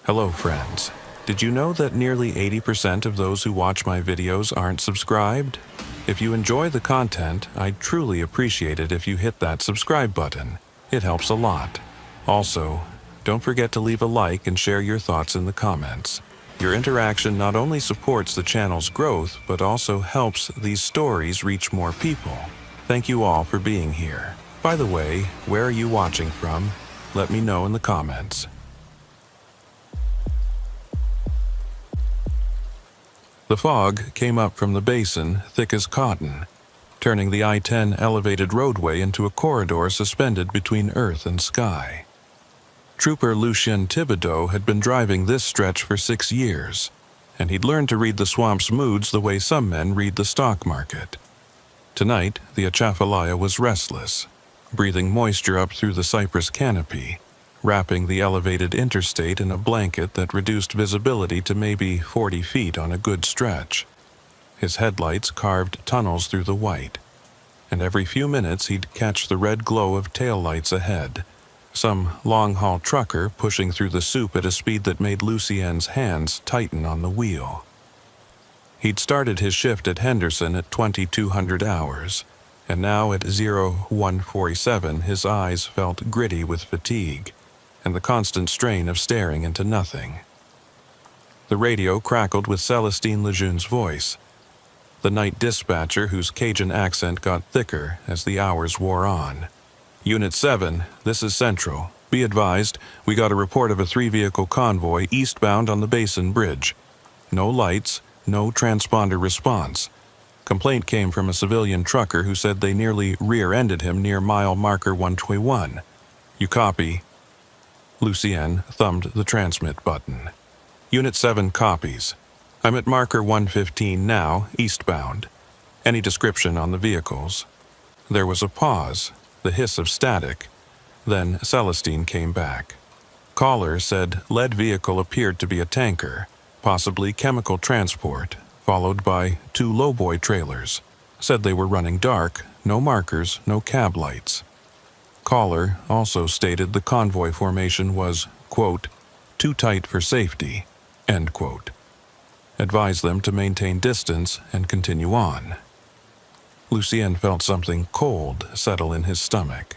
Hello friends. Did you know that nearly 80% of those who watch my videos aren't subscribed? If you enjoy the content, I'd truly appreciate it if you hit that subscribe button. It helps a lot. Also, don't forget to leave a like and share your thoughts in the comments. Your interaction not only supports the channel's growth, but also helps these stories reach more people. Thank you all for being here. By the way, where are you watching from? Let me know in the comments. The fog came up from the basin, thick as cotton, turning the I-10 elevated roadway into a corridor suspended between earth and sky. Trooper Lucien Thibodeau had been driving this stretch for 6 years, and he'd learned to read the swamp's moods the way some men read the stock market. Tonight, the Atchafalaya was restless, breathing moisture up through the cypress canopy, wrapping the elevated interstate in a blanket that reduced visibility to maybe 40 feet on a good stretch. His headlights carved tunnels through the white, and every few minutes he'd catch the red glow of taillights ahead, some long-haul trucker pushing through the soup at a speed that made Lucien's hands tighten on the wheel. He'd started his shift at Henderson at 2200 hours, and now at 0147 his eyes felt gritty with fatigue and the constant strain of staring into nothing. The radio crackled with Celestine Lejeune's voice, the night dispatcher whose Cajun accent got thicker as the hours wore on. Unit 7, this is Central. Be advised, we got a report of a 3-vehicle convoy eastbound on the Basin Bridge. No lights, no transponder response. Complaint came from a civilian trucker who said they nearly rear-ended him near mile marker 121. You copy? Lucien thumbed the transmit button. Unit 7 copies. I'm at marker 115 now, eastbound. Any description on the vehicles? There was a pause, the hiss of static. Then Celestine came back. Caller said lead vehicle appeared to be a tanker, possibly chemical transport, followed by 2 lowboy trailers. Said they were running dark, no markers, no cab lights. Caller also stated the convoy formation was, quote, too tight for safety, end quote. Advised them to maintain distance and continue on. Lucien felt something cold settle in his stomach.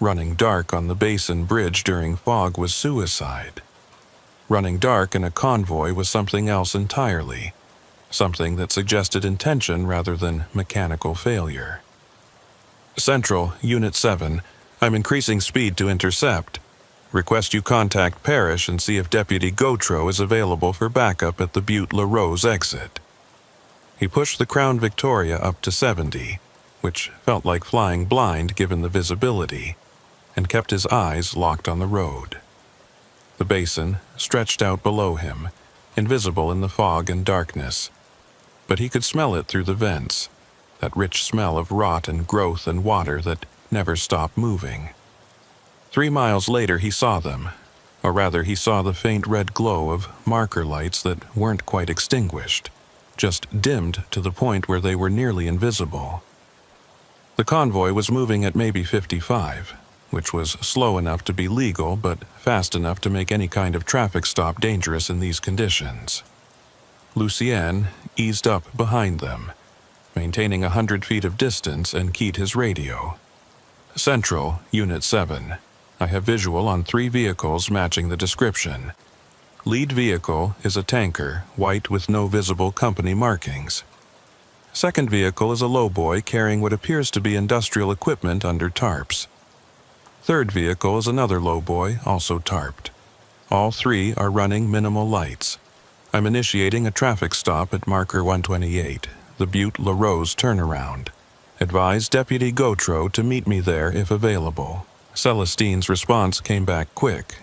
Running dark on the Basin Bridge during fog was suicide. Running dark in a convoy was something else entirely, something that suggested intention rather than mechanical failure. Central, Unit 7, I'm increasing speed to intercept. Request you contact Parrish and see if Deputy Gautreau is available for backup at the Butte La Rose exit. He pushed the Crown Victoria up to 70, which felt like flying blind given the visibility, and kept his eyes locked on the road. The basin stretched out below him, invisible in the fog and darkness, but he could smell it through the vents, that rich smell of rot and growth and water that never stopped moving. 3 miles later he saw them, or rather he saw the faint red glow of marker lights that weren't quite extinguished, just dimmed to the point where they were nearly invisible. The convoy was moving at maybe 55, which was slow enough to be legal but fast enough to make any kind of traffic stop dangerous in these conditions. Lucien eased up behind them, maintaining 100 feet of distance, and keyed his radio. Central, Unit 7. I have visual on 3 vehicles matching the description. Lead vehicle is a tanker, white with no visible company markings. Second vehicle is a lowboy carrying what appears to be industrial equipment under tarps. Third vehicle is another lowboy, also tarped. All 3 are running minimal lights. I'm initiating a traffic stop at marker 128. The Butte La Rose turnaround. Advise Deputy Gautreau to meet me there if available. Celestine's response came back quick.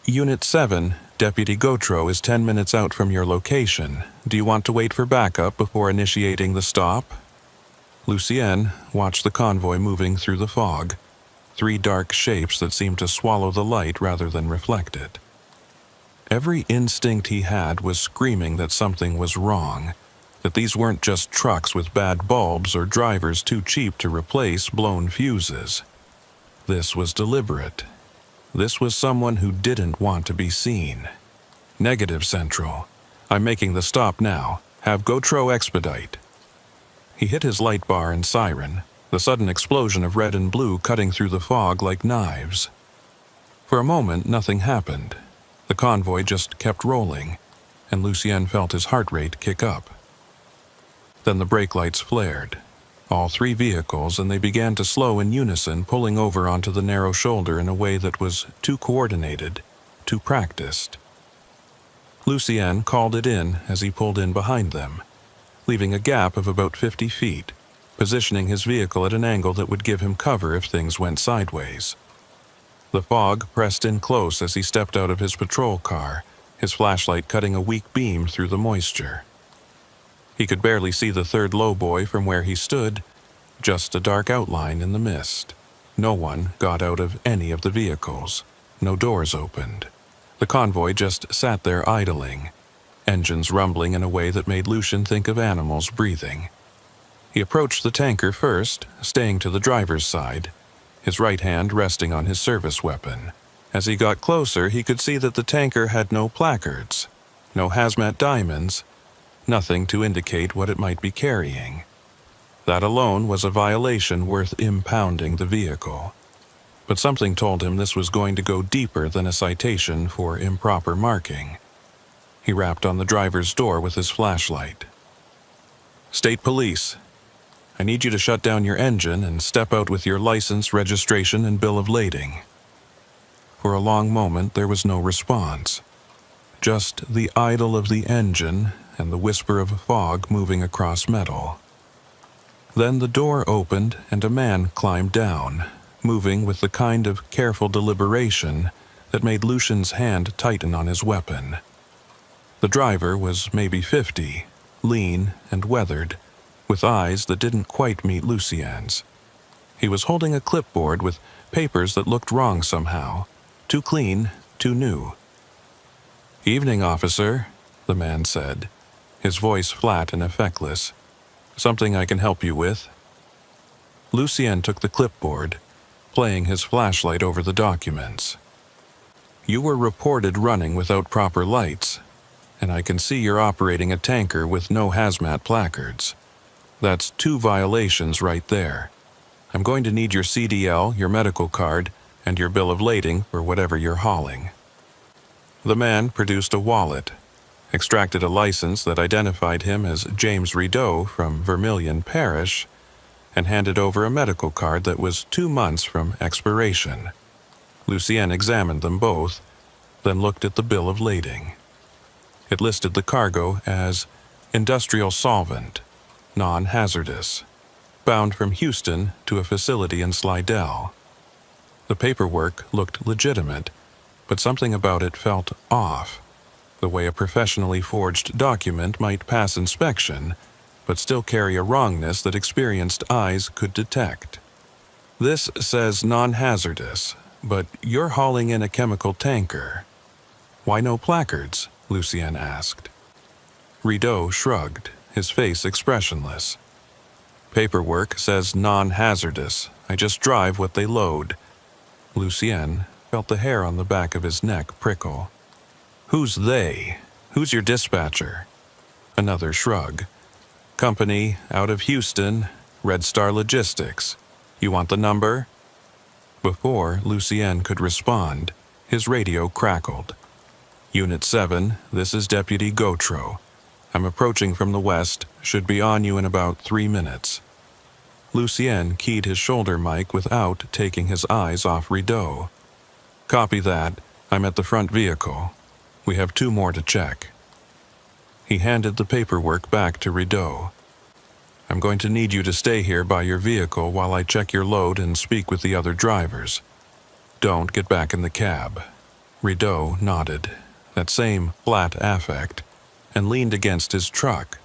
Unit 7, Deputy Gautreau is 10 minutes out from your location. Do you want to wait for backup before initiating the stop? Lucien watched the convoy moving through the fog, 3 dark shapes that seemed to swallow the light rather than reflect it. Every instinct he had was screaming that something was wrong, that these weren't just trucks with bad bulbs or drivers too cheap to replace blown fuses. This was deliberate. This was someone who didn't want to be seen. Negative, Central. I'm making the stop now. Have GoTro expedite. He hit his light bar and siren, the sudden explosion of red and blue cutting through the fog like knives. For a moment, nothing happened. The convoy just kept rolling, and Lucien felt his heart rate kick up. Then the brake lights flared. All three vehicles, and they began to slow in unison, pulling over onto the narrow shoulder in a way that was too coordinated, too practiced. Lucien called it in as he pulled in behind them, leaving a gap of about 50 feet, positioning his vehicle at an angle that would give him cover if things went sideways. The fog pressed in close as he stepped out of his patrol car, his flashlight cutting a weak beam through the moisture. He could barely see the third lowboy from where he stood, just a dark outline in the mist. No one got out of any of the vehicles. No doors opened. The convoy just sat there idling, engines rumbling in a way that made Lucien think of animals breathing. He approached the tanker first, staying to the driver's side, his right hand resting on his service weapon. As he got closer, he could see that the tanker had no placards, no hazmat diamonds, nothing to indicate what it might be carrying. That alone was a violation worth impounding the vehicle. But something told him this was going to go deeper than a citation for improper marking. He rapped on the driver's door with his flashlight. "State Police. I need you to shut down your engine and step out with your license, registration, and bill of lading." For a long moment there was no response. Just the idle of the engine and the whisper of fog moving across metal. Then the door opened and a man climbed down, moving with the kind of careful deliberation that made Lucien's hand tighten on his weapon. The driver was maybe 50, lean and weathered, with eyes that didn't quite meet Lucien's. He was holding a clipboard with papers that looked wrong somehow, too clean, too new. "Evening, officer," the man said, his voice flat and effectless. "Something I can help you with?" Lucien took the clipboard, playing his flashlight over the documents. "You were reported running without proper lights, and I can see you're operating a tanker with no hazmat placards. That's 2 violations right there. I'm going to need your CDL, your medical card, and your bill of lading for whatever you're hauling." The man produced a wallet, extracted a license that identified him as James Rideau from Vermilion Parish, and handed over a medical card that was 2 months from expiration. Lucien examined them both, then looked at the bill of lading. It listed the cargo as industrial solvent, non-hazardous, bound from Houston to a facility in Slidell. The paperwork looked legitimate, but something about it felt off, the way a professionally forged document might pass inspection, but still carry a wrongness that experienced eyes could detect. "This says non-hazardous, but you're hauling in a chemical tanker. Why no placards?" Lucien asked. Rideau shrugged, his face expressionless. "Paperwork says non-hazardous. I just drive what they load." Lucien felt the hair on the back of his neck prickle. "Who's they? Who's your dispatcher?" Another shrug. "Company out of Houston, Red Star Logistics. You want the number?" Before Lucien could respond, his radio crackled. "Unit 7, this is Deputy Gautreau. I'm approaching from the west, should be on you in about 3 minutes." Lucien keyed his shoulder mic without taking his eyes off Rideau. "Copy that. I'm at the front vehicle. We have 2 more to check." He handed the paperwork back to Rideau. "I'm going to need you to stay here by your vehicle while I check your load and speak with the other drivers. Don't get back in the cab." Rideau nodded, that same flat affect, and leaned against his truck.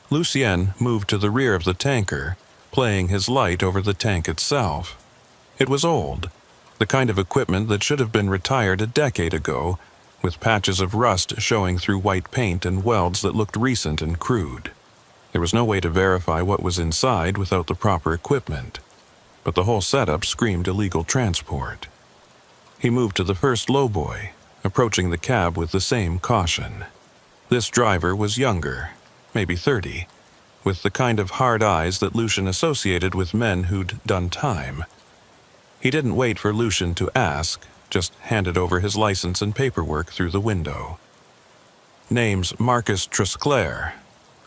Lucien moved to the rear of the tanker, playing his light over the tank itself. It was old, the kind of equipment that should have been retired a decade ago, with patches of rust showing through white paint and welds that looked recent and crude. There was no way to verify what was inside without the proper equipment, but the whole setup screamed illegal transport. He moved to the first lowboy, approaching the cab with the same caution. This driver was younger, maybe 30, with the kind of hard eyes that Lucian associated with men who'd done time. He didn't wait for Lucian to ask, just handed over his license and paperwork through the window. Name's Marcus Trusclair.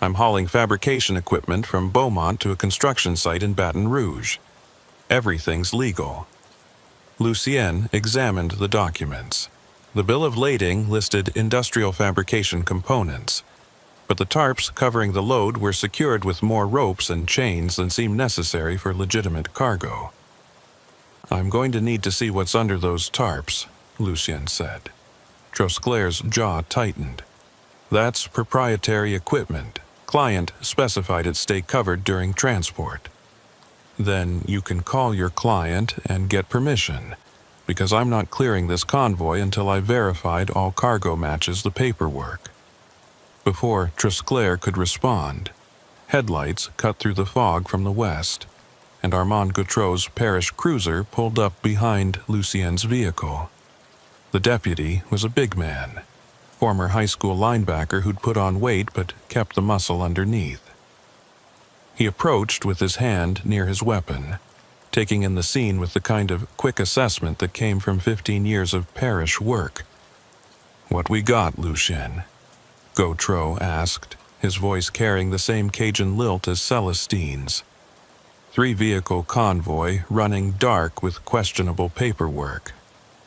I'm hauling fabrication equipment from Beaumont to a construction site in Baton Rouge. Everything's legal. Lucien examined the documents. The bill of lading listed industrial fabrication components, but the tarps covering the load were secured with more ropes and chains than seemed necessary for legitimate cargo. I'm going to need to see what's under those tarps, Lucien said. Trosclair's jaw tightened. That's proprietary equipment. Client specified it stay covered during transport. Then you can call your client and get permission, because I'm not clearing this convoy until I've verified all cargo matches the paperwork. Before Trosclair could respond, headlights cut through the fog from the west, and Armand Gautreau's parish cruiser pulled up behind Lucien's vehicle. The deputy was a big man, former high school linebacker who'd put on weight but kept the muscle underneath. He approached with his hand near his weapon, taking in the scene with the kind of quick assessment that came from 15 years of parish work. "What we got, Lucien?" Gautreau asked, his voice carrying the same Cajun lilt as Celestine's. 3-vehicle convoy running dark with questionable paperwork.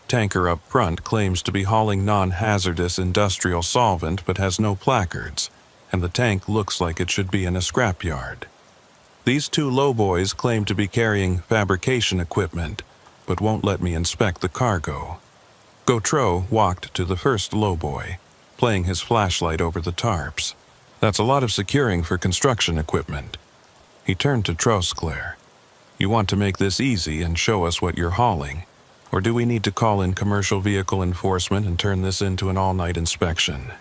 Tanker up front claims to be hauling non-hazardous industrial solvent but has no placards, and the tank looks like it should be in a scrapyard. These 2 lowboys claim to be carrying fabrication equipment, but won't let me inspect the cargo. Gautreau walked to the first lowboy, playing his flashlight over the tarps. That's a lot of securing for construction equipment. He turned to Trosclair. You want to make this easy and show us what you're hauling, or do we need to call in commercial vehicle enforcement and turn this into an all-night inspection?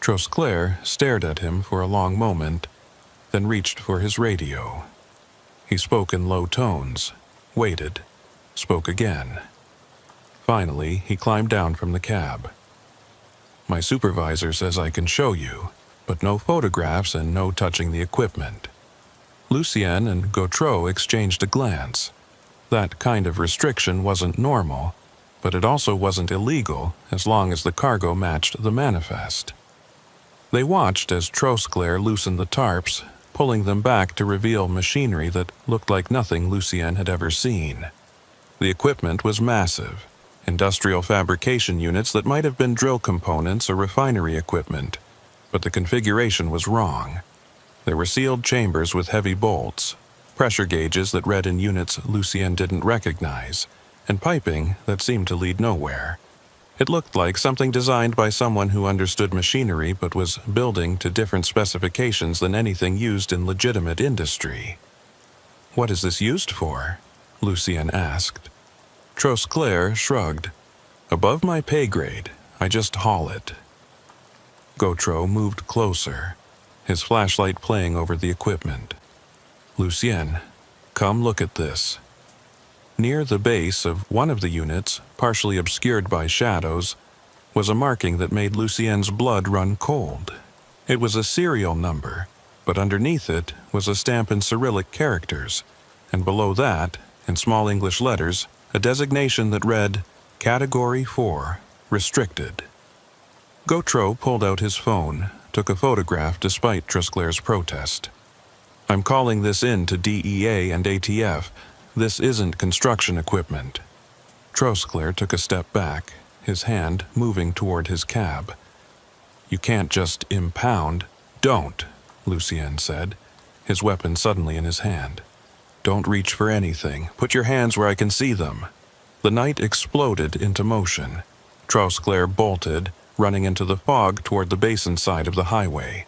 Trosclair stared at him for a long moment, then reached for his radio. He spoke in low tones, waited, spoke again. Finally, he climbed down from the cab. My supervisor says I can show you, but no photographs and no touching the equipment. Lucien and Gautreau exchanged a glance. That kind of restriction wasn't normal, but it also wasn't illegal as long as the cargo matched the manifest. They watched as Trosclair loosened the tarps, pulling them back to reveal machinery that looked like nothing Lucien had ever seen. The equipment was massive, industrial fabrication units that might have been drill components or refinery equipment, but the configuration was wrong. There were sealed chambers with heavy bolts, pressure gauges that read in units Lucien didn't recognize, and piping that seemed to lead nowhere. It looked like something designed by someone who understood machinery but was building to different specifications than anything used in legitimate industry. "What is this used for?" Lucien asked. Trosclair shrugged. "Above my pay grade, I just haul it." Gautreau moved closer, his flashlight playing over the equipment. "Lucien, come look at this." Near the base of one of the units, partially obscured by shadows, was a marking that made Lucien's blood run cold. It was a serial number, but underneath it was a stamp in Cyrillic characters, and below that, in small English letters, a designation that read, Category 4, Restricted. Gautreau pulled out his phone, took a photograph despite Trosclair's protest. "I'm calling this in to DEA and ATF. This isn't construction equipment." Trosclair took a step back, his hand moving toward his cab. "You can't just impound." "Don't," Lucien said, his weapon suddenly in his hand. "Don't reach for anything. Put your hands where I can see them." The night exploded into motion. Trosclair bolted, running into the fog toward the basin side of the highway.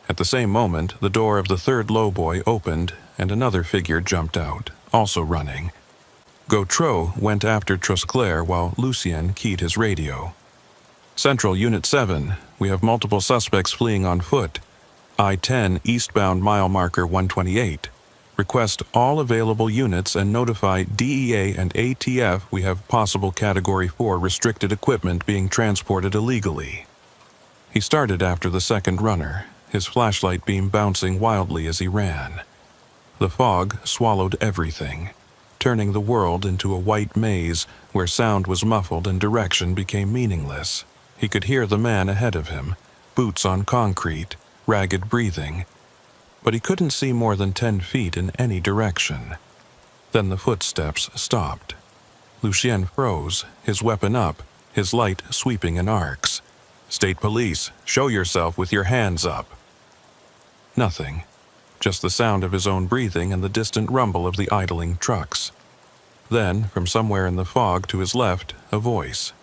At the same moment, the door of the third lowboy opened, and another figure jumped out, also running. Gautreau went after Trosclair while Lucien keyed his radio. "Central Unit 7, we have multiple suspects fleeing on foot. I-10 eastbound mile marker 128. Request all available units and notify DEA and ATF we have possible Category 4 restricted equipment being transported illegally. He started after the second runner, his flashlight beam bouncing wildly as he ran. The fog swallowed everything, turning the world into a white maze where sound was muffled and direction became meaningless. He could hear the man ahead of him, boots on concrete, ragged breathing, but he couldn't see more than 10 feet in any direction. Then the footsteps stopped. Lucien froze, his weapon up, his light sweeping in arcs. "State Police, show yourself with your hands up." Nothing. Just the sound of his own breathing and the distant rumble of the idling trucks. Then, from somewhere in the fog to his left, a voice.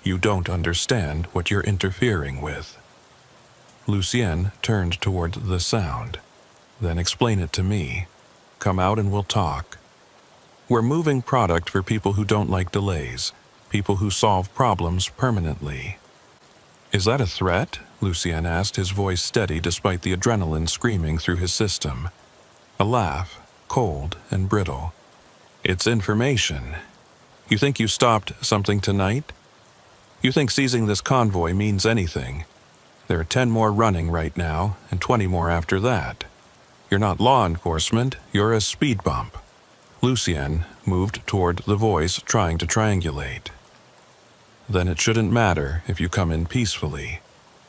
"You don't understand what you're interfering with." Lucien turned toward the sound. "Then explain it to me. Come out and we'll talk. We're moving product for people who don't like delays, people who solve problems permanently." "Is that a threat?" Lucien asked, his voice steady despite the adrenaline screaming through his system. A laugh, cold and brittle. "It's information. You think you stopped something tonight? You think seizing this convoy means anything? There are 10 more running right now, and 20 more after that. You're not law enforcement, you're a speed bump." Lucien moved toward the voice, trying to triangulate. "Then it shouldn't matter if you come in peacefully.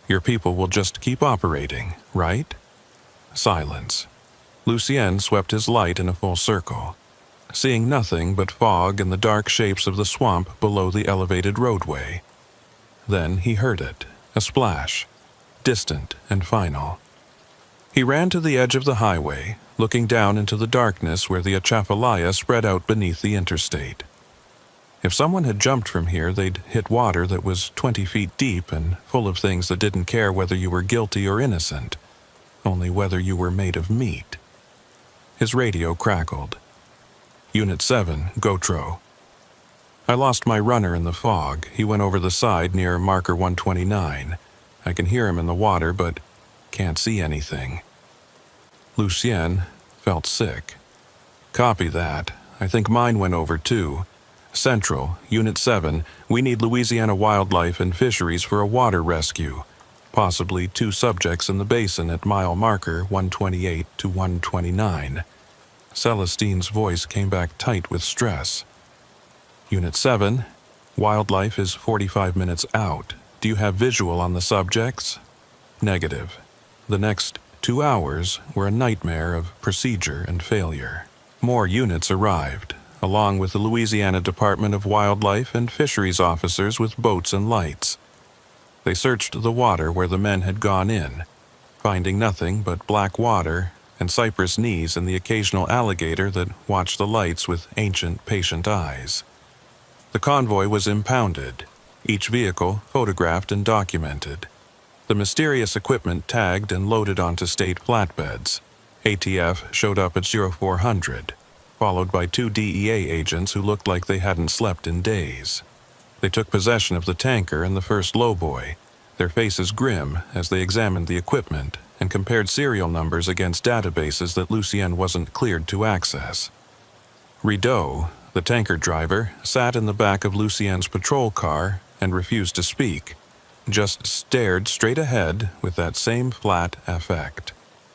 Your people will just keep operating, right?" Silence. Lucien swept his light in a full circle, seeing nothing but fog and the dark shapes of the swamp below the elevated roadway. Then he heard it, a splash, distant and final. He ran to the edge of the highway, looking down into the darkness where the Atchafalaya spread out beneath the interstate. If someone had jumped from here, they'd hit water that was 20 feet deep and full of things that didn't care whether you were guilty or innocent, only whether you were made of meat. His radio crackled. "Unit 7, Gotro. I lost my runner in the fog. He went over the side near marker 129. I can hear him in the water, but can't see anything." Lucien felt sick. "Copy that. I think mine went over too. Central, Unit 7, we need Louisiana Wildlife and Fisheries for a water rescue. Possibly 2 subjects in the basin at mile marker 128 to 129. Celestine's voice came back tight with stress. "Unit 7, Wildlife is 45 minutes out. Do you have visual on the subjects?" "Negative. The next 2 hours were a nightmare of procedure and failure." More units arrived, along with the Louisiana Department of Wildlife and Fisheries officers with boats and lights. They searched the water where the men had gone in, finding nothing but black water and cypress knees and the occasional alligator that watched the lights with ancient, patient eyes. The convoy was impounded, each vehicle photographed and documented. The mysterious equipment tagged and loaded onto state flatbeds. ATF showed up at 0400, followed by 2 DEA agents who looked like they hadn't slept in days. They took possession of the tanker and the first lowboy, their faces grim as they examined the equipment and compared serial numbers against databases that Lucien wasn't cleared to access. Rideau, the tanker driver, sat in the back of Lucien's patrol car and refused to speak, just stared straight ahead with that same flat affect.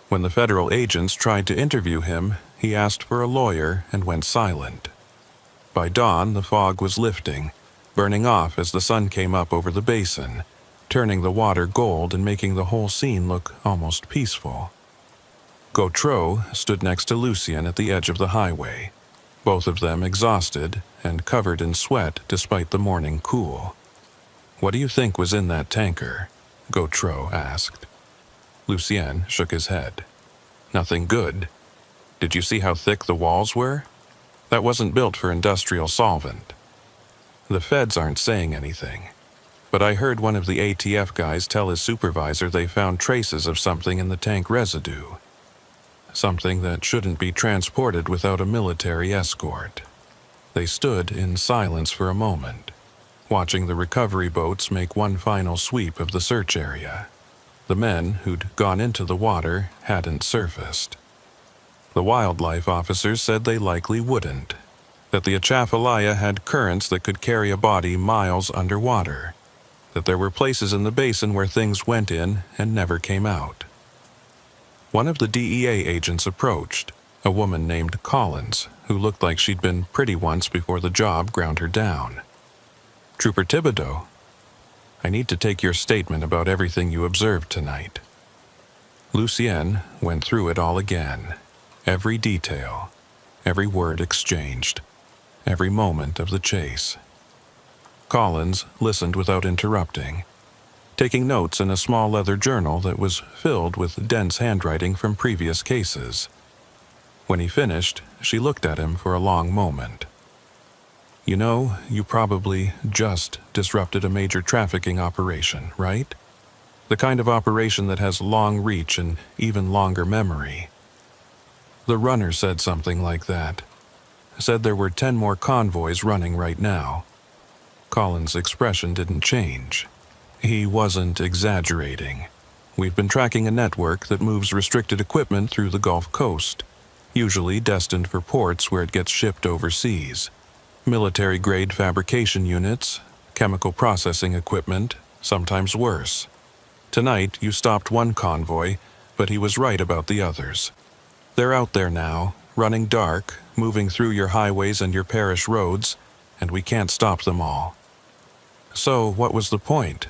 When the federal agents tried to interview him, he asked for a lawyer and went silent. By dawn, the fog was lifting, burning off as the sun came up over the basin, turning the water gold and making the whole scene look almost peaceful. Gautreau stood next to Lucien at the edge of the highway, both of them exhausted and covered in sweat despite the morning cool. "What do you think was in that tanker?" Gautreau asked. Lucien shook his head. "Nothing good. Did you see how thick the walls were? That wasn't built for industrial solvent. The feds aren't saying anything, but I heard one of the ATF guys tell his supervisor they found traces of something in the tank residue. Something that shouldn't be transported without a military escort." They stood in silence for a moment, watching the recovery boats make one final sweep of the search area. The men who'd gone into the water hadn't surfaced. The wildlife officers said they likely wouldn't, that the Atchafalaya had currents that could carry a body miles underwater, that there were places in the basin where things went in and never came out. One of the DEA agents approached, a woman named Collins, who looked like she'd been pretty once before the job ground her down. "Trooper Thibodeau, I need to take your statement about everything you observed tonight." Lucien went through it all again, every detail, every word exchanged, every moment of the chase. Collins listened without interrupting, taking notes in a small leather journal that was filled with dense handwriting from previous cases. When he finished, she looked at him for a long moment. "You know, you probably just disrupted a major trafficking operation, right? The kind of operation that has long reach and even longer memory." The runner said something like that. Said there were 10 more convoys running right now. Collins' expression didn't change. He wasn't exaggerating. "We've been tracking a network that moves restricted equipment through the Gulf Coast, usually destined for ports where it gets shipped overseas. Military-grade fabrication units, chemical processing equipment, sometimes worse. Tonight, you stopped one convoy, but he was right about the others. They're out there now, running dark, moving through your highways and your parish roads, and we can't stop them all." "So what was the point?"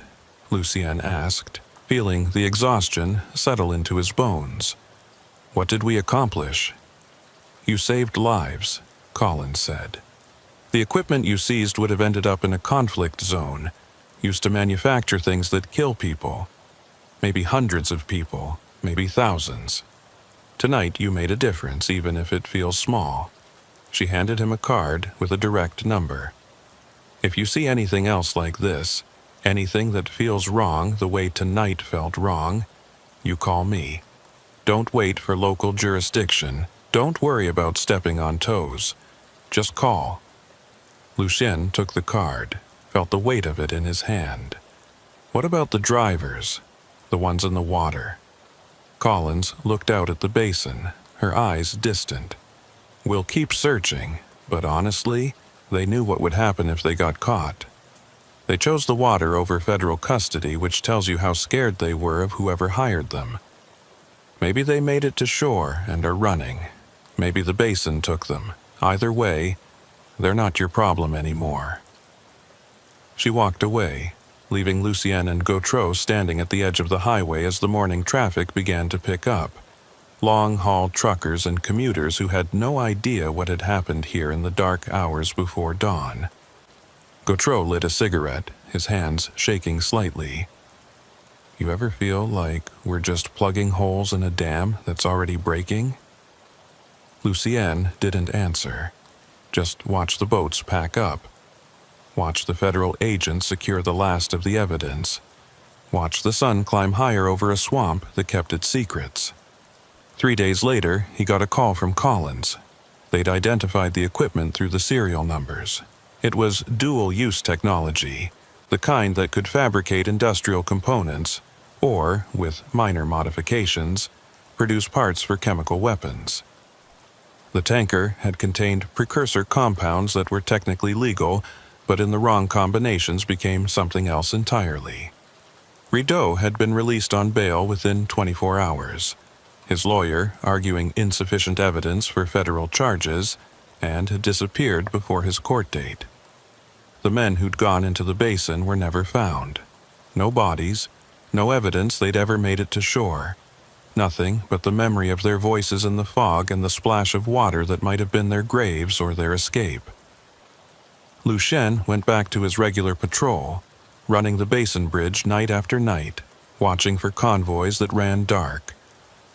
Lucien asked, feeling the exhaustion settle into his bones. "What did we accomplish?" "You saved lives," Collins said. "The equipment you seized would have ended up in a conflict zone, used to manufacture things that kill people. Maybe hundreds of people, maybe thousands. Tonight you made a difference, even if it feels small." She handed him a card with a direct number. "If you see anything else like this, anything that feels wrong the way tonight felt wrong, you call me. Don't wait for local jurisdiction. Don't worry about stepping on toes. Just call." Lucien took the card, felt the weight of it in his hand. "What about the drivers? The ones in the water?" Collins looked out at the basin, her eyes distant. "We'll keep searching, but honestly, they knew what would happen if they got caught. They chose the water over federal custody, which tells you how scared they were of whoever hired them. Maybe they made it to shore and are running. Maybe the basin took them. Either way, they're not your problem anymore." She walked away, leaving Lucien and Gautreau standing at the edge of the highway as the morning traffic began to pick up. Long-haul truckers and commuters who had no idea what had happened here in the dark hours before dawn. Gautreau lit a cigarette, his hands shaking slightly. "You ever feel like we're just plugging holes in a dam that's already breaking?" Lucien didn't answer. Just watch the boats pack up. Watch the federal agents secure the last of the evidence. Watch the sun climb higher over a swamp that kept its secrets. 3 days later, he got a call from Collins. They'd identified the equipment through the serial numbers. It was dual-use technology, the kind that could fabricate industrial components, or, with minor modifications, produce parts for chemical weapons. The tanker had contained precursor compounds that were technically legal, but in the wrong combinations became something else entirely. Rideau had been released on bail within 24 hours, his lawyer arguing insufficient evidence for federal charges, and had disappeared before his court date. The men who'd gone into the basin were never found. No bodies, no evidence they'd ever made it to shore. Nothing but the memory of their voices in the fog and the splash of water that might have been their graves or their escape. Lucien went back to his regular patrol, running the basin bridge night after night, watching for convoys that ran dark,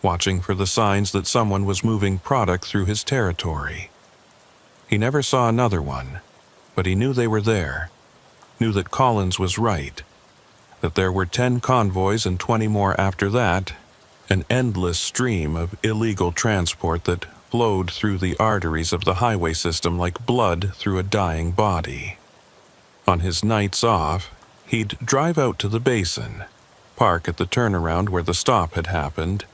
watching for the signs that someone was moving product through his territory. He never saw another one, but he knew they were there, knew that Collins was right, that there were 10 convoys and 20 more after that, an endless stream of illegal transport that flowed through the arteries of the highway system like blood through a dying body. On his nights off, he'd drive out to the basin, park at the turnaround where the stop had happened,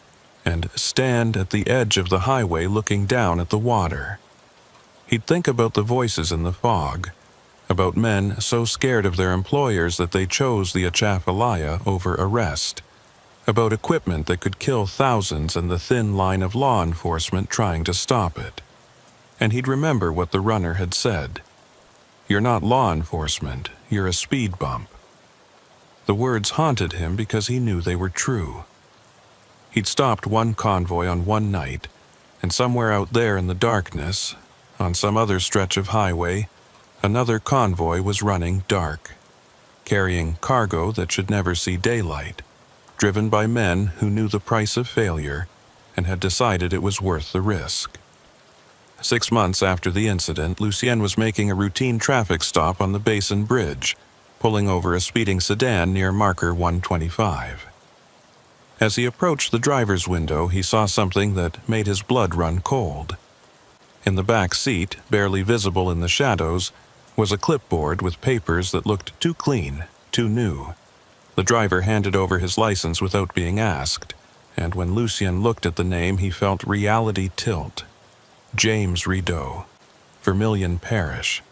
and stand at the edge of the highway looking down at the water. He'd think about the voices in the fog, about men so scared of their employers that they chose the Atchafalaya over arrest, about equipment that could kill thousands and the thin line of law enforcement trying to stop it. And he'd remember what the runner had said. "You're not law enforcement, you're a speed bump." The words haunted him because he knew they were true. He'd stopped one convoy on one night, and somewhere out there in the darkness, on some other stretch of highway, another convoy was running dark, carrying cargo that should never see daylight, driven by men who knew the price of failure and had decided it was worth the risk. 6 months after the incident, Lucien was making a routine traffic stop on the Basin Bridge, pulling over a speeding sedan near marker 125. As he approached the driver's window, he saw something that made his blood run cold. In the back seat, barely visible in the shadows, was a clipboard with papers that looked too clean, too new. The driver handed over his license without being asked, and when Lucien looked at the name, he felt reality tilt. James Rideau, Vermilion Parish.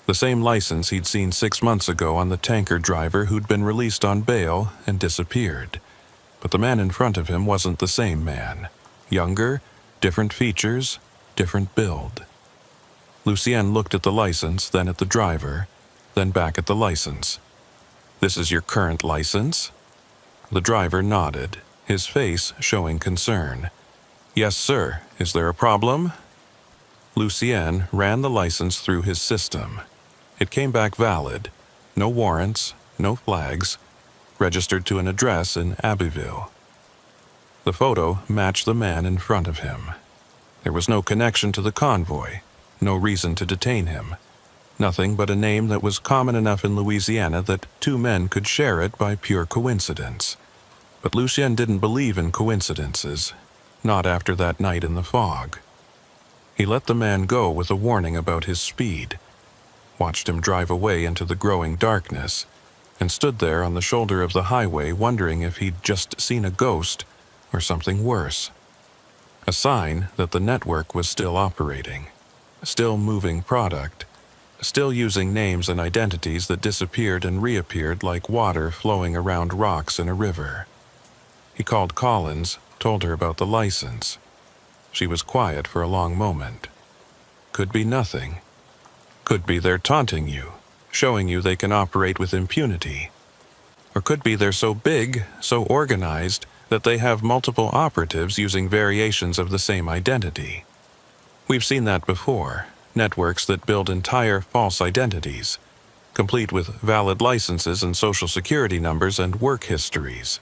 The same license he'd seen 6 months ago on the tanker driver who'd been released on bail and disappeared. But the man in front of him wasn't the same man. Younger, different features, different build. Lucien looked at the license, then at the driver, then back at the license. "This is your current license?" The driver nodded, his face showing concern. "Yes, sir. Is there a problem?" Lucien ran the license through his system. It came back valid. No warrants, no flags, registered to an address in Abbeville. The photo matched the man in front of him. There was no connection to the convoy, no reason to detain him. Nothing but a name that was common enough in Louisiana that 2 men could share it by pure coincidence. But Lucien didn't believe in coincidences, not after that night in the fog. He let the man go with a warning about his speed, watched him drive away into the growing darkness, and stood there on the shoulder of the highway wondering if he'd just seen a ghost or something worse. A sign that the network was still operating, still moving product, still using names and identities that disappeared and reappeared like water flowing around rocks in a river. He called Collins, told her about the license. She was quiet for a long moment. Could be nothing. Could be they're taunting you, showing you they can operate with impunity. Or could be they're so big, so organized, that they have multiple operatives using variations of the same identity. We've seen that before, networks that build entire false identities, complete with valid licenses and social security numbers and work histories.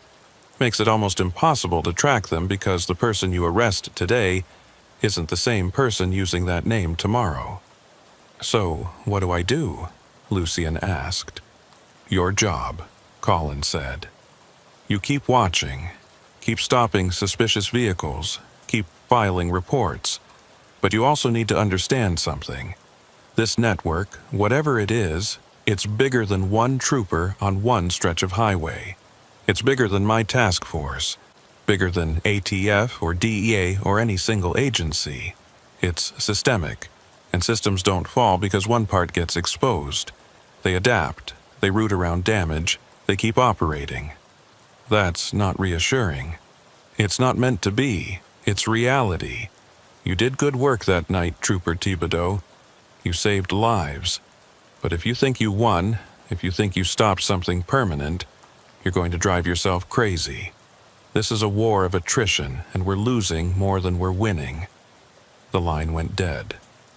Makes it almost impossible to track them because the person you arrest today isn't the same person using that name tomorrow. "So, what do I do?" Lucien asked. "Your job," Colin said. "You keep watching, keep stopping suspicious vehicles, keep filing reports. But you also need to understand something. This network, whatever it is, it's bigger than one trooper on one stretch of highway. It's bigger than my task force, bigger than ATF or DEA or any single agency. It's systemic, and systems don't fall because one part gets exposed. They adapt, they root around damage, they keep operating. That's not reassuring. It's not meant to be. It's reality. You did good work that night, Trooper Thibodeau. You saved lives. But if you think you won, if you think you stopped something permanent, you're going to drive yourself crazy. This is a war of attrition, and we're losing more than we're winning." The line went dead.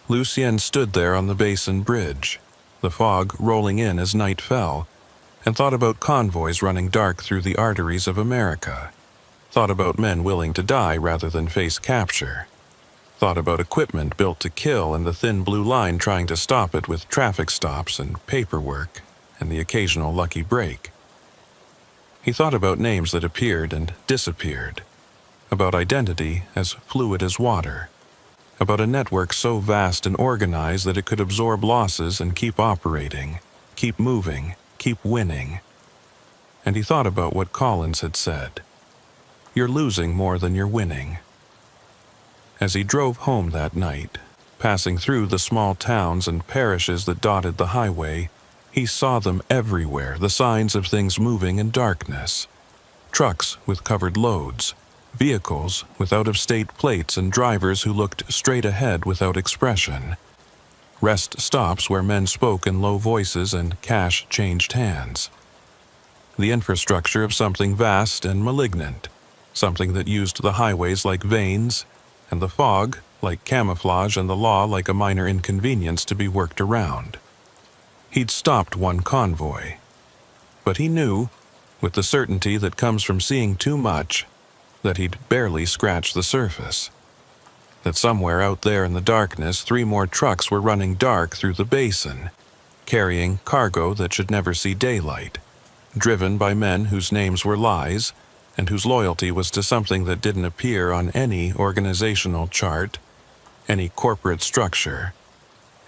Lucien stood there on the Basin Bridge, the fog rolling in as night fell, and thought about convoys running dark through the arteries of America. Thought about men willing to die rather than face capture. Thought about equipment built to kill and the thin blue line trying to stop it with traffic stops and paperwork and the occasional lucky break. He thought about names that appeared and disappeared, about identity as fluid as water, about a network so vast and organized that it could absorb losses and keep operating, keep moving, keep winning. And he thought about what Collins had said. you're losing more than you're winning. As he drove home that night, passing through the small towns and parishes that dotted the highway, he saw them everywhere, the signs of things moving in darkness. Trucks with covered loads, vehicles with out-of-state plates and drivers who looked straight ahead without expression. Rest stops where men spoke in low voices and cash changed hands. The infrastructure of something vast and malignant, something that used the highways like veins, and the fog like camouflage and the law like a minor inconvenience to be worked around. He'd stopped one convoy, but he knew, with the certainty that comes from seeing too much, that he'd barely scratched the surface. That somewhere out there in the darkness 3 more trucks were running dark through the basin, carrying cargo that should never see daylight, driven by men whose names were lies and whose loyalty was to something that didn't appear on any organizational chart, any corporate structure,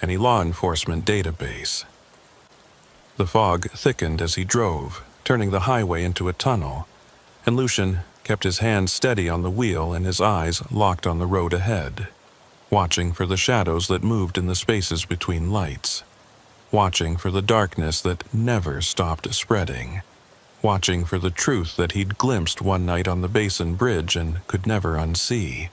any law enforcement database. The fog thickened as he drove, turning the highway into a tunnel, and Lucian kept his hands steady on the wheel and his eyes locked on the road ahead, watching for the shadows that moved in the spaces between lights, watching for the darkness that never stopped spreading, watching for the truth that he'd glimpsed one night on the Basin Bridge and could never unsee,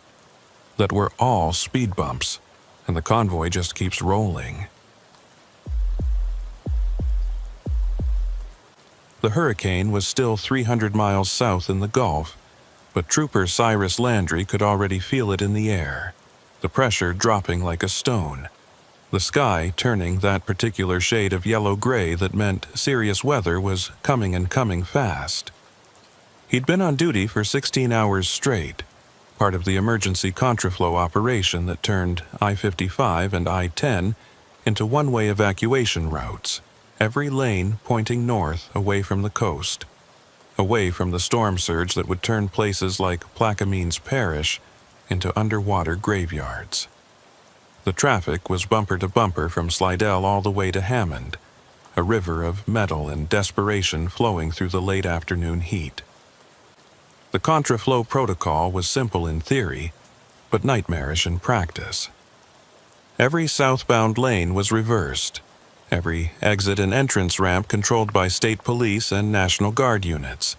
that we're all speed bumps, and the convoy just keeps rolling. The hurricane was still 300 miles south in the Gulf, but Trooper Cyrus Landry could already feel it in the air, the pressure dropping like a stone, the sky turning that particular shade of yellow-gray that meant serious weather was coming and coming fast. He'd been on duty for 16 hours straight, part of the emergency contraflow operation that turned I-55 and I-10 into one-way evacuation routes, every lane pointing north away from the coast, away from the storm surge that would turn places like Plaquemines Parish into underwater graveyards. The traffic was bumper to bumper from Slidell all the way to Hammond, a river of metal and desperation flowing through the late afternoon heat. The contraflow protocol was simple in theory, but nightmarish in practice. Every southbound lane was reversed, every exit and entrance ramp controlled by state police and National Guard units,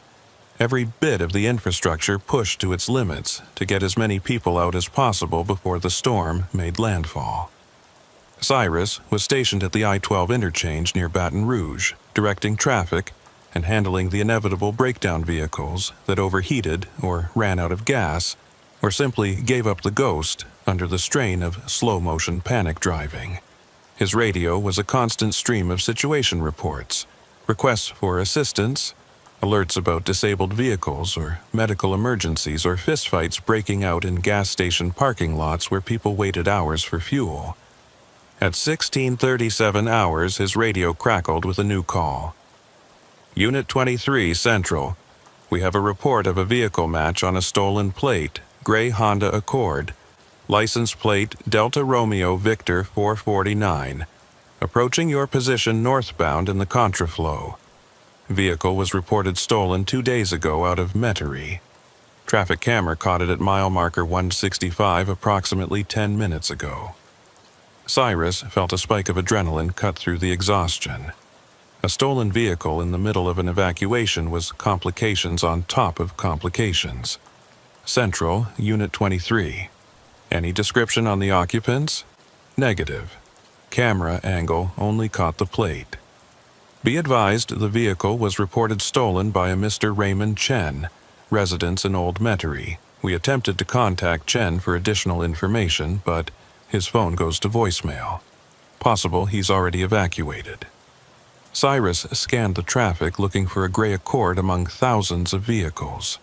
every bit of the infrastructure pushed to its limits to get as many people out as possible before the storm made landfall. Cyrus was stationed at the I-12 interchange near Baton Rouge, directing traffic and handling the inevitable breakdown vehicles that overheated or ran out of gas or simply gave up the ghost under the strain of slow-motion panic driving. His radio was a constant stream of situation reports, requests for assistance, alerts about disabled vehicles or medical emergencies or fistfights breaking out in gas station parking lots where people waited hours for fuel. At 16:37 hours, his radio crackled with a new call. Unit 23 Central. We have a report of a vehicle match on a stolen plate, gray Honda Accord. License plate Delta Romeo Victor 449. Approaching your position northbound in the contraflow. Vehicle was reported stolen 2 days ago out of Metairie. Traffic camera caught it at mile marker 165 approximately 10 minutes ago. Cyrus felt a spike of adrenaline cut through the exhaustion. A stolen vehicle in the middle of an evacuation was complications on top of complications. Central, Unit 23. Any description on the occupants? Negative. Camera angle only caught the plate. Be advised the vehicle was reported stolen by a Mr. Raymond Chen, residence in Old Metairie. We attempted to contact Chen for additional information, but his phone goes to voicemail. Possible he's already evacuated. Cyrus scanned the traffic looking for a gray Accord among thousands of vehicles.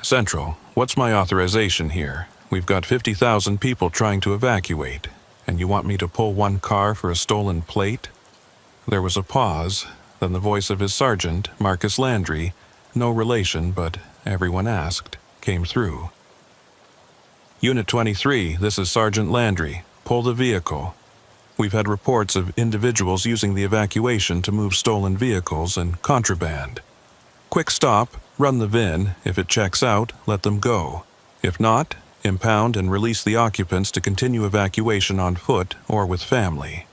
Central, what's my authorization here? We've got 50,000 people trying to evacuate, and you want me to pull one car for a stolen plate? There was a pause, then the voice of his sergeant, Marcus Landry, no relation but everyone asked, came through. Unit 23, this is Sergeant Landry. Pull the vehicle. We've had reports of individuals using the evacuation to move stolen vehicles and contraband. Quick stop, Run the VIN. If it checks out, let them go. If not, impound and release the occupants to continue evacuation on foot or with family.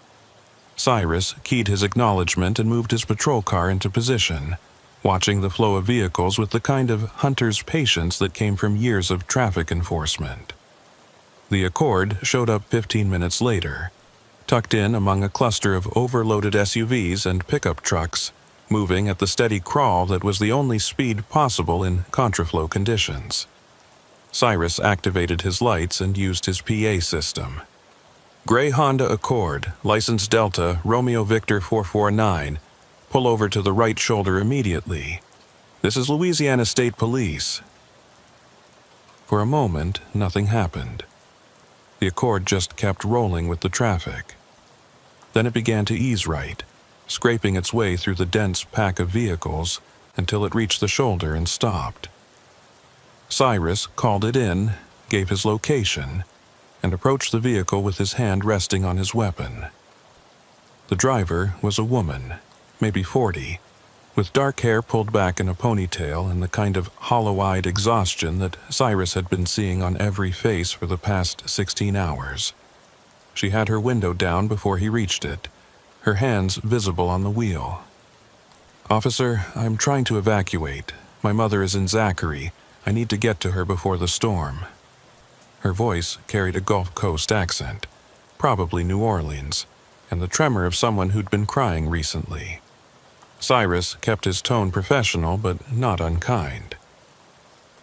Cyrus keyed his acknowledgement and moved his patrol car into position, watching the flow of vehicles with the kind of hunter's patience that came from years of traffic enforcement. The Accord showed up 15 minutes later, tucked in among a cluster of overloaded SUVs and pickup trucks, moving at the steady crawl that was the only speed possible in contraflow conditions. Cyrus activated his lights and used his PA system. Gray Honda Accord, license Delta, Romeo Victor 449, pull over to the right shoulder immediately. This is Louisiana State Police. For a moment, nothing happened. The Accord just kept rolling with the traffic. Then it began to ease right, scraping its way through the dense pack of vehicles until it reached the shoulder and stopped. Cyrus called it in, gave his location, and approached the vehicle with his hand resting on his weapon. The driver was a woman, maybe 40, with dark hair pulled back in a ponytail and the kind of hollow-eyed exhaustion that Cyrus had been seeing on every face for the past 16 hours. She had her window down before he reached it, her hands visible on the wheel. "Officer, I'm trying to evacuate. My mother is in Zachary. I need to get to her before the storm." Her voice carried a Gulf Coast accent, probably New Orleans, and the tremor of someone who'd been crying recently. Cyrus kept his tone professional but not unkind.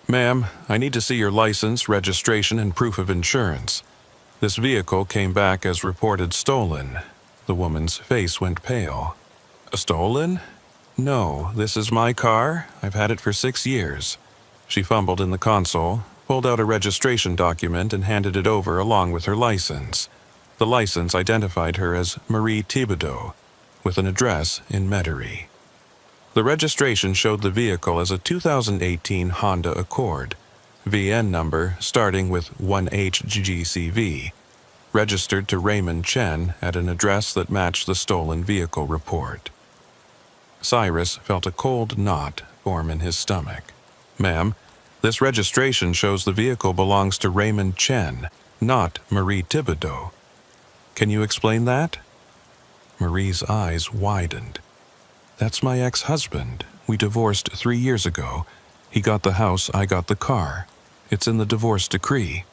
"Ma'am, I need to see your license, registration, and proof of insurance. This vehicle came back as reported stolen." The woman's face went pale. "Stolen? No, this is my car. I've had it for 6 years. She fumbled in the console, pulled out a registration document and handed it over along with her license. The license identified her as Marie Thibodeau, with an address in Metairie. The registration showed the vehicle as a 2018 Honda Accord, VN number starting with 1HGCV, registered to Raymond Chen at an address that matched the stolen vehicle report. Cyrus felt a cold knot form in his stomach. "Ma'am, this registration shows the vehicle belongs to Raymond Chen, not Marie Thibodeau. Can you explain that?" Marie's eyes widened. "That's my ex-husband. We divorced 3 years ago. He got the house, I got the car. It's in the divorce decree."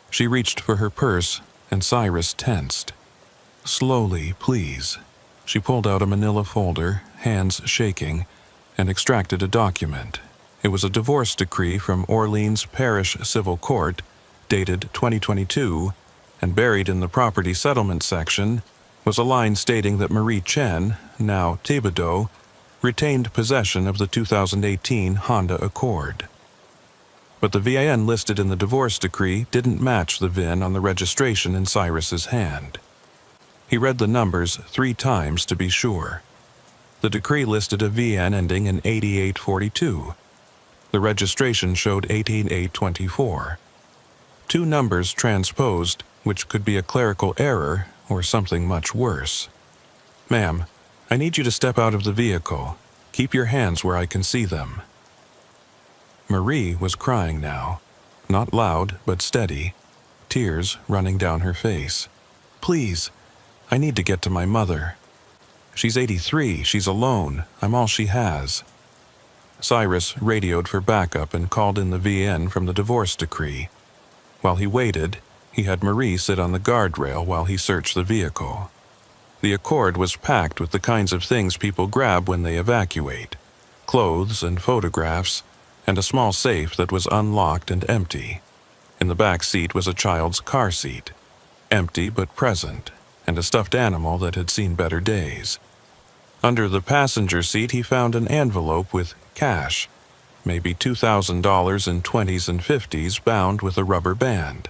She reached for her purse, and Cyrus tensed. "Slowly, please." She pulled out a manila folder, hands shaking, and extracted a document. It was a divorce decree from Orleans Parish Civil Court, dated 2022, and buried in the property settlement section was a line stating that Marie Chen, now Thibodeau, retained possession of the 2018 Honda Accord. But the VIN listed in the divorce decree didn't match the VIN on the registration in Cyrus's hand. He read the numbers 3 times to be sure. The decree listed a VN ending in 8842. The registration showed 18824. 2 numbers transposed, which could be a clerical error or something much worse. "Ma'am, I need you to step out of the vehicle. Keep your hands where I can see them." Marie was crying now, not loud but steady, tears running down her face. "Please, I need to get to my mother. She's 83, she's alone, I'm all she has." Cyrus radioed for backup and called in the VN from the divorce decree. While he waited, he had Marie sit on the guardrail while he searched the vehicle. The Accord was packed with the kinds of things people grab when they evacuate: clothes and photographs, and a small safe that was unlocked and empty. In the back seat was a child's car seat, empty but present, and a stuffed animal that had seen better days. Under the passenger seat he found an envelope with cash, maybe $2,000 in 20s and 50s bound with a rubber band.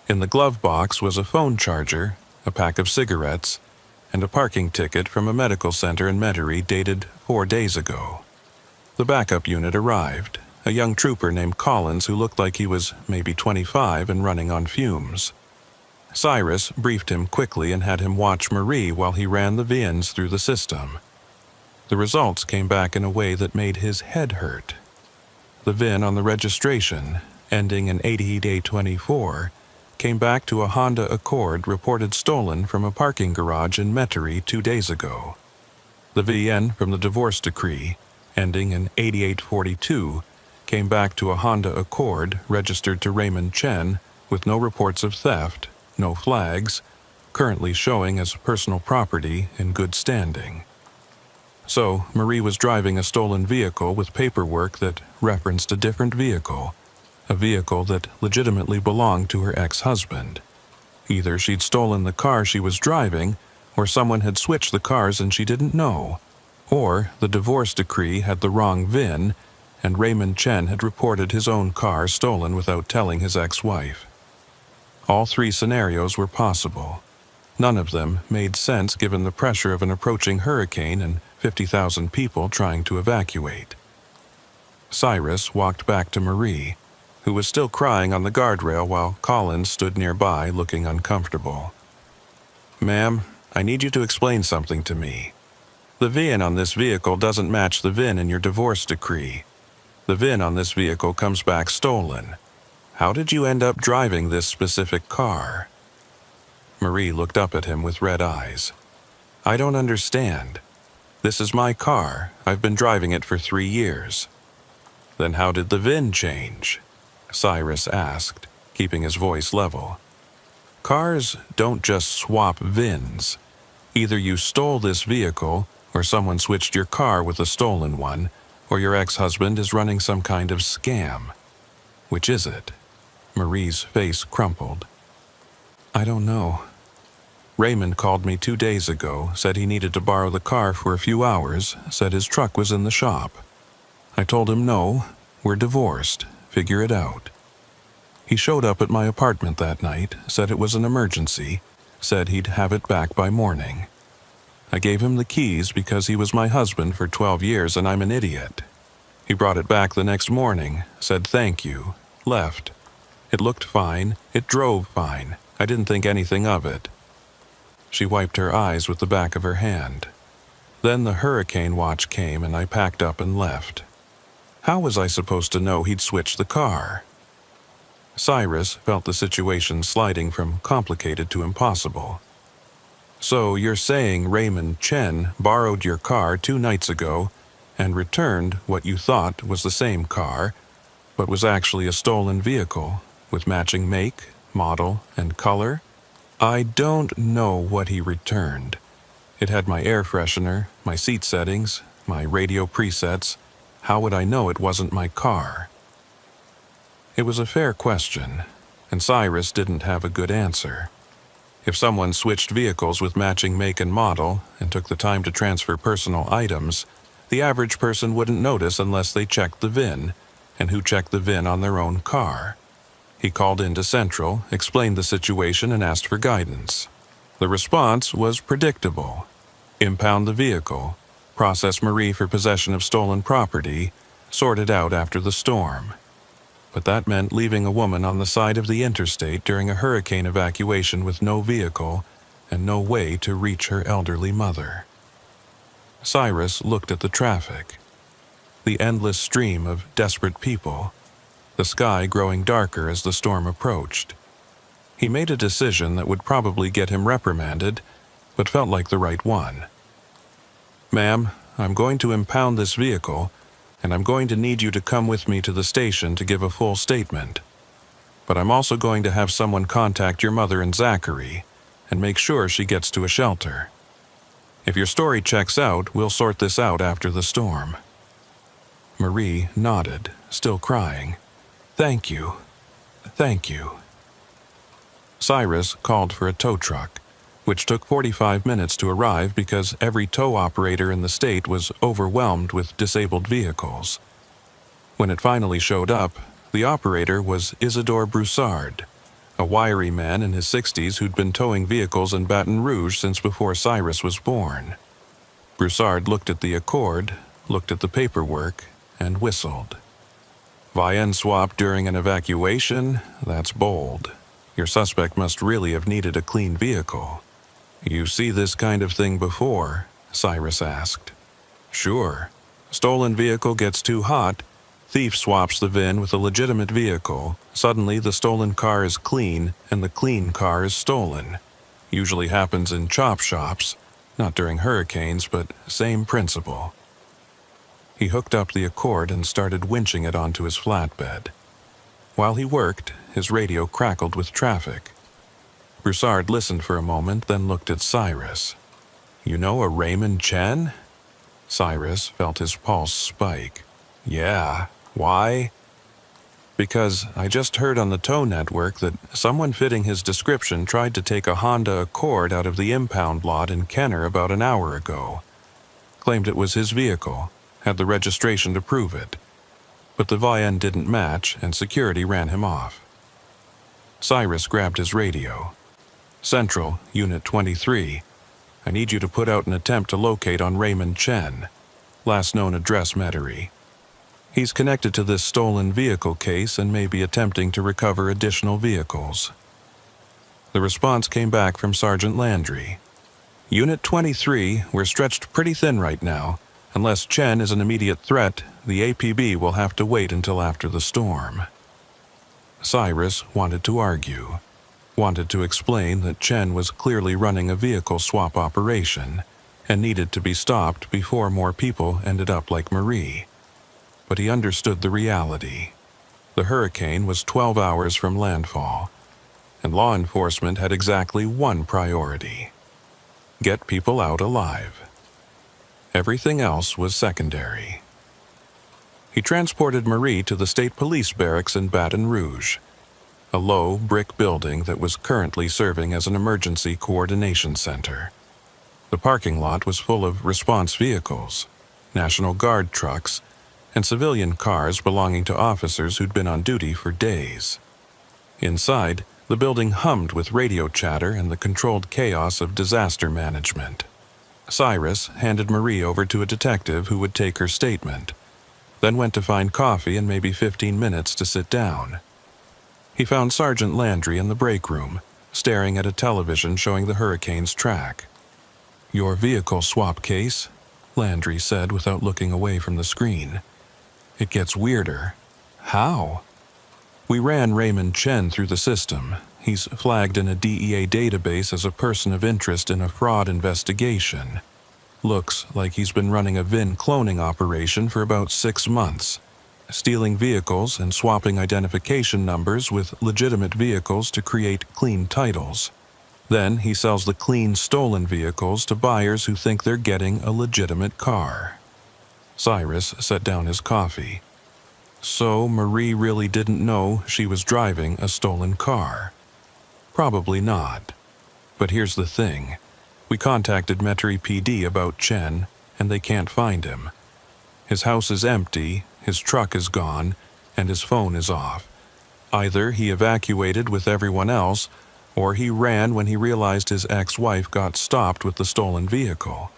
In the glove box was a phone charger, a pack of cigarettes, and a parking ticket from a medical center in Metairie dated 4 days ago. The backup unit arrived, a young trooper named Collins who looked like he was maybe 25 and running on fumes. Cyrus briefed him quickly and had him watch Marie while he ran the VINs through the system. The results came back in a way that made his head hurt. The VIN on the registration, ending in 8824, came back to a Honda Accord reported stolen from a parking garage in Metairie 2 days ago. The VN from the divorce decree, ending in 8842, came back to a Honda Accord registered to Raymond Chen with no reports of theft, no flags, currently showing as personal property in good standing. So, Marie was driving a stolen vehicle with paperwork that referenced a different vehicle, a vehicle that legitimately belonged to her ex-husband. Either she'd stolen the car she was driving, or someone had switched the cars and she didn't know, or the divorce decree had the wrong VIN, and Raymond Chen had reported his own car stolen without telling his ex-wife. All three scenarios were possible. None of them made sense given the pressure of an approaching hurricane and 50,000 people trying to evacuate. Cyrus walked back to Marie, who was still crying on the guardrail while Collins stood nearby looking uncomfortable. "Ma'am, I need you to explain something to me. The VIN on this vehicle doesn't match the VIN in your divorce decree. The VIN on this vehicle comes back stolen. How did you end up driving this specific car?" Marie looked up at him with red eyes. "I don't understand. This is my car. I've been driving it for 3 years." "Then how did the VIN change?" Cyrus asked, keeping his voice level. "Cars don't just swap VINs. Either you stole this vehicle, or someone switched your car with a stolen one, or your ex-husband is running some kind of scam. Which is it?" Marie's face crumpled. "I don't know. Raymond called me 2 days ago, said he needed to borrow the car for a few hours, said his truck was in the shop. I told him no, we're divorced, figure it out. He showed up at my apartment that night, said it was an emergency, said he'd have it back by morning. I gave him the keys because he was my husband for 12 years and I'm an idiot. He brought it back the next morning, said thank you, left. It looked fine, it drove fine, I didn't think anything of it." She wiped her eyes with the back of her hand. "Then the hurricane watch came and I packed up and left. How was I supposed to know he'd switched the car?" Cyrus felt the situation sliding from complicated to impossible. "So you're saying Raymond Chen borrowed your car 2 nights ago and returned what you thought was the same car, but was actually a stolen vehicle with matching make, model, and color?" "I don't know what he returned. It had my air freshener, my seat settings, my radio presets. How would I know it wasn't my car?" It was a fair question, and Cyrus didn't have a good answer. If someone switched vehicles with matching make and model and took the time to transfer personal items, the average person wouldn't notice unless they checked the VIN, and who checked the VIN on their own car. He called into Central, explained the situation, and asked for guidance. The response was predictable. Impound the vehicle, process Marie for possession of stolen property, sort it out after the storm. But that meant leaving a woman on the side of the interstate during a hurricane evacuation with no vehicle and no way to reach her elderly mother. Cyrus looked at the traffic. The endless stream of desperate people. The sky growing darker as the storm approached. He made a decision that would probably get him reprimanded, but felt like the right one. "Ma'am, I'm going to impound this vehicle, and I'm going to need you to come with me to the station to give a full statement. But I'm also going to have someone contact your mother and Zachary, and make sure she gets to a shelter. If your story checks out, we'll sort this out after the storm." Marie nodded, still crying. "Thank you. Thank you." Cyrus called for a tow truck, which took 45 minutes to arrive because every tow operator in the state was overwhelmed with disabled vehicles. When it finally showed up, the operator was Isidore Broussard, a wiry man in his 60s who'd been towing vehicles in Baton Rouge since before Cyrus was born. Broussard looked at the Accord, looked at the paperwork, and whistled. "VIN swap during an evacuation? That's bold. Your suspect must really have needed a clean vehicle." "You see this kind of thing before?" Cyrus asked. "Sure. Stolen vehicle gets too hot, Thief swaps the VIN with a legitimate vehicle. Suddenly, the stolen car is clean, and the clean car is stolen. Usually happens in chop shops, not during hurricanes, but same principle. He hooked up the Accord and started winching it onto his flatbed. While he worked, his radio crackled with traffic. Broussard listened for a moment, then looked at Cyrus. "You know a Raymond Chen?" Cyrus felt his pulse spike. "Yeah. Why?" "Because I just heard on the tow network that someone fitting his description tried to take a Honda Accord out of the impound lot in Kenner about an hour ago. Claimed it was his vehicle, had the registration to prove it. But the VIN didn't match, and security ran him off." Cyrus grabbed his radio. "Central, Unit 23. I need you to put out an attempt to locate on Raymond Chen. Last known address Metairie. He's connected to this stolen vehicle case and may be attempting to recover additional vehicles." The response came back from Sergeant Landry. "Unit 23, we're stretched pretty thin right now. Unless Chen is an immediate threat, the APB will have to wait until after the storm." Cyrus wanted to argue. Wanted to explain that Chen was clearly running a vehicle swap operation and needed to be stopped before more people ended up like Marie. But he understood the reality. The hurricane was 12 hours from landfall, and law enforcement had exactly one priority: get people out alive. Everything else was secondary. He transported Marie to the state police barracks in Baton Rouge, a low brick building that was currently serving as an emergency coordination center. The parking lot was full of response vehicles, National Guard trucks, and civilian cars belonging to officers who'd been on duty for days. Inside, the building hummed with radio chatter and the controlled chaos of disaster management. Cyrus handed Marie over to a detective who would take her statement, then went to find coffee and maybe 15 minutes to sit down. He found Sergeant Landry in the break room, staring at a television showing the hurricane's track. "Your vehicle swap case," Landry said without looking away from the screen. "It gets weirder." "How?" "We ran Raymond Chen through the system. He's flagged in a DEA database as a person of interest in a fraud investigation. Looks like he's been running a VIN cloning operation for about 6 months. Stealing vehicles and swapping identification numbers with legitimate vehicles to create clean titles. Then he sells the clean stolen vehicles to buyers who think they're getting a legitimate car." Cyrus set down his coffee. So Marie really didn't know she was driving a stolen car. Probably not. But here's the thing. We contacted Metairie PD about Chen, and they can't find him. His house is empty, his truck is gone, and his phone is off. Either he evacuated with everyone else, or he ran when he realized his ex-wife got stopped with the stolen vehicle.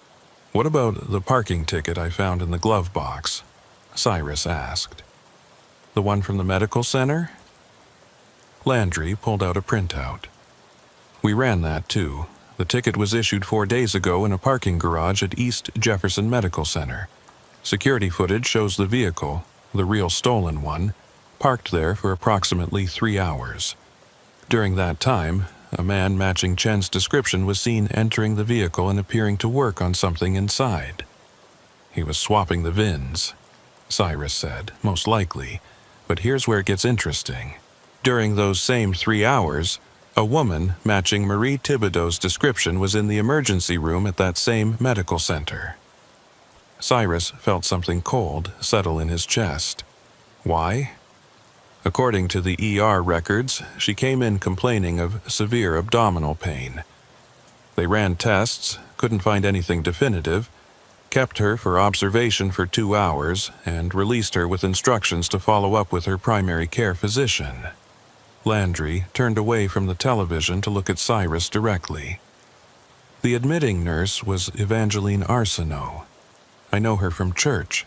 "What about the parking ticket I found in the glove box?" Cyrus asked. "The one from the medical center?" Landry pulled out a printout. "We ran that too. The ticket was issued 4 days ago in a parking garage at East Jefferson Medical Center. Security footage shows the vehicle, the real stolen one, parked there for approximately 3 hours. During that time, a man matching Chen's description was seen entering the vehicle and appearing to work on something inside. He was swapping the VINs," Cyrus said, "most likely. But here's where it gets interesting. During those same 3 hours, a woman matching Marie Thibodeau's description was in the emergency room at that same medical center." Cyrus felt something cold settle in his chest. Why? According to the ER records, she came in complaining of severe abdominal pain. They ran tests, couldn't find anything definitive, kept her for observation for 2 hours, and released her with instructions to follow up with her primary care physician. Landry turned away from the television to look at Cyrus directly. "The admitting nurse was Evangeline Arsenault. I know her from church.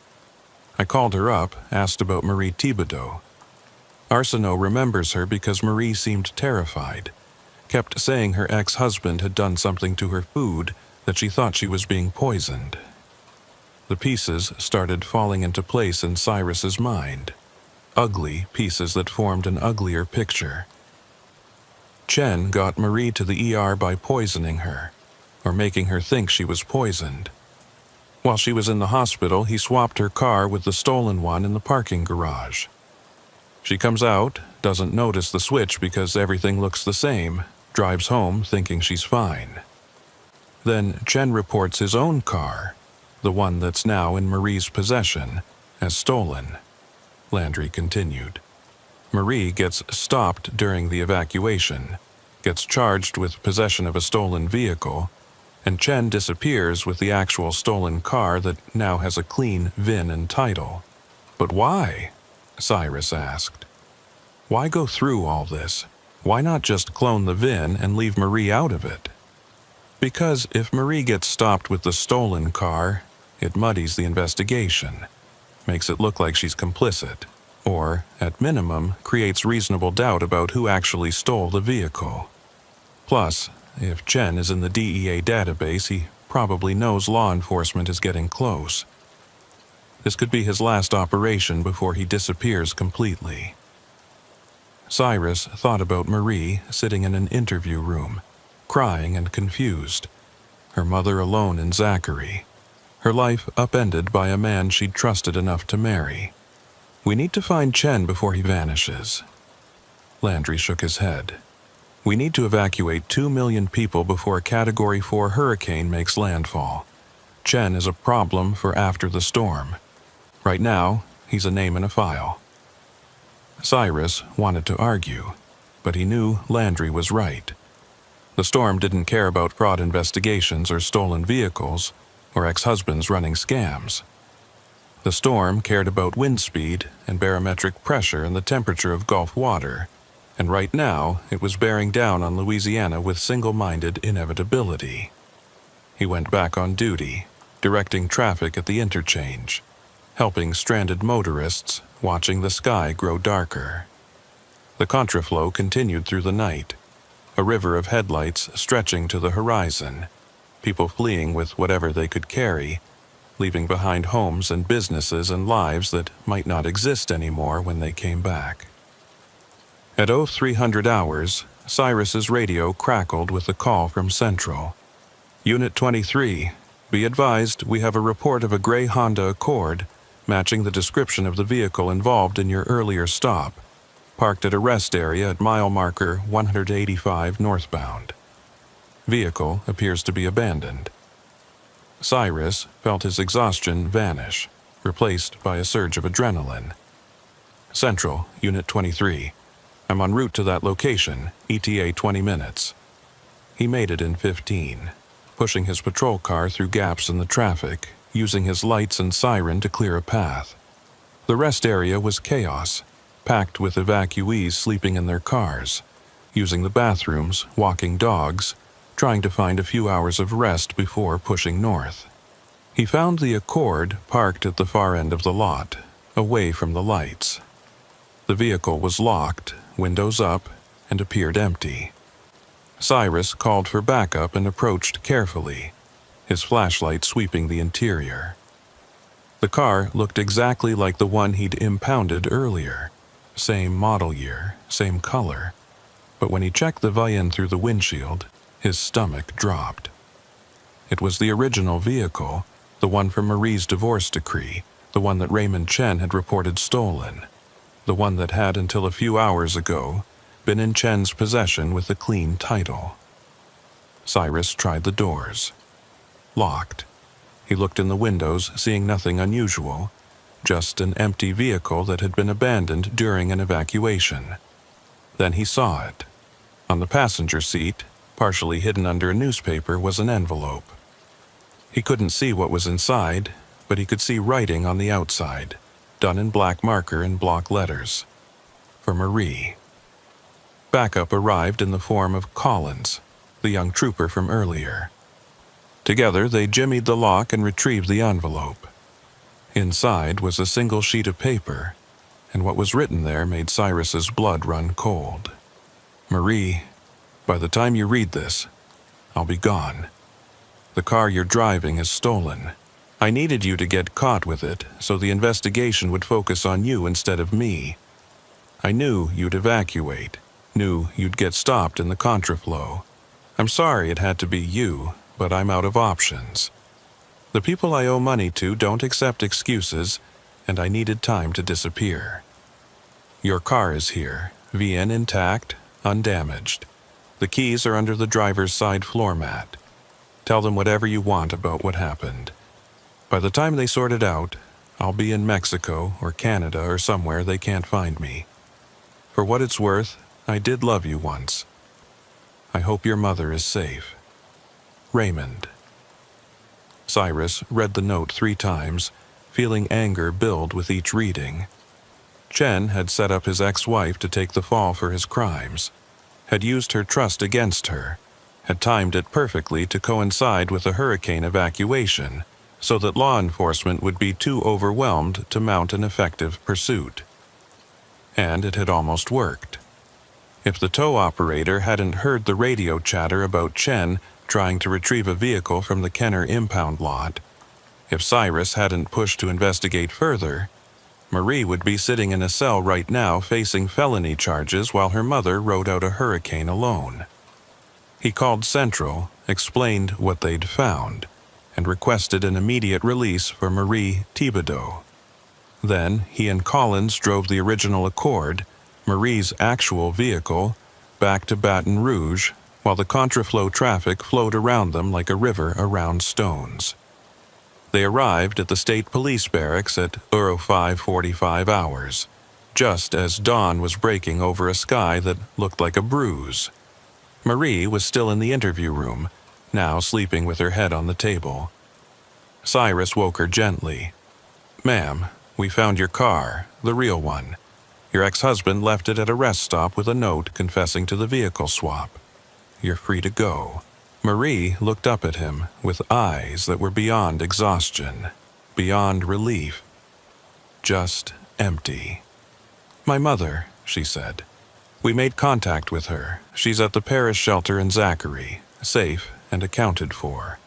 I called her up, asked about Marie Thibodeau. Arsenault remembers her because Marie seemed terrified, kept saying her ex-husband had done something to her food, that she thought she was being poisoned." The pieces started falling into place in Cyrus's mind. Ugly pieces that formed an uglier picture. Chen got Marie to the ER by poisoning her, or making her think she was poisoned. While she was in the hospital, he swapped her car with the stolen one in the parking garage. She comes out, doesn't notice the switch because everything looks the same, drives home thinking she's fine. Then Chen reports his own car, the one that's now in Marie's possession, as stolen. Landry continued. Marie gets stopped during the evacuation, gets charged with possession of a stolen vehicle, and Chen disappears with the actual stolen car that now has a clean VIN and title. But why? Cyrus asked. Why go through all this? Why not just clone the VIN and leave Marie out of it? Because if Marie gets stopped with the stolen car, it muddies the investigation, makes it look like she's complicit, or, at minimum, creates reasonable doubt about who actually stole the vehicle. Plus, if Chen is in the DEA database, he probably knows law enforcement is getting close. This could be his last operation before he disappears completely. Cyrus thought about Marie sitting in an interview room, crying and confused, her mother alone in Zachary, her life upended by a man she'd trusted enough to marry. We need to find Chen before he vanishes. Landry shook his head. We need to evacuate 2 million people before a Category 4 hurricane makes landfall. Chen is a problem for after the storm. Right now, he's a name in a file. Cyrus wanted to argue, but he knew Landry was right. The storm didn't care about fraud investigations or stolen vehicles, or ex-husbands running scams. The storm cared about wind speed and barometric pressure and the temperature of Gulf water, and right now it was bearing down on Louisiana with single-minded inevitability. He went back on duty, directing traffic at the interchange, helping stranded motorists, watching the sky grow darker. The contraflow continued through the night, a river of headlights stretching to the horizon, people fleeing with whatever they could carry, leaving behind homes and businesses and lives that might not exist anymore when they came back. At 0300 hours, Cyrus's radio crackled with a call from Central. Unit 23, be advised we have a report of a gray Honda Accord matching the description of the vehicle involved in your earlier stop, parked at a rest area at mile marker 185 northbound. Vehicle appears to be abandoned. Cyrus felt his exhaustion vanish, replaced by a surge of adrenaline. Central, Unit 23. I'm en route to that location, ETA 20 minutes. He made it in 15, pushing his patrol car through gaps in the traffic, using his lights and siren to clear a path. The rest area was chaos, packed with evacuees sleeping in their cars, using the bathrooms, walking dogs, trying to find a few hours of rest before pushing north. He found the Accord parked at the far end of the lot, away from the lights. The vehicle was locked, windows up, and appeared empty. Cyrus called for backup and approached carefully, his flashlight sweeping the interior. The car looked exactly like the one he'd impounded earlier. Same model year, same color. But when he checked the VIN through the windshield, his stomach dropped. It was the original vehicle, the one from Marie's divorce decree, the one that Raymond Chen had reported stolen, the one that had until a few hours ago been in Chen's possession with a clean title. Cyrus tried the doors. Locked. He looked in the windows, seeing nothing unusual, just an empty vehicle that had been abandoned during an evacuation. Then he saw it. On the passenger seat, partially hidden under a newspaper, was an envelope. He couldn't see what was inside, but he could see writing on the outside, done in black marker and block letters. For Marie. Backup arrived in the form of Collins, the young trooper from earlier. Together, they jimmied the lock and retrieved the envelope. Inside was a single sheet of paper, and what was written there made Cyrus's blood run cold. Marie, by the time you read this, I'll be gone. The car you're driving is stolen. I needed you to get caught with it so the investigation would focus on you instead of me. I knew you'd evacuate, knew you'd get stopped in the contraflow. I'm sorry it had to be you, but I'm out of options. The people I owe money to don't accept excuses, and I needed time to disappear. Your car is here, VN intact, undamaged. The keys are under the driver's side floor mat. Tell them whatever you want about what happened. By the time they sort it out, I'll be in Mexico or Canada or somewhere they can't find me. For what it's worth, I did love you once. I hope your mother is safe. Raymond. Cyrus read the note 3 times, feeling anger build with each reading. Chen had set up his ex-wife to take the fall for his crimes, had used her trust against her, had timed it perfectly to coincide with a hurricane evacuation, so that law enforcement would be too overwhelmed to mount an effective pursuit. And it had almost worked. If the tow operator hadn't heard the radio chatter about Chen trying to retrieve a vehicle from the Kenner impound lot, if Cyrus hadn't pushed to investigate further, Marie would be sitting in a cell right now facing felony charges while her mother rode out a hurricane alone. He called Central, explained what they'd found, and requested an immediate release for Marie Thibodeau. Then he and Collins drove the original Accord, Marie's actual vehicle, back to Baton Rouge, while the contraflow traffic flowed around them like a river around stones. They arrived at the state police barracks at 5:45 hours, just as dawn was breaking over a sky that looked like a bruise. Marie was still in the interview room, now sleeping with her head on the table. Cyrus woke her gently. "Ma'am, we found your car, the real one. Your ex-husband left it at a rest stop with a note confessing to the vehicle swap. You're free to go." Marie looked up at him with eyes that were beyond exhaustion, beyond relief. Just empty. "My mother," she said. "We made contact with her. She's at the parish shelter in Zachary, safe and accounted for.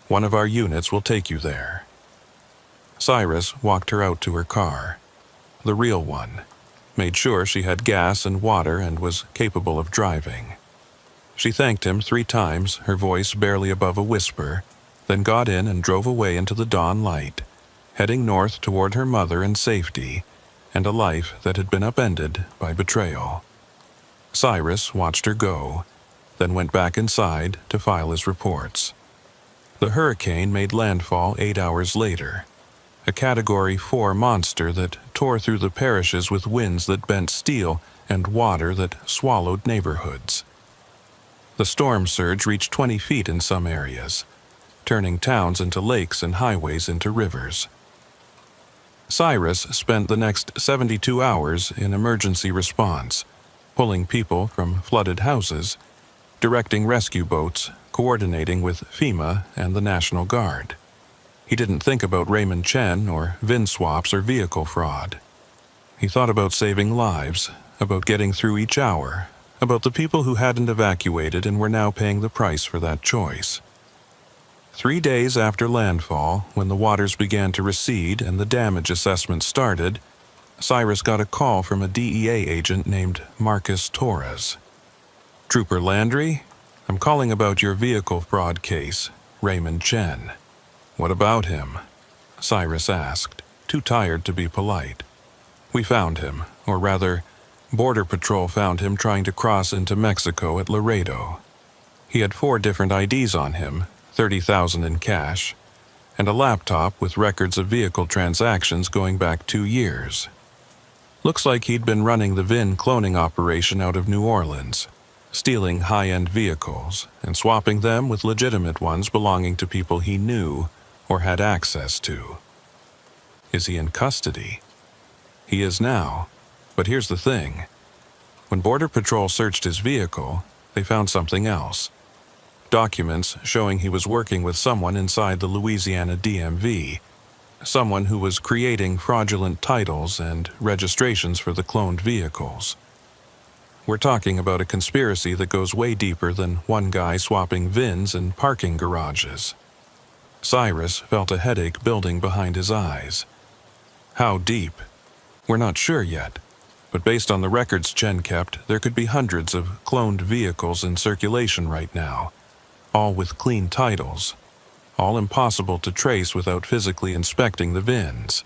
One of our units will take you there." Cyrus walked her out to her car, the real one, made sure she had gas and water and was capable of driving. She thanked him 3 times, her voice barely above a whisper, then got in and drove away into the dawn light, heading north toward her mother and safety, and a life that had been upended by betrayal. Cyrus watched her go, then went back inside to file his reports. The hurricane made landfall 8 hours later, a Category 4 monster that tore through the parishes with winds that bent steel and water that swallowed neighborhoods. The storm surge reached 20 feet in some areas, turning towns into lakes and highways into rivers. Cyrus spent the next 72 hours in emergency response, pulling people from flooded houses, directing rescue boats, coordinating with FEMA and the National Guard. He didn't think about Raymond Chen or VIN swaps or vehicle fraud. He thought about saving lives, about getting through each hour, about the people who hadn't evacuated and were now paying the price for that choice. 3 days after landfall, when the waters began to recede and the damage assessment started, Cyrus got a call from a DEA agent named Marcus Torres. "Trooper Landry, I'm calling about your vehicle fraud case, Raymond Chen." "What about him?" Cyrus asked, too tired to be polite. "We found him, or rather, Border Patrol found him trying to cross into Mexico at Laredo. He had 4 different IDs on him, $30,000 in cash, and a laptop with records of vehicle transactions going back 2 years. Looks like he'd been running the VIN cloning operation out of New Orleans, stealing high-end vehicles and swapping them with legitimate ones belonging to people he knew or had access to. Is he in custody? He is now, but here's the thing. When Border Patrol searched his vehicle, they found something else. Documents showing he was working with someone inside the Louisiana DMV, someone who was creating fraudulent titles and registrations for the cloned vehicles. We're talking about a conspiracy that goes way deeper than one guy swapping VINs in parking garages. Cyrus felt a headache building behind his eyes. How deep? We're not sure yet, but based on the records Chen kept, there could be hundreds of cloned vehicles in circulation right now, all with clean titles, all impossible to trace without physically inspecting the VINs.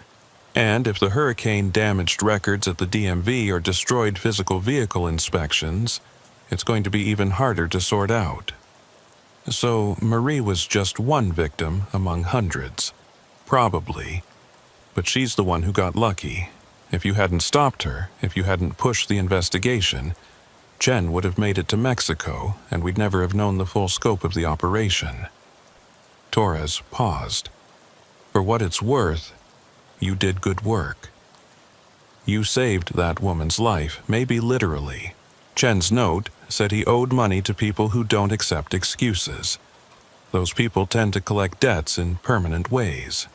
And if the hurricane damaged records at the DMV or destroyed physical vehicle inspections, it's going to be even harder to sort out. So Marie was just one victim among hundreds. Probably. But she's the one who got lucky. If you hadn't stopped her, if you hadn't pushed the investigation, Chen would have made it to Mexico, and we'd never have known the full scope of the operation. Torres paused. For what it's worth, you did good work. You saved that woman's life, maybe literally. Chen's note said he owed money to people who don't accept excuses. Those people tend to collect debts in permanent ways.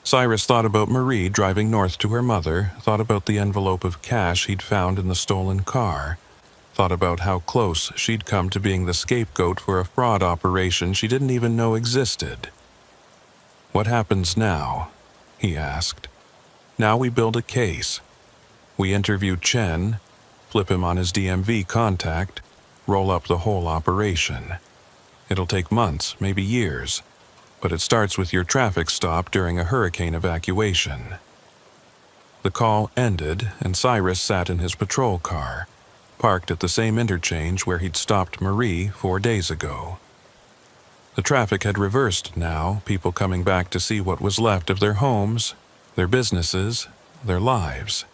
Cyrus thought about Marie driving north to her mother, thought about the envelope of cash he'd found in the stolen car, thought about how close she'd come to being the scapegoat for a fraud operation she didn't even know existed. What happens now? He asked. Now we build a case. We interview Chen, flip him on his DMV contact, roll up the whole operation. It'll take months, maybe years, but it starts with your traffic stop during a hurricane evacuation. The call ended, and Cyrus sat in his patrol car, parked at the same interchange where he'd stopped Marie 4 days ago. The traffic had reversed now, people coming back to see what was left of their homes, their businesses, their lives.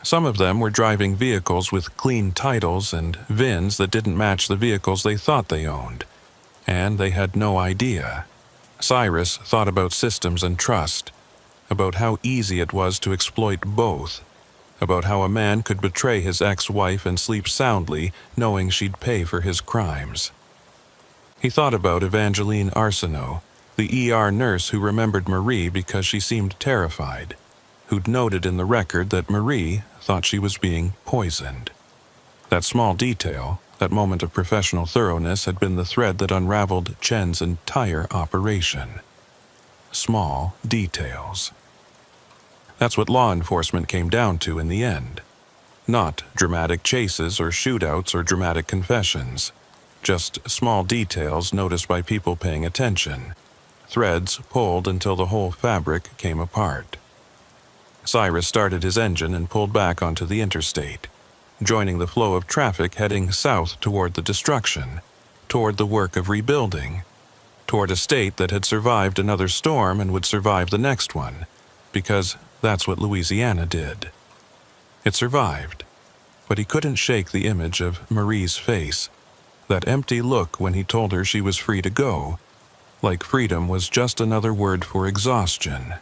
Some of them were driving vehicles with clean titles and VINs that didn't match the vehicles they thought they owned, and they had no idea. Cyrus thought about systems and trust, about how easy it was to exploit both, about how a man could betray his ex-wife and sleep soundly knowing she'd pay for his crimes. He thought about Evangeline Arsenault, the ER nurse who remembered Marie because she seemed terrified, who'd noted in the record that Marie thought she was being poisoned. That small detail, that moment of professional thoroughness, had been the thread that unraveled Chen's entire operation. Small details. That's what law enforcement came down to in the end. Not dramatic chases or shootouts or dramatic confessions. Just small details noticed by people paying attention. Threads pulled until the whole fabric came apart. Cyrus started his engine and pulled back onto the interstate, joining the flow of traffic heading south toward the destruction, toward the work of rebuilding, toward a state that had survived another storm and would survive the next one, because that's what Louisiana did. It survived, but he couldn't shake the image of Marie's face, that empty look when he told her she was free to go, like freedom was just another word for exhaustion.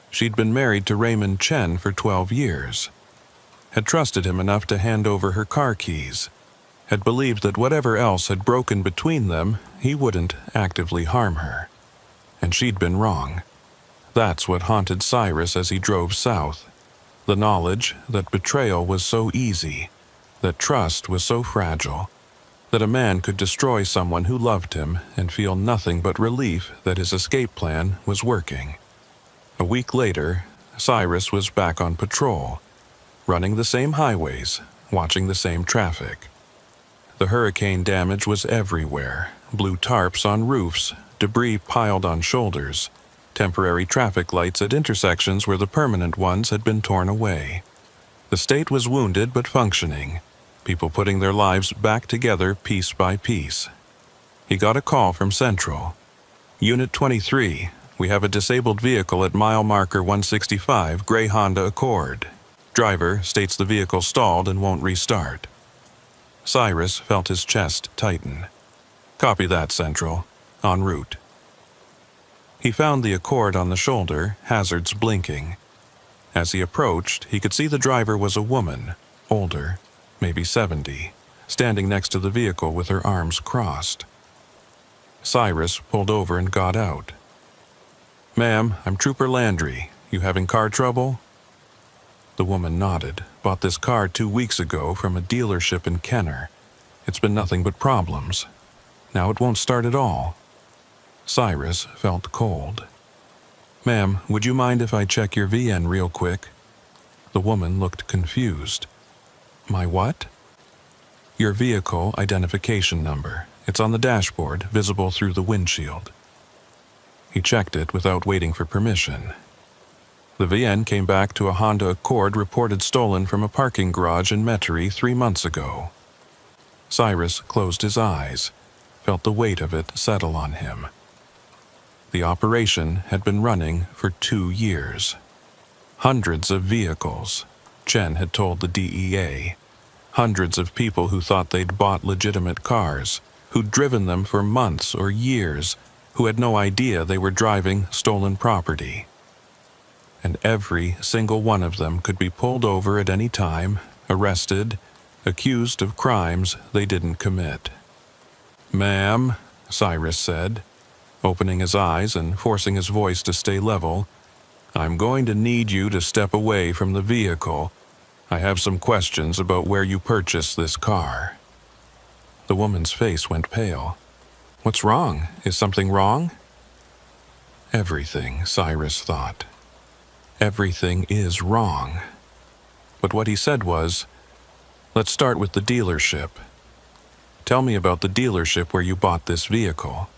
She'd been married to Raymond Chen for 12 years, had trusted him enough to hand over her car keys, had believed that whatever else had broken between them, he wouldn't actively harm her. And she'd been wrong. That's what haunted Cyrus as he drove south, the knowledge that betrayal was so easy, that trust was so fragile, that a man could destroy someone who loved him and feel nothing but relief that his escape plan was working. A week later, Cyrus was back on patrol, running the same highways, watching the same traffic. The hurricane damage was everywhere, blue tarps on roofs, debris piled on shoulders, temporary traffic lights at intersections where the permanent ones had been torn away. The state was wounded but functioning, people putting their lives back together piece by piece. He got a call from Central. Unit 23, we have a disabled vehicle at mile marker 165, gray Honda Accord. Driver states the vehicle stalled and won't restart. Cyrus felt his chest tighten. Copy that, Central. En route. He found the Accord on the shoulder, hazards blinking. As he approached, he could see the driver was a woman, older, maybe 70, standing next to the vehicle with her arms crossed. Cyrus pulled over and got out. Ma'am, I'm Trooper Landry. You having car trouble? The woman nodded. Bought this car 2 weeks ago from a dealership in Kenner. It's been nothing but problems. Now it won't start at all. Cyrus felt cold. "Ma'am, would you mind if I check your VN real quick?" The woman looked confused. "My what?" "Your vehicle identification number. It's on the dashboard, visible through the windshield." He checked it without waiting for permission. The VN came back to a Honda Accord reported stolen from a parking garage in Metairie 3 months ago. Cyrus closed his eyes, felt the weight of it settle on him. The operation had been running for 2 years. Hundreds of vehicles, Chen had told the DEA. Hundreds of people who thought they'd bought legitimate cars, who'd driven them for months or years, who had no idea they were driving stolen property. And every single one of them could be pulled over at any time, arrested, accused of crimes they didn't commit. "Ma'am," Cyrus said, opening his eyes and forcing his voice to stay level, "I'm going to need you to step away from the vehicle. I have some questions about where you purchased this car." The woman's face went pale. "What's wrong? Is something wrong?" Everything, Cyrus thought. Everything is wrong. But what he said was, "Let's start with the dealership. Tell me about the dealership where you bought this vehicle."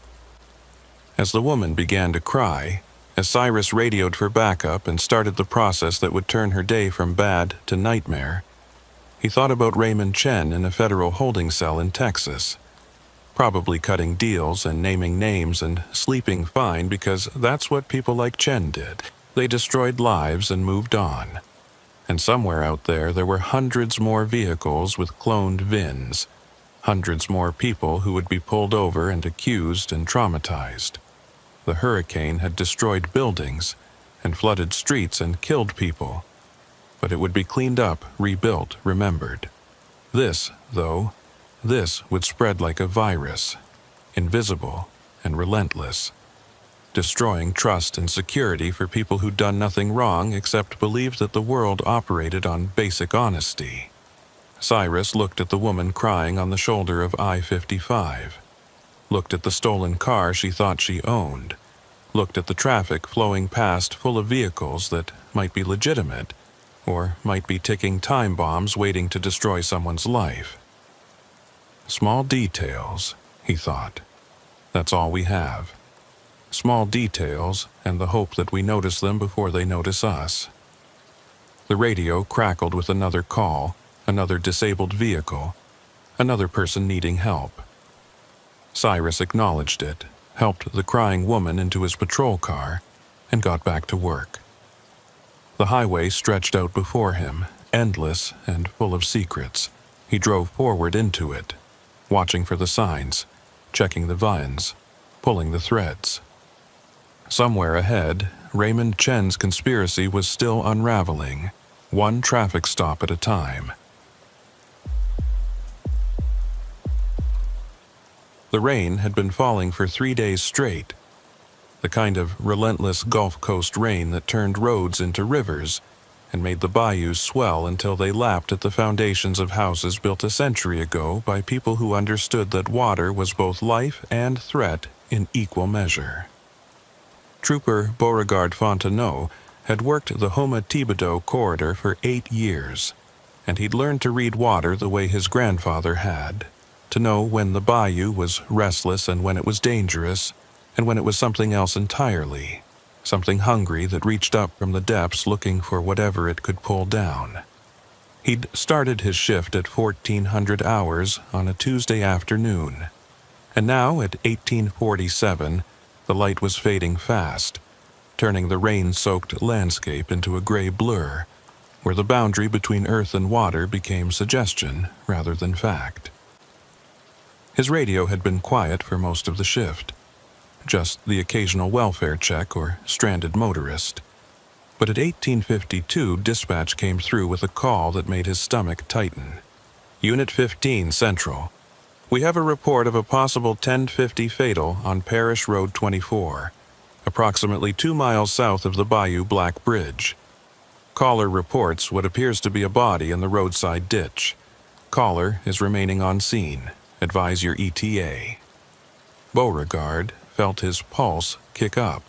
As the woman began to cry, as Cyrus radioed for backup and started the process that would turn her day from bad to nightmare, he thought about Raymond Chen in a federal holding cell in Texas, probably cutting deals and naming names and sleeping fine because that's what people like Chen did. They destroyed lives and moved on. And somewhere out there were hundreds more vehicles with cloned VINs, hundreds more people who would be pulled over and accused and traumatized. The hurricane had destroyed buildings and flooded streets and killed people, but it would be cleaned up, rebuilt, remembered. This, though, this would spread like a virus, invisible and relentless, destroying trust and security for people who'd done nothing wrong except believe that the world operated on basic honesty. Cyrus looked at the woman crying on the shoulder of I-55, looked at the stolen car she thought she owned, looked at the traffic flowing past full of vehicles that might be legitimate, or might be ticking time bombs waiting to destroy someone's life. Small details, he thought. That's all we have. Small details and the hope that we notice them before they notice us. The radio crackled with another call, another disabled vehicle, another person needing help. Cyrus acknowledged it, helped the crying woman into his patrol car, and got back to work. The highway stretched out before him, endless and full of secrets. He drove forward into it, watching for the signs, checking the vines, pulling the threads. Somewhere ahead, Raymond Chen's conspiracy was still unraveling, one traffic stop at a time. The rain had been falling for 3 days straight, the kind of relentless Gulf Coast rain that turned roads into rivers and made the bayous swell until they lapped at the foundations of houses built a century ago by people who understood that water was both life and threat in equal measure. Trooper Beauregard Fontenot had worked the Houma-Thibodaux corridor for 8 years, and he'd learned to read water the way his grandfather had, to know when the bayou was restless and when it was dangerous, and when it was something else entirely, something hungry that reached up from the depths looking for whatever it could pull down. He'd started his shift at 1400 hours on a Tuesday afternoon, and now at 1847, the light was fading fast, turning the rain-soaked landscape into a gray blur, where the boundary between earth and water became suggestion rather than fact. His radio had been quiet for most of the shift, just the occasional welfare check or stranded motorist. But at 1852, dispatch came through with a call that made his stomach tighten. Unit 15 Central. We have a report of a possible 1050 fatal on Parish Road 24, approximately 2 miles south of the Bayou Black Bridge. Caller reports what appears to be a body in the roadside ditch. Caller is remaining on scene. Advise your ETA. Beauregard felt his pulse kick up.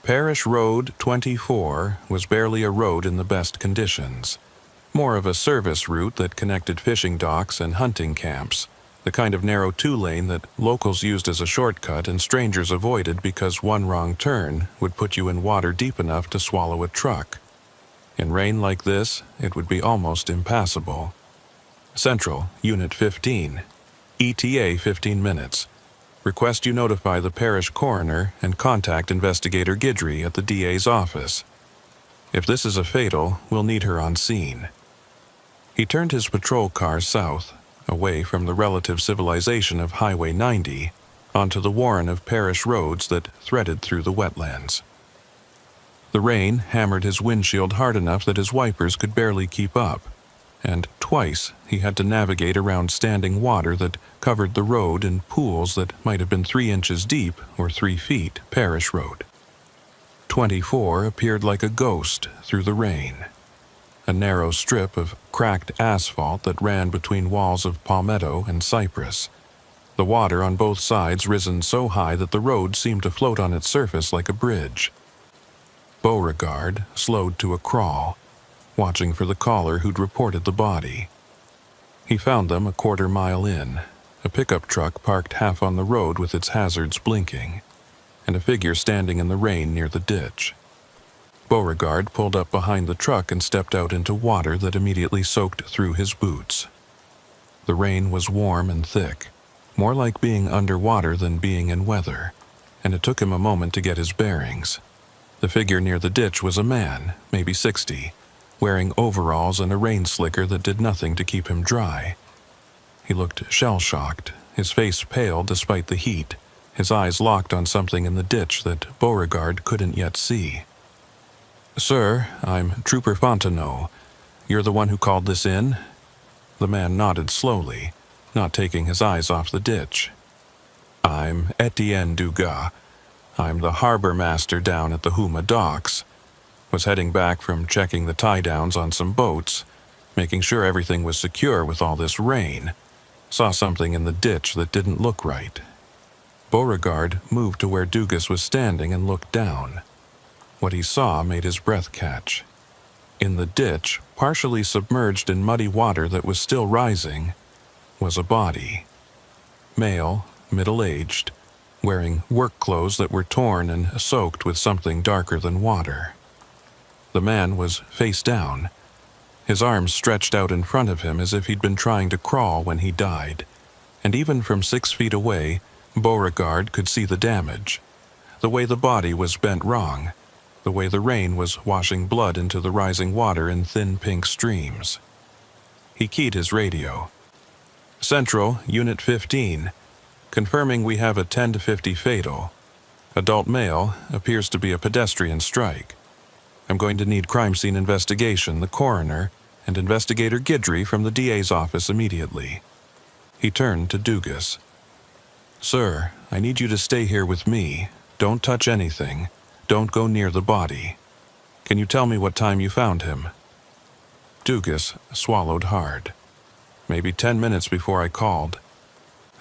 Parish Road 24 was barely a road in the best conditions. More of a service route that connected fishing docks and hunting camps, the kind of narrow two-lane that locals used as a shortcut and strangers avoided because one wrong turn would put you in water deep enough to swallow a truck. In rain like this, it would be almost impassable. Central, Unit 15. ETA 15 minutes. Request you notify the parish coroner and contact Investigator Guidry at the DA's office. If this is a fatal, we'll need her on scene. He turned his patrol car south, away from the relative civilization of Highway 90, onto the warren of parish roads that threaded through the wetlands. The rain hammered his windshield hard enough that his wipers could barely keep up, and twice he had to navigate around standing water that covered the road in pools that might have been 3 inches deep or 3 feet parish road. 24 appeared like a ghost through the rain, a narrow strip of cracked asphalt that ran between walls of palmetto and cypress, the water on both sides risen so high that the road seemed to float on its surface like a bridge. Beauregard slowed to a crawl, watching for the caller who'd reported the body. He found them a quarter-mile in, a pickup truck parked half on the road with its hazards blinking, and a figure standing in the rain near the ditch. Beauregard pulled up behind the truck and stepped out into water that immediately soaked through his boots. The rain was warm and thick, more like being underwater than being in weather, and it took him a moment to get his bearings. The figure near the ditch was a man, maybe 60, wearing overalls and a rain slicker that did nothing to keep him dry. He looked shell-shocked, his face pale despite the heat, his eyes locked on something in the ditch that Beauregard couldn't yet see. "Sir, I'm Trooper Fontenot. You're the one who called this in?" The man nodded slowly, not taking his eyes off the ditch. "I'm Etienne Dugas. I'm the harbor master down at the Huma docks. Was heading back from checking the tie-downs on some boats, making sure everything was secure with all this rain. Saw something in the ditch that didn't look right." Beauregard moved to where Dugas was standing and looked down. What he saw made his breath catch. In the ditch, partially submerged in muddy water that was still rising, was a body. Male, middle-aged, wearing work clothes that were torn and soaked with something darker than water. The man was face down, his arms stretched out in front of him as if he'd been trying to crawl when he died, and even from 6 feet away, Beauregard could see the damage, the way the body was bent wrong, the way the rain was washing blood into the rising water in thin pink streams. He keyed his radio. "Central, Unit 15. Confirming we have a 10 to 50 fatal. Adult male, appears to be a pedestrian strike. I'm going to need crime scene investigation, the coroner, and Investigator Guidry from the DA's office immediately." He turned to Dugas. "Sir, I need you to stay here with me. Don't touch anything. Don't go near the body. Can you tell me what time you found him?" Dugas swallowed hard. "Maybe 10 minutes before I called.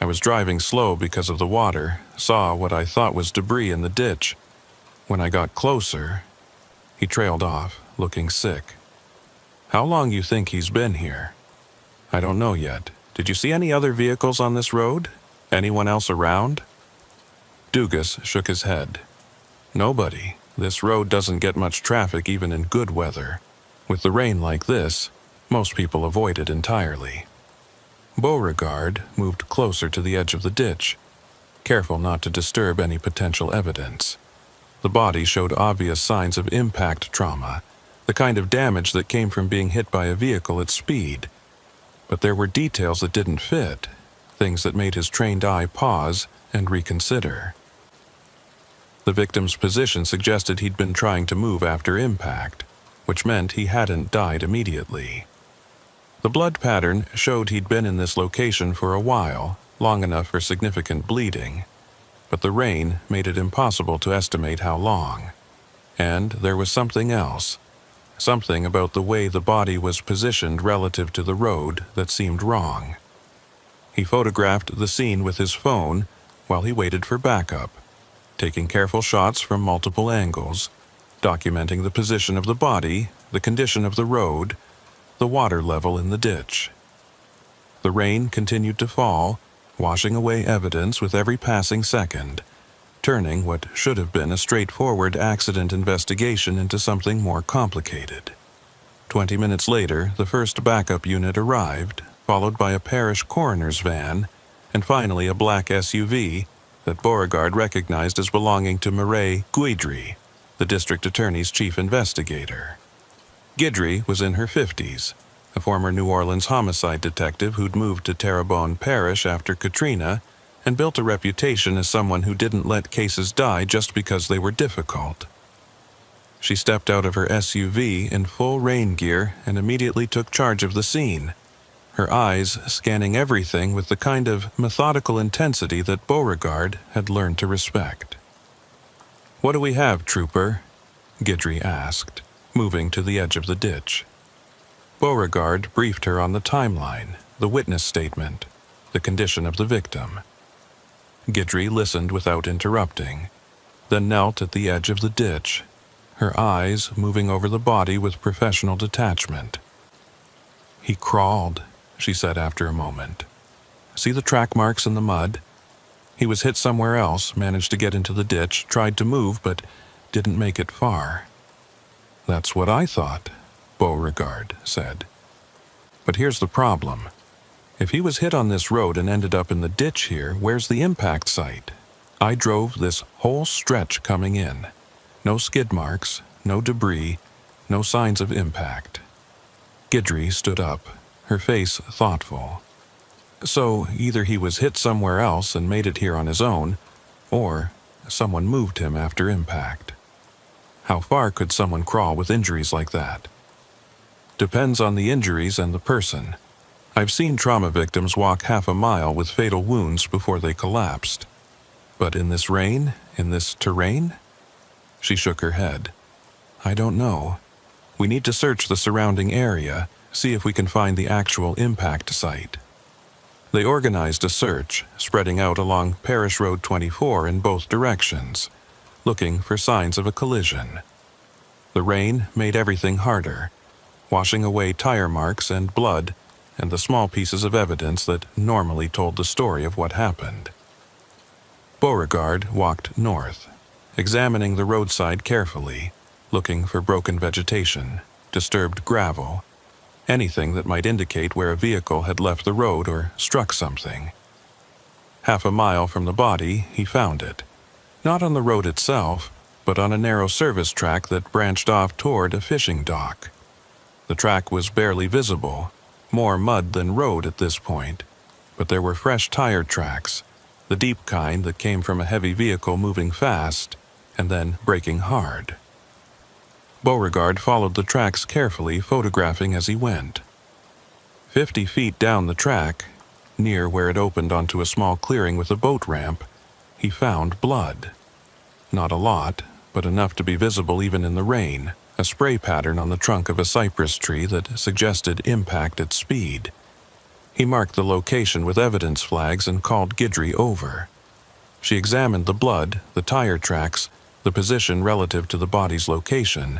I was driving slow because of the water, saw what I thought was debris in the ditch. When I got closer..." He trailed off, looking sick. "How long you think he's been here?" "I don't know yet. Did you see any other vehicles on this road? Anyone else around?" Dugas shook his head. "Nobody. This road doesn't get much traffic even in good weather. With the rain like this, most people avoid it entirely." Beauregard moved closer to the edge of the ditch, careful not to disturb any potential evidence. The body showed obvious signs of impact trauma, the kind of damage that came from being hit by a vehicle at speed. But there were details that didn't fit, things that made his trained eye pause and reconsider. The victim's position suggested he'd been trying to move after impact, which meant he hadn't died immediately. The blood pattern showed he'd been in this location for a while, long enough for significant bleeding, but the rain made it impossible to estimate how long. And there was something else, something about the way the body was positioned relative to the road that seemed wrong. He photographed the scene with his phone while he waited for backup, taking careful shots from multiple angles, documenting the position of the body, the condition of the road, the water level in the ditch. The rain continued to fall, washing away evidence with every passing second, turning what should have been a straightforward accident investigation into something more complicated. 20 minutes later, the first backup unit arrived, followed by a parish coroner's van, and finally a black SUV that Beauregard recognized as belonging to Mireille Guidry, the district attorney's chief investigator. Guidry was in her 50s, a former New Orleans homicide detective who'd moved to Terrebonne Parish after Katrina and built a reputation as someone who didn't let cases die just because they were difficult. She stepped out of her SUV in full rain gear and immediately took charge of the scene, her eyes scanning everything with the kind of methodical intensity that Beauregard had learned to respect. "What do we have, Trooper?" Guidry asked, moving to the edge of the ditch. Beauregard briefed her on the timeline, the witness statement, the condition of the victim. Guidry listened without interrupting, then knelt at the edge of the ditch, her eyes moving over the body with professional detachment. "He crawled," she said after a moment. "See the track marks in the mud? He was hit somewhere else, managed to get into the ditch, tried to move, but didn't make it far." "That's what I thought," Beauregard said. "But here's the problem. If he was hit on this road and ended up in the ditch here, where's the impact site? I drove this whole stretch coming in. No skid marks, no debris, no signs of impact." Guidry stood up, her face thoughtful. "So either he was hit somewhere else and made it here on his own, or someone moved him after impact. How far could someone crawl with injuries like that?" "Depends on the injuries and the person. I've seen trauma victims walk half a mile with fatal wounds before they collapsed. But in this rain, in this terrain?" She shook her head. "I don't know. We need to search the surrounding area, see if we can find the actual impact site." They organized a search, spreading out along Parish Road 24 in both directions, looking for signs of a collision. The rain made everything harder, washing away tire marks and blood and the small pieces of evidence that normally told the story of what happened. Beauregard walked north, examining the roadside carefully, looking for broken vegetation, disturbed gravel, anything that might indicate where a vehicle had left the road or struck something. Half a mile from the body, he found it, not on the road itself, but on a narrow service track that branched off toward a fishing dock. The track was barely visible, more mud than road at this point, but there were fresh tire tracks, the deep kind that came from a heavy vehicle moving fast and then braking hard. Beauregard followed the tracks carefully, photographing as he went. 50 feet down the track, near where it opened onto a small clearing with a boat ramp, he found blood. Not a lot, but enough to be visible even in the rain, a spray pattern on the trunk of a cypress tree that suggested impact at speed. He marked the location with evidence flags and called Guidry over. She examined the blood, the tire tracks, the position relative to the body's location,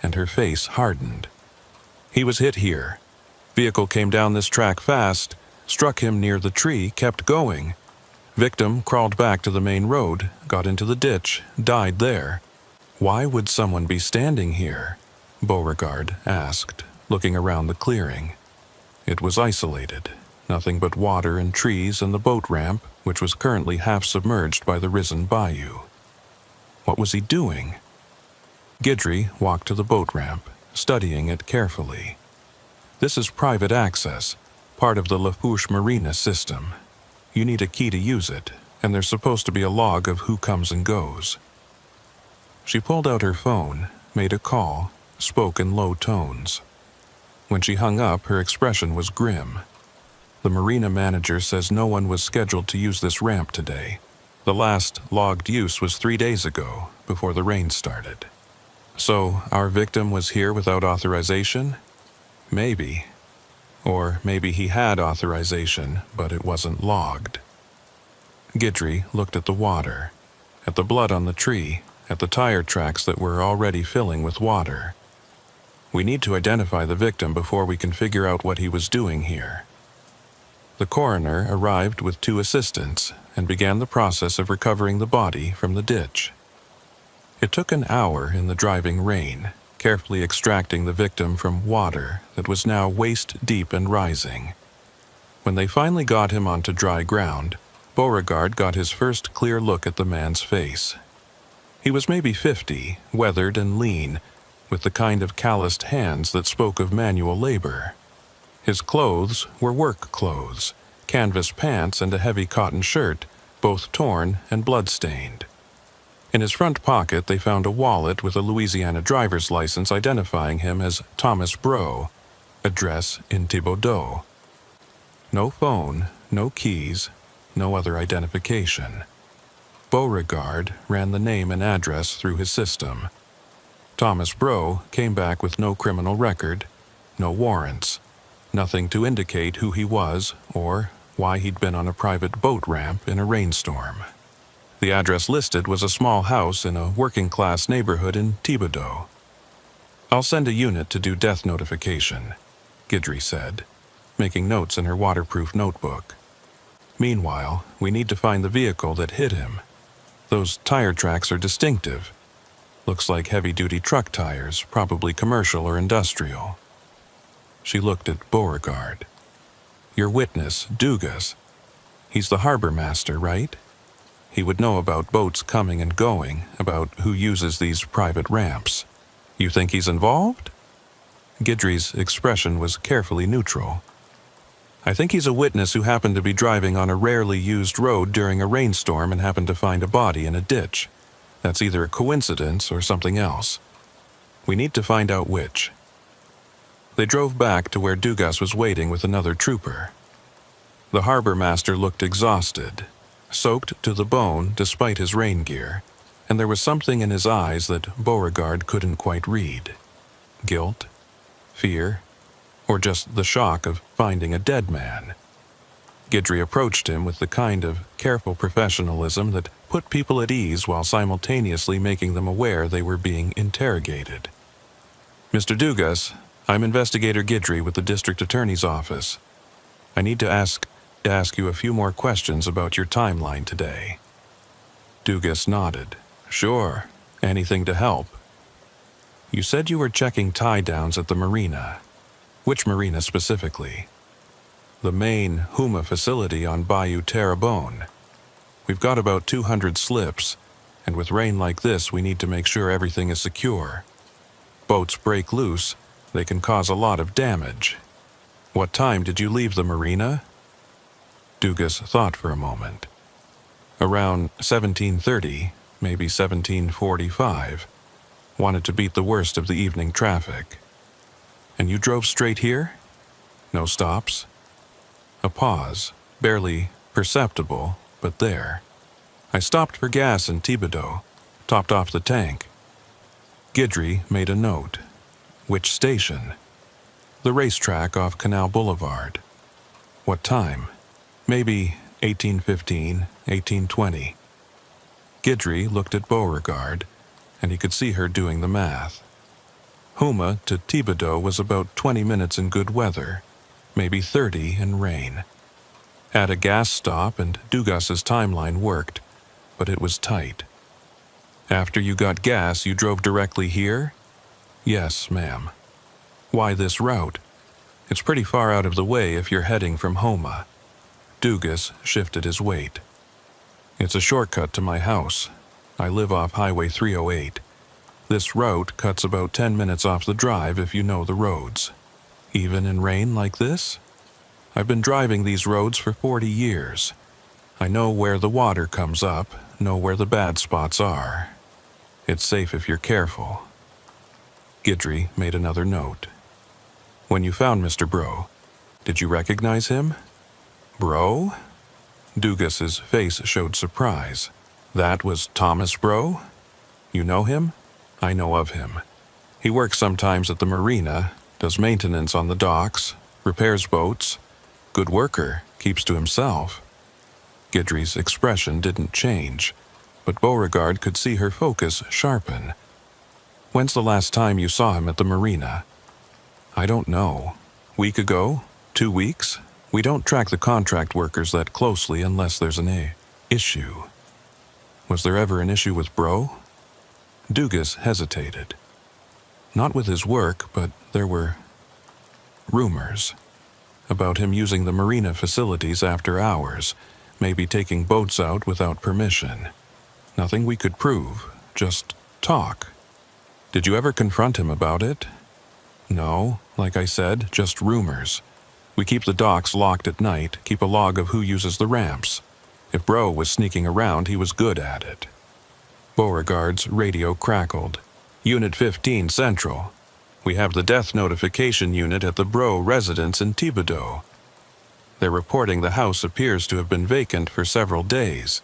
and her face hardened. He was hit here. Vehicle came down this track fast, struck him near the tree, kept going. Victim crawled back to the main road, got into the ditch, died there. "Why would someone be standing here?" Beauregard asked, looking around the clearing. It was isolated, nothing but water and trees and the boat ramp, which was currently half submerged by the risen bayou. What was he doing? Guidry walked to the boat ramp, studying it carefully. This is private access, part of the Lafourche Marina system. You need a key to use it, and there's supposed to be a log of who comes and goes. She pulled out her phone, made a call, spoke in low tones. When she hung up, her expression was grim. "The marina manager says no one was scheduled to use this ramp today. The last logged use was 3 days ago, before the rain started." "So our victim was here without authorization?" "Maybe. Or maybe he had authorization, but it wasn't logged." Guidry looked at the water. at the blood on the tree, at the tire tracks that were already filling with water. We need to identify the victim before we can figure out what he was doing here. The coroner arrived with 2 assistants and began the process of recovering the body from the ditch. It took an hour in the driving rain, carefully extracting the victim from water that was now waist-deep and rising. When they finally got him onto dry ground, Beauregard got his first clear look at the man's face. He was maybe 50, weathered and lean, with the kind of calloused hands that spoke of manual labor. His clothes were work clothes, canvas pants and a heavy cotton shirt, both torn and blood-stained. In his front pocket they found a wallet with a Louisiana driver's license identifying him as Thomas Breaux, address in Thibodaux. No phone, no keys, no other identification. Beauregard ran the name and address through his system. Thomas Breaux came back with no criminal record, no warrants, nothing to indicate who he was or why he'd been on a private boat ramp in a rainstorm. The address listed was a small house in a working-class neighborhood in Thibodaux. "I'll send a unit to do death notification," Guidry said, making notes in her waterproof notebook. "Meanwhile, we need to find the vehicle that hit him. Those tire tracks are distinctive. Looks like heavy-duty truck tires, probably commercial or industrial." She looked at Beauregard. "Your witness, Dugas. He's the harbor master, right? He would know about boats coming and going, about who uses these private ramps. You think he's involved?" Guidry's expression was carefully neutral. "I think he's a witness who happened to be driving on a rarely used road during a rainstorm and happened to find a body in a ditch. That's either a coincidence or something else. We need to find out which." They drove back to where Dugas was waiting with another trooper. The harbor master looked exhausted, soaked to the bone despite his rain gear, and there was something in his eyes that Beauregard couldn't quite read. Guilt, fear, or just the shock of finding a dead man. Guidry approached him with the kind of careful professionalism that put people at ease while simultaneously making them aware they were being interrogated. "Mr. Dugas, I'm Investigator Guidry with the District Attorney's Office. I need to ask you a few more questions about your timeline today." Dugas nodded. "Sure, anything to help." "You said you were checking tie-downs at the marina. Which marina specifically?" "The main Huma facility on Bayou Terrebonne. We've got about 200 slips, and with rain like this we need to make sure everything is secure. Boats break loose, they can cause a lot of damage. What time did you leave the marina?" Dugas thought for a moment. "Around 17:30, maybe 17:45. Wanted to beat the worst of the evening traffic." "And you drove straight here? No stops?" A pause, barely perceptible, but there. "I stopped for gas in Thibodaux, topped off the tank." Guidry made a note. "Which station?" "The racetrack off Canal Boulevard." "What time?" "Maybe 18:15, 18:20. Guidry looked at Beauregard, and he could see her doing the math. Huma to Thibodaux was about 20 minutes in good weather, maybe 30 in rain. At a gas stop and Dugas's timeline worked, but it was tight. "After you got gas, you drove directly here?" "Yes, ma'am." "Why this route? It's pretty far out of the way if you're heading from Homa." Dugas shifted his weight. "It's a shortcut to my house. I live off Highway 308. This route cuts about 10 minutes off the drive if you know the roads. Even in rain like this? I've been driving these roads for 40 years. I know where the water comes up, know where the bad spots are. It's safe if you're careful." Guidry made another note. "When you found Mr. Breaux, did you recognize him?" "Breaux?" Dugas's face showed surprise. "That was Thomas Breaux? You know him?" "I know of him. He works sometimes at the marina, does maintenance on the docks, repairs boats. Good worker, keeps to himself." Guidry's expression didn't change, but Beauregard could see her focus sharpen. "When's the last time you saw him at the marina?" "I don't know. Week ago? 2 weeks? We don't track the contract workers that closely unless there's an issue." "Was there ever an issue with Bro?" Dugas hesitated. "Not with his work, but there were rumors about him using the marina facilities after hours, maybe taking boats out without permission. Nothing we could prove, just talk." "Did you ever confront him about it?" "No, like I said, just rumors. We keep the docks locked at night, keep a log of who uses the ramps. If Bro was sneaking around, he was good at it." Beauregard's radio crackled. "Unit 15 Central. We have the death notification unit at the Bro residence in Thibodaux. They're reporting the house appears to have been vacant for several days.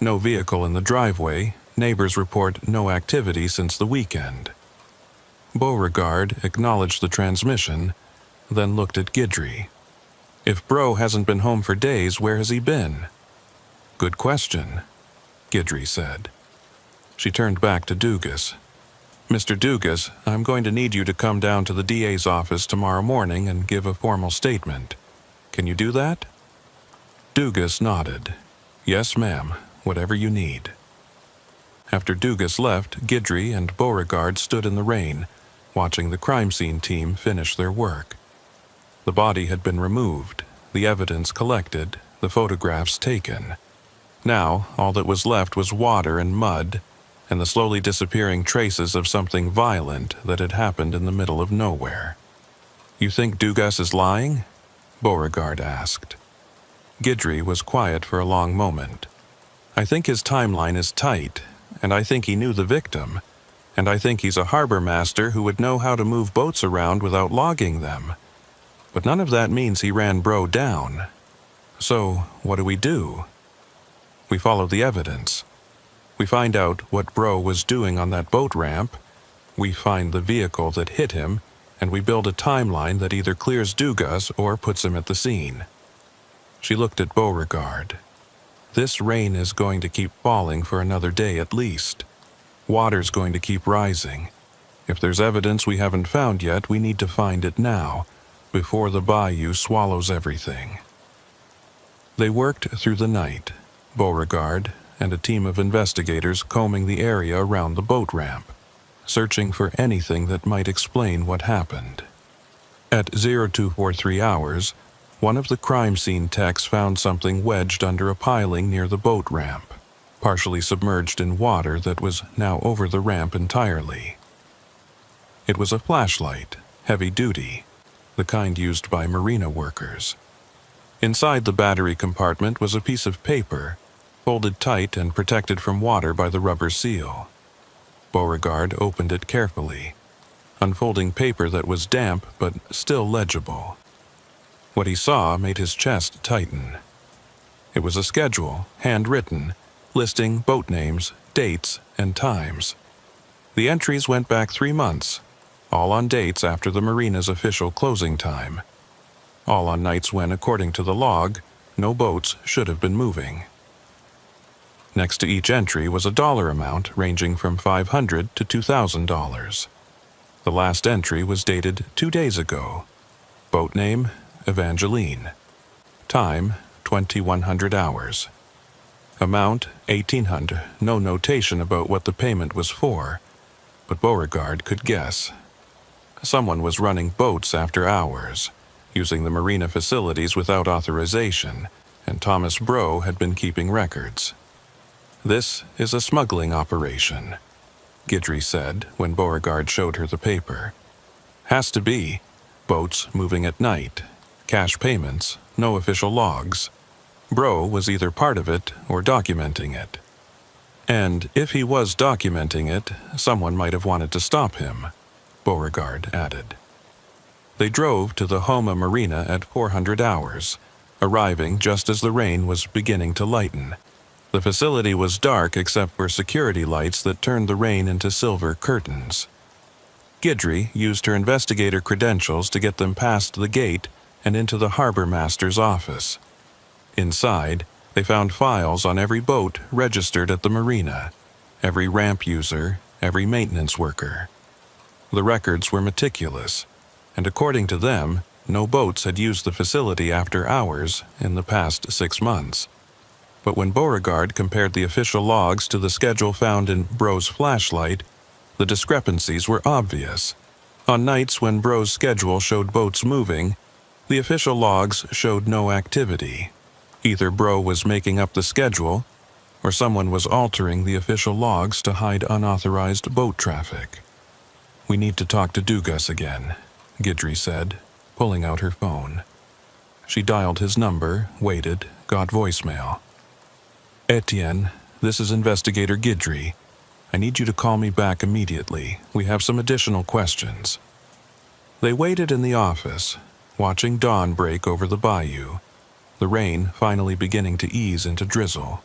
No vehicle in the driveway. Neighbors report no activity since the weekend." Beauregard acknowledged the transmission, then looked at Guidry. "If Bro hasn't been home for days, where has he been?" "Good question," Guidry said. She turned back to Dugas. "Mr. Dugas, I'm going to need you to come down to the DA's office tomorrow morning and give a formal statement. Can you do that?" Dugas nodded. "Yes, ma'am, whatever you need." After Dugas left, Guidry and Beauregard stood in the rain, watching the crime scene team finish their work. The body had been removed, the evidence collected, the photographs taken. Now, all that was left was water and mud, and the slowly disappearing traces of something violent that had happened in the middle of nowhere. "You think Dugas is lying?" Beauregard asked. Guidry was quiet for a long moment. "I think his timeline is tight, and I think he knew the victim, and I think he's a harbor master who would know how to move boats around without logging them. But none of that means he ran Bro down. So, what do? We follow the evidence. We find out what Bro was doing on that boat ramp. We find the vehicle that hit him, and we build a timeline that either clears Dugas or puts him at the scene." She looked at Beauregard. "This rain is going to keep falling for another day at least. Water's going to keep rising. If there's evidence we haven't found yet, we need to find it now, before the bayou swallows everything." They worked through the night, Beauregard and a team of investigators combing the area around the boat ramp, searching for anything that might explain what happened. At 0243 hours, one of the crime scene techs found something wedged under a piling near the boat ramp, partially submerged in water that was now over the ramp entirely. It was a flashlight, heavy duty, the kind used by marina workers. Inside the battery compartment was a piece of paper, folded tight and protected from water by the rubber seal. Beauregard opened it carefully, unfolding paper that was damp but still legible. What he saw made his chest tighten. It was a schedule, handwritten, listing boat names, dates, and times. The entries went back 3 months, all on dates after the marina's official closing time. All on nights when, according to the log, no boats should have been moving. Next to each entry was a dollar amount ranging from $500 to $2,000. The last entry was dated 2 days ago. Boat name, Evangeline. Time, 2100 hours. Amount, 1800. No notation about what the payment was for, but Beauregard could guess. Someone was running boats after hours, using the marina facilities without authorization, and Thomas Bro had been keeping records. "This is a smuggling operation," Guidry said when Beauregard showed her the paper. "Has to be. Boats moving at night. Cash payments, no official logs. Bro was either part of it or documenting it. And if he was documenting it, someone might have wanted to stop him," Beauregard added. They drove to the Homa Marina at 400 hours, arriving just as the rain was beginning to lighten. The facility was dark except for security lights that turned the rain into silver curtains. Guidry used her investigator credentials to get them past the gate and into the harbor master's office. Inside, They found files on every boat registered at the marina, every ramp user, every maintenance worker. The records were meticulous, and according to them, no boats had used the facility after hours in the past 6 months. But when Beauregard compared the official logs to the schedule found in Bro's flashlight, the discrepancies were obvious. On nights when Bro's schedule showed boats moving, the official logs showed no activity. Either Bro was making up the schedule, or someone was altering the official logs to hide unauthorized boat traffic. "We need to talk to Dugas again," Guidry said, pulling out her phone. She dialed his number, waited, got voicemail. "Etienne, this is Investigator Guidry. I need you to call me back immediately. We have some additional questions." They waited in the office, watching dawn break over the bayou, the rain finally beginning to ease into drizzle.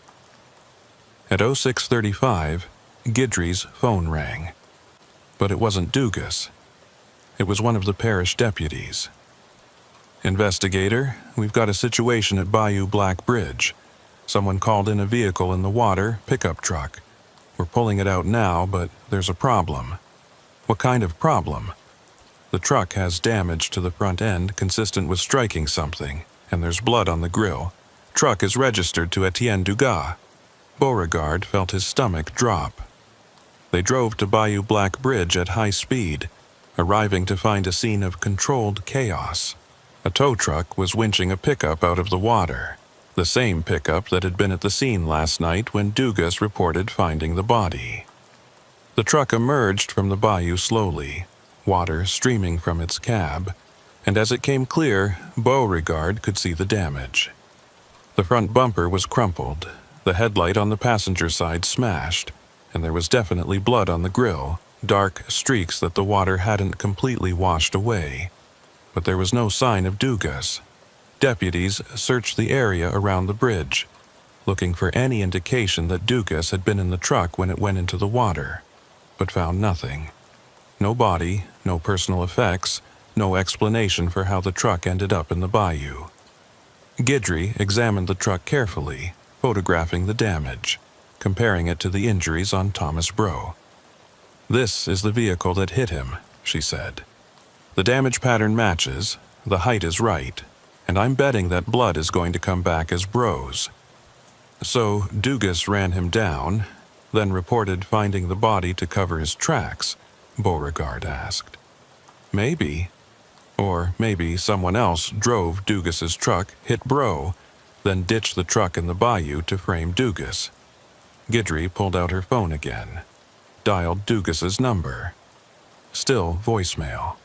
At 06:35, Guidry's phone rang. But it wasn't Dugas. It was one of the parish deputies. "Investigator, we've got a situation at Bayou Black Bridge. Someone called in a vehicle in the water, pickup truck. We're pulling it out now, but there's a problem." "What kind of problem?" "The truck has damage to the front end consistent with striking something, and there's blood on the grill. Truck is registered to Etienne Dugas." Beauregard felt his stomach drop. They drove to Bayou Black Bridge at high speed, arriving to find a scene of controlled chaos. A tow truck was winching a pickup out of the water, the same pickup that had been at the scene last night when Dugas reported finding the body. The truck emerged from the bayou slowly, water streaming from its cab, and as it came clear, Beauregard could see the damage. The front bumper was crumpled, the headlight on the passenger side smashed, and there was definitely blood on the grill, dark streaks that the water hadn't completely washed away. But there was no sign of Dugas. Deputies searched the area around the bridge, looking for any indication that Dugas had been in the truck when it went into the water, but found nothing. No body, no personal effects, no explanation for how the truck ended up in the bayou. Guidry examined the truck carefully, photographing the damage, comparing it to the injuries on Thomas Bro. "This is the vehicle that hit him," she said. "The damage pattern matches, the height is right, and I'm betting that blood is going to come back as Bro's." "So Dugas ran him down, then reported finding the body to cover his tracks?" Beauregard asked. "Maybe. Or maybe someone else drove Dugas's truck, hit Bro, then ditched the truck in the bayou to frame Dugas." Guidry pulled out her phone again, dialed Dugas's number. Still voicemail.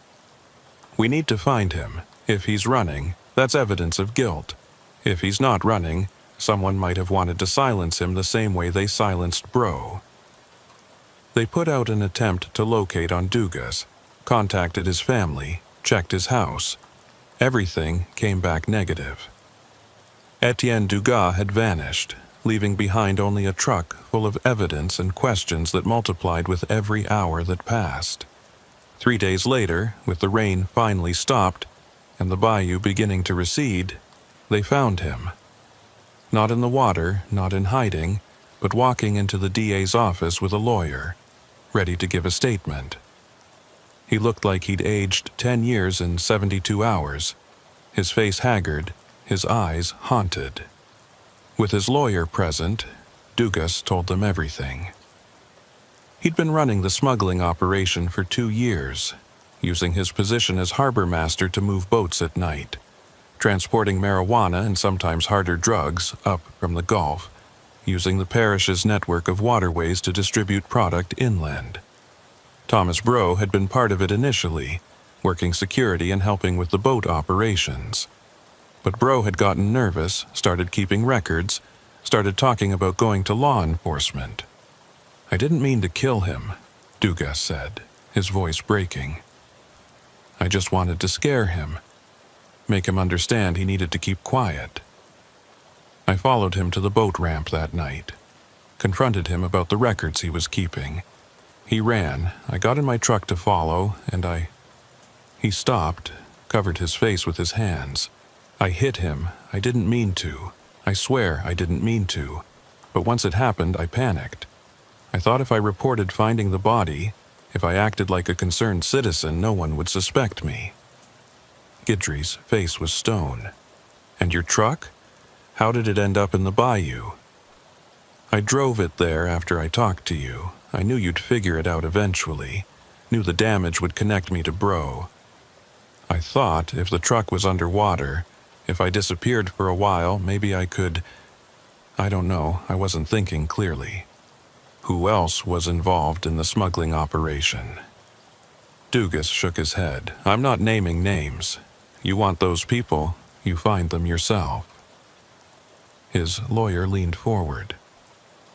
"We need to find him. If he's running, that's evidence of guilt. If he's not running, someone might have wanted to silence him the same way they silenced Bro." They put out an attempt to locate on Dugas, contacted his family, checked his house. Everything came back negative. Etienne Dugas had vanished, leaving behind only a truck full of evidence and questions that multiplied with every hour that passed. 3 days later, with the rain finally stopped and the bayou beginning to recede, they found him. Not in the water, not in hiding, but walking into the DA's office with a lawyer, ready to give a statement. He looked like he'd aged 10 years in 72 hours, his face haggard, his eyes haunted. With his lawyer present, Dugas told them everything. He'd been running the smuggling operation for 2 years, using his position as harbor master to move boats at night, transporting marijuana and sometimes harder drugs up from the Gulf, using the parish's network of waterways to distribute product inland. Thomas Bro had been part of it initially, working security and helping with the boat operations. But Bro had gotten nervous, started keeping records, started talking about going to law enforcement. "I didn't mean to kill him," Dugas said, his voice breaking. "I just wanted to scare him, make him understand he needed to keep quiet." I followed him to the boat ramp that night, confronted him about the records he was keeping. He ran, I got in my truck to follow, and He stopped, covered his face with his hands. "I hit him, I didn't mean to. I swear I didn't mean to, but once it happened, I panicked. I thought if I reported finding the body, if I acted like a concerned citizen, no one would suspect me. Guidry's face was stone. And your truck? How did it end up in the bayou? I drove it there after I talked to you. I knew you'd figure it out eventually. Knew the damage would connect me to Bro. I thought if the truck was underwater, if I disappeared for a while, maybe I could... I don't know, I wasn't thinking clearly. Who else was involved in the smuggling operation? Dugas shook his head. I'm not naming names. You want those people, you find them yourself. His lawyer leaned forward.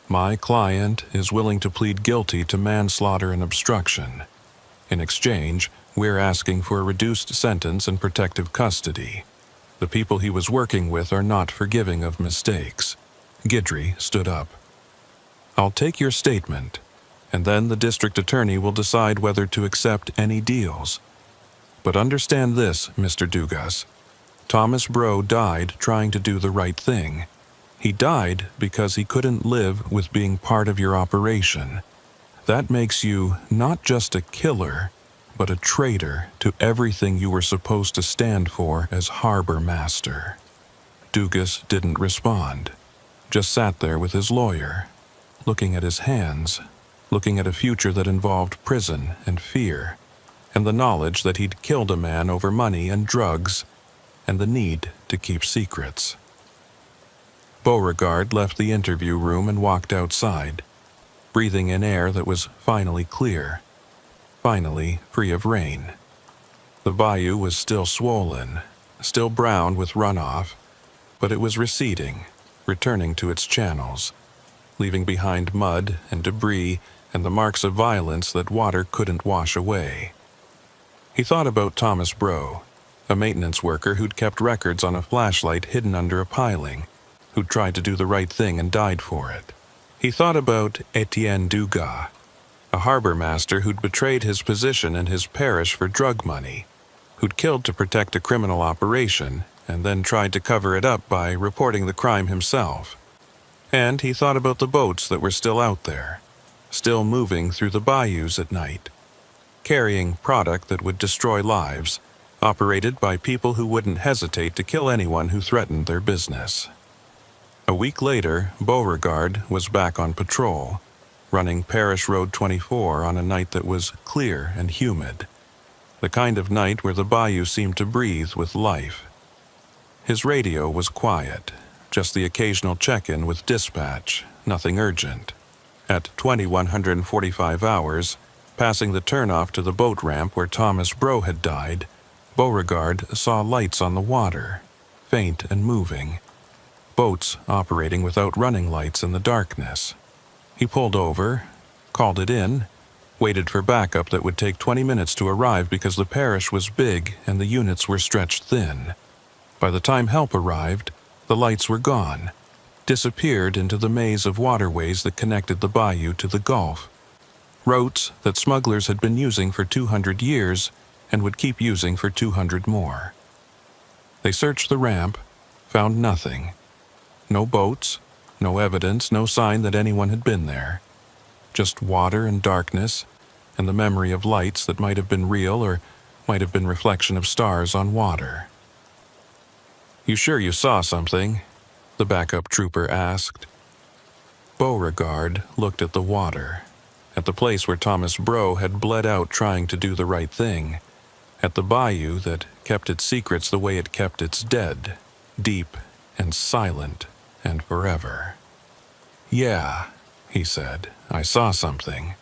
My client is willing to plead guilty to manslaughter and obstruction. In exchange, we're asking for a reduced sentence and protective custody. The people he was working with are not forgiving of mistakes. Guidry stood up. I'll take your statement, and then the district attorney will decide whether to accept any deals. But understand this, Mr. Dugas. Thomas Bro died trying to do the right thing. He died because he couldn't live with being part of your operation. That makes you not just a killer, but a traitor to everything you were supposed to stand for as harbor master. Dugas didn't respond, just sat there with his lawyer, looking at his hands, looking at a future that involved prison and fear, and the knowledge that he'd killed a man over money and drugs, and the need to keep secrets. Beauregard left the interview room and walked outside, breathing in air that was finally clear, finally free of rain. The bayou was still swollen, still brown with runoff, but it was receding, returning to its channels, leaving behind mud and debris and the marks of violence that water couldn't wash away. He thought about Thomas Bro, a maintenance worker who'd kept records on a flashlight hidden under a piling, who'd tried to do the right thing and died for it. He thought about Etienne Dugas, a harbor master who'd betrayed his position and his parish for drug money, who'd killed to protect a criminal operation and then tried to cover it up by reporting the crime himself. And he thought about the boats that were still out there, still moving through the bayous at night, carrying product that would destroy lives, operated by people who wouldn't hesitate to kill anyone who threatened their business. A week later, Beauregard was back on patrol, running Parish Road 24 on a night that was clear and humid, the kind of night where the bayou seemed to breathe with life. His radio was quiet, just the occasional check-in with dispatch, nothing urgent. At 2145 hours, passing the turnoff to the boat ramp where Thomas Bro had died, Beauregard saw lights on the water, faint and moving, boats operating without running lights in the darkness. He pulled over, called it in, waited for backup that would take 20 minutes to arrive because the parish was big and the units were stretched thin. By the time help arrived, the lights were gone, disappeared into the maze of waterways that connected the bayou to the Gulf, routes that smugglers had been using for 200 years and would keep using for 200 more. They searched the ramp, found nothing. No boats, no evidence, no sign that anyone had been there. Just water and darkness, and the memory of lights that might have been real or might have been reflection of stars on water. You sure you saw something? The backup trooper asked. Beauregard looked at the water, at the place where Thomas Bro had bled out trying to do the right thing, at the bayou that kept its secrets the way it kept its dead, deep and silent and forever. Yeah, he said, I saw something.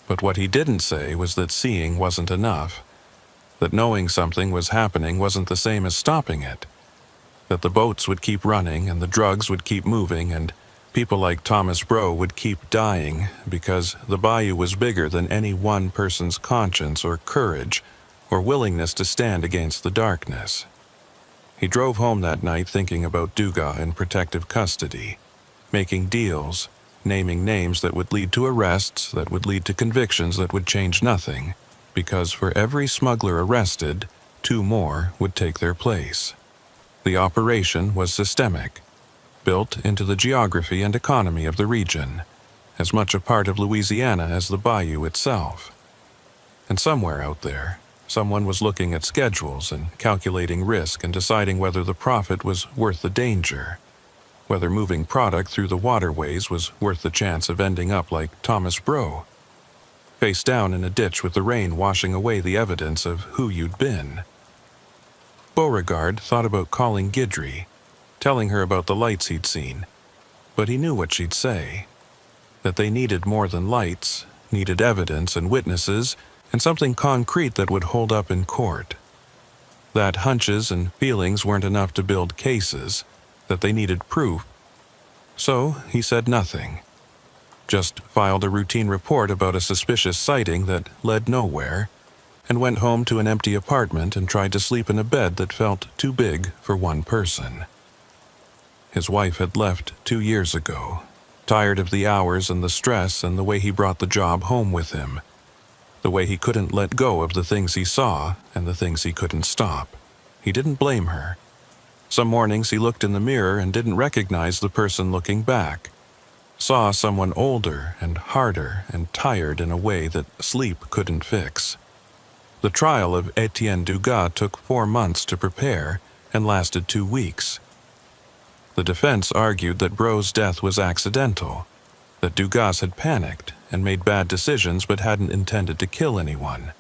But what he didn't say was that seeing wasn't enough, that knowing something was happening wasn't the same as stopping it, that the boats would keep running and the drugs would keep moving and people like Thomas Bro would keep dying because the bayou was bigger than any one person's conscience or courage or willingness to stand against the darkness. He drove home that night thinking about Dugas in protective custody, making deals, naming names that would lead to arrests, that would lead to convictions that would change nothing, because for every smuggler arrested, 2 more would take their place. The operation was systemic. built into the geography and economy of the region, as much a part of Louisiana as the bayou itself. And somewhere out there, someone was looking at schedules and calculating risk and deciding whether the profit was worth the danger, whether moving product through the waterways was worth the chance of ending up like Thomas Brough, face down in a ditch with the rain washing away the evidence of who you'd been. Beauregard thought about calling Guidry, telling her about the lights he'd seen, but he knew what she'd say, that they needed more than lights, needed evidence and witnesses, and something concrete that would hold up in court. That hunches and feelings weren't enough to build cases, that they needed proof. So he said nothing, just filed a routine report about a suspicious sighting that led nowhere, and went home to an empty apartment and tried to sleep in a bed that felt too big for one person. His wife had left 2 years ago, tired of the hours and the stress and the way he brought the job home with him, the way he couldn't let go of the things he saw and the things he couldn't stop. He didn't blame her. Some mornings he looked in the mirror and didn't recognize the person looking back, saw someone older and harder and tired in a way that sleep couldn't fix. The trial of Etienne Dugas took 4 months to prepare and lasted 2 weeks. The defense argued that Brough's death was accidental, that Dugas had panicked and made bad decisions but hadn't intended to kill anyone.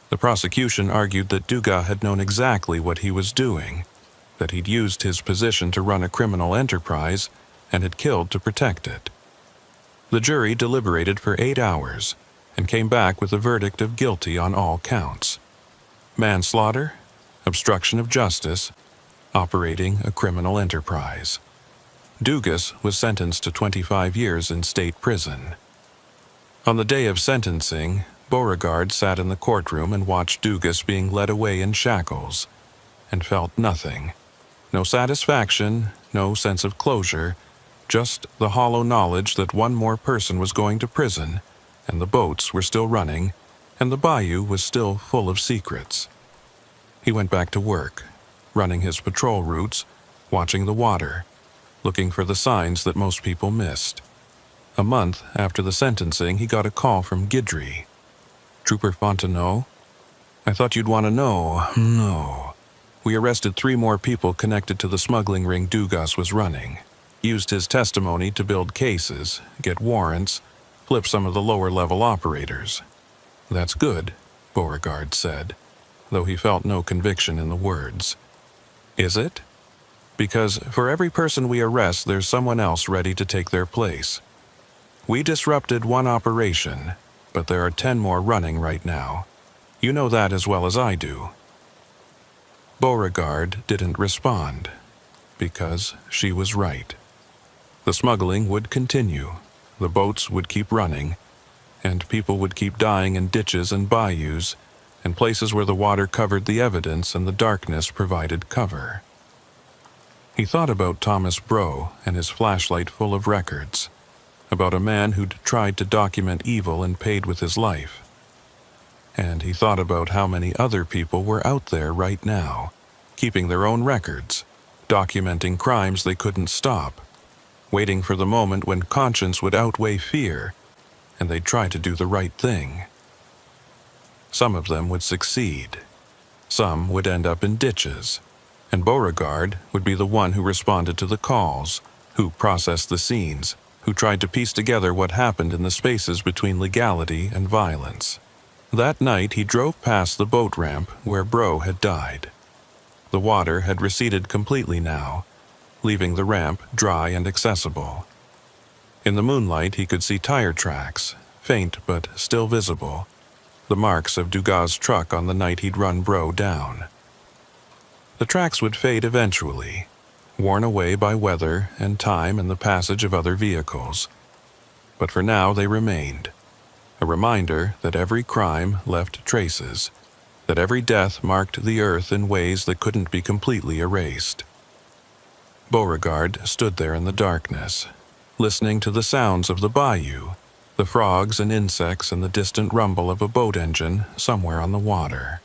The prosecution argued that Dugas had known exactly what he was doing, that he'd used his position to run a criminal enterprise and had killed to protect it. The jury deliberated for 8 hours and came back with a verdict of guilty on all counts: manslaughter, obstruction of justice, operating a criminal enterprise. Dugas was sentenced to 25 years in state prison. On the day of sentencing, Beauregard sat in the courtroom and watched Dugas being led away in shackles, and felt nothing. No satisfaction, no sense of closure, just the hollow knowledge that one more person was going to prison, and the boats were still running, and the bayou was still full of secrets. He went back to work, running his patrol routes, watching the water, looking for the signs that most people missed. A month after the sentencing, he got a call from Guidry. "Trooper Fontenot? I thought you'd want to know." "No. We arrested 3 more people connected to the smuggling ring Dugas was running. Used his testimony to build cases, get warrants, flip some of the lower-level operators." "That's good," Beauregard said, though he felt no conviction in the words. "Is it? Because for every person we arrest, there's someone else ready to take their place. We disrupted 1 operation, but there are 10 more running right now. You know that as well as I do." Beauregard didn't respond, because she was right. The smuggling would continue, the boats would keep running, and people would keep dying in ditches and bayous, and places where the water covered the evidence and the darkness provided cover. He thought about Thomas Brough and his flashlight full of records, about a man who'd tried to document evil and paid with his life. And he thought about how many other people were out there right now, keeping their own records, documenting crimes they couldn't stop, waiting for the moment when conscience would outweigh fear, and they'd try to do the right thing. Some of them would succeed. Some would end up in ditches, and Beauregard would be the one who responded to the calls, who processed the scenes, who tried to piece together what happened in the spaces between legality and violence. That night he drove past the boat ramp where Brough had died. The water had receded completely now, leaving the ramp dry and accessible. In the moonlight he could see tire tracks, faint but still visible, the marks of Dugas' truck on the night he'd run Brough down. The tracks would fade eventually, worn away by weather and time and the passage of other vehicles. But for now they remained, a reminder that every crime left traces, that every death marked the earth in ways that couldn't be completely erased. Beauregard stood there in the darkness, listening to the sounds of the bayou, the frogs and insects and the distant rumble of a boat engine somewhere on the water.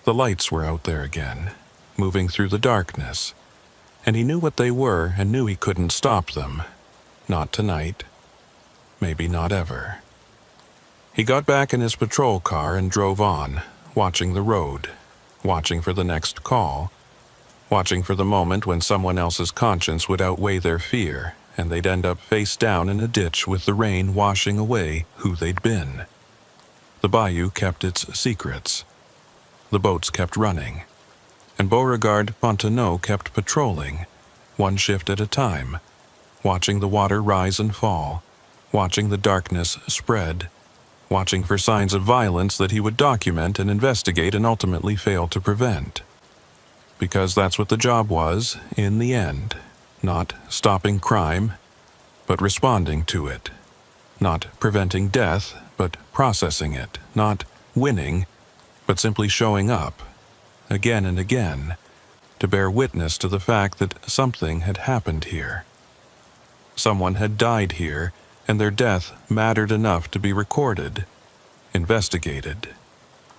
The lights were out there again, moving through the darkness, and he knew what they were and knew he couldn't stop them. Not tonight. Maybe not ever. He got back in his patrol car and drove on, watching the road, watching for the next call, watching for the moment when someone else's conscience would outweigh their fear, and they'd end up face down in a ditch with the rain washing away who they'd been. The bayou kept its secrets. The boats kept running, and Beauregard Fontenot kept patrolling, one shift at a time, watching the water rise and fall, watching the darkness spread, watching for signs of violence that he would document and investigate and ultimately fail to prevent. Because that's what the job was, in the end. Not stopping crime, but responding to it. Not preventing death, but processing it. Not winning, but simply showing up, again and again, to bear witness to the fact that something had happened here. Someone had died here, and their death mattered enough to be recorded, investigated,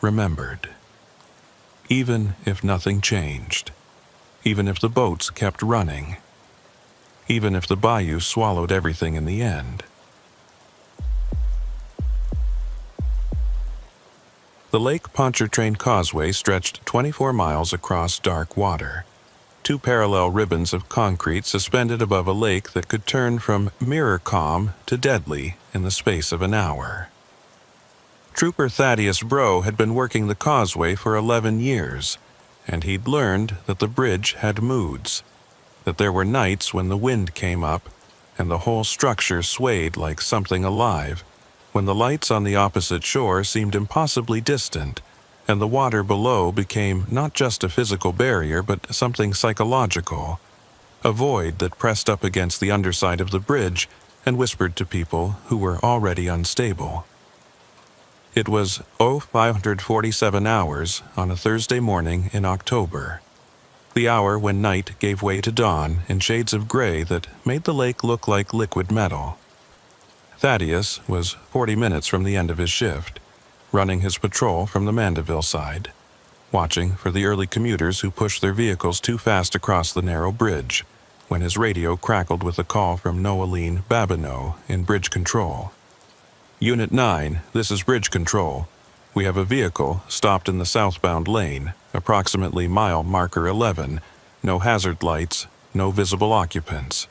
remembered. Even if nothing changed, even if the boats kept running, even if the bayou swallowed everything in the end. The Lake Pontchartrain Causeway stretched 24 miles across dark water, two parallel ribbons of concrete suspended above a lake that could turn from mirror calm to deadly in the space of an hour. Trooper Thaddeus Brough had been working the causeway for 11 years, and he'd learned that the bridge had moods, that there were nights when the wind came up and the whole structure swayed like something alive, when the lights on the opposite shore seemed impossibly distant, and the water below became not just a physical barrier but something psychological, a void that pressed up against the underside of the bridge and whispered to people who were already unstable. It was 0547 hours on a Thursday morning in October, the hour when night gave way to dawn in shades of gray that made the lake look like liquid metal. Thaddeus was 40 minutes from the end of his shift, running his patrol from the Mandeville side, watching for the early commuters who pushed their vehicles too fast across the narrow bridge, when his radio crackled with a call from Noeline Babineau in Bridge Control. Unit 9, this is Bridge Control. We have a vehicle stopped in the southbound lane, approximately mile marker 11, no hazard lights, no visible occupants.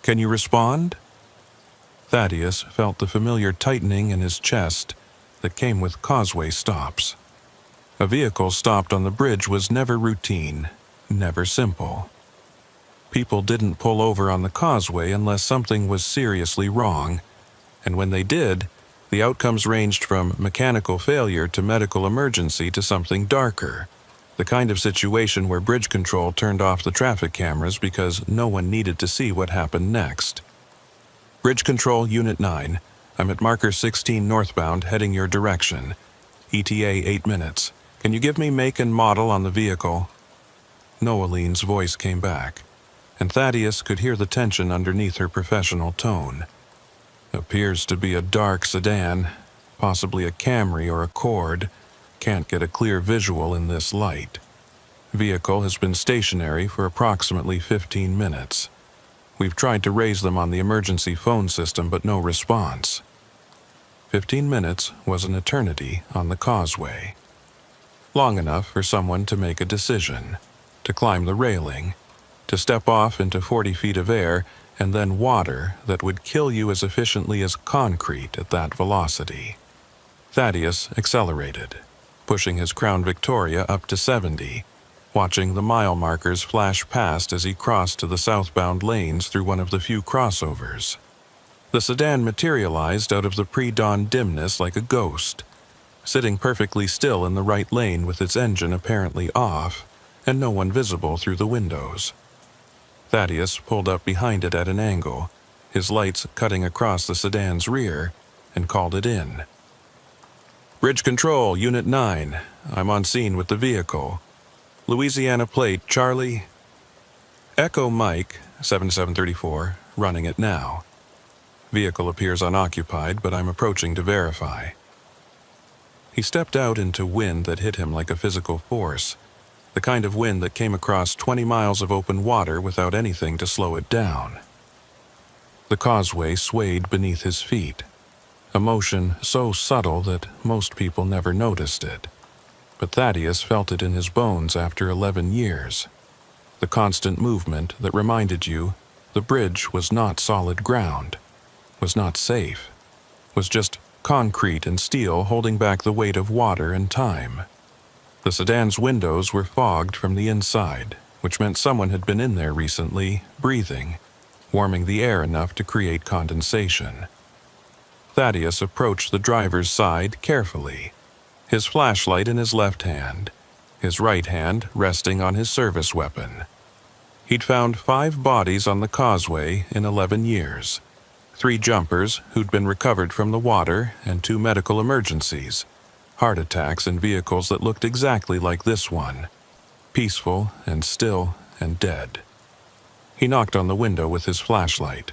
Can you respond? Thaddeus felt the familiar tightening in his chest that came with causeway stops. A vehicle stopped on the bridge was never routine, never simple. People didn't pull over on the causeway unless something was seriously wrong, and when they did, the outcomes ranged from mechanical failure to medical emergency to something darker, the kind of situation where Bridge Control turned off the traffic cameras because no one needed to see what happened next. Bridge Control, Unit 9. I'm at marker 16 northbound heading your direction. ETA 8 minutes. Can you give me make and model on the vehicle? Noeline's voice came back, and Thaddeus could hear the tension underneath her professional tone. Appears to be a dark sedan, possibly a Camry or a Accord. Can't get a clear visual in this light. Vehicle has been stationary for approximately 15 minutes. We've tried to raise them on the emergency phone system, but no response. 15 minutes was an eternity on the causeway. Long enough for someone to make a decision, to climb the railing, to step off into 40 feet of air, and then water that would kill you as efficiently as concrete at that velocity. Thaddeus accelerated, pushing his Crown Victoria up to 70, watching the mile markers flash past as he crossed to the southbound lanes through one of the few crossovers. The sedan materialized out of the pre-dawn dimness like a ghost, sitting perfectly still in the right lane with its engine apparently off and no one visible through the windows. Thaddeus pulled up behind it at an angle, his lights cutting across the sedan's rear, and called it in. Bridge Control, Unit 9. I'm on scene with the vehicle. Louisiana plate, Charlie. Echo Mike, 7734, running it now. Vehicle appears unoccupied, but I'm approaching to verify. He stepped out into wind that hit him like a physical force, the kind of wind that came across 20 miles of open water without anything to slow it down. The causeway swayed beneath his feet, a motion so subtle that most people never noticed it. But Thaddeus felt it in his bones after 11 years. The constant movement that reminded you the bridge was not solid ground, was not safe, was just concrete and steel holding back the weight of water and time. The sedan's windows were fogged from the inside, which meant someone had been in there recently, breathing, warming the air enough to create condensation. Thaddeus approached the driver's side carefully, his flashlight in his left hand, his right hand resting on his service weapon. He'd found 5 bodies on the causeway in 11 years, 3 jumpers who'd been recovered from the water and 2 medical emergencies, heart attacks in vehicles that looked exactly like this one, peaceful and still and dead. He knocked on the window with his flashlight.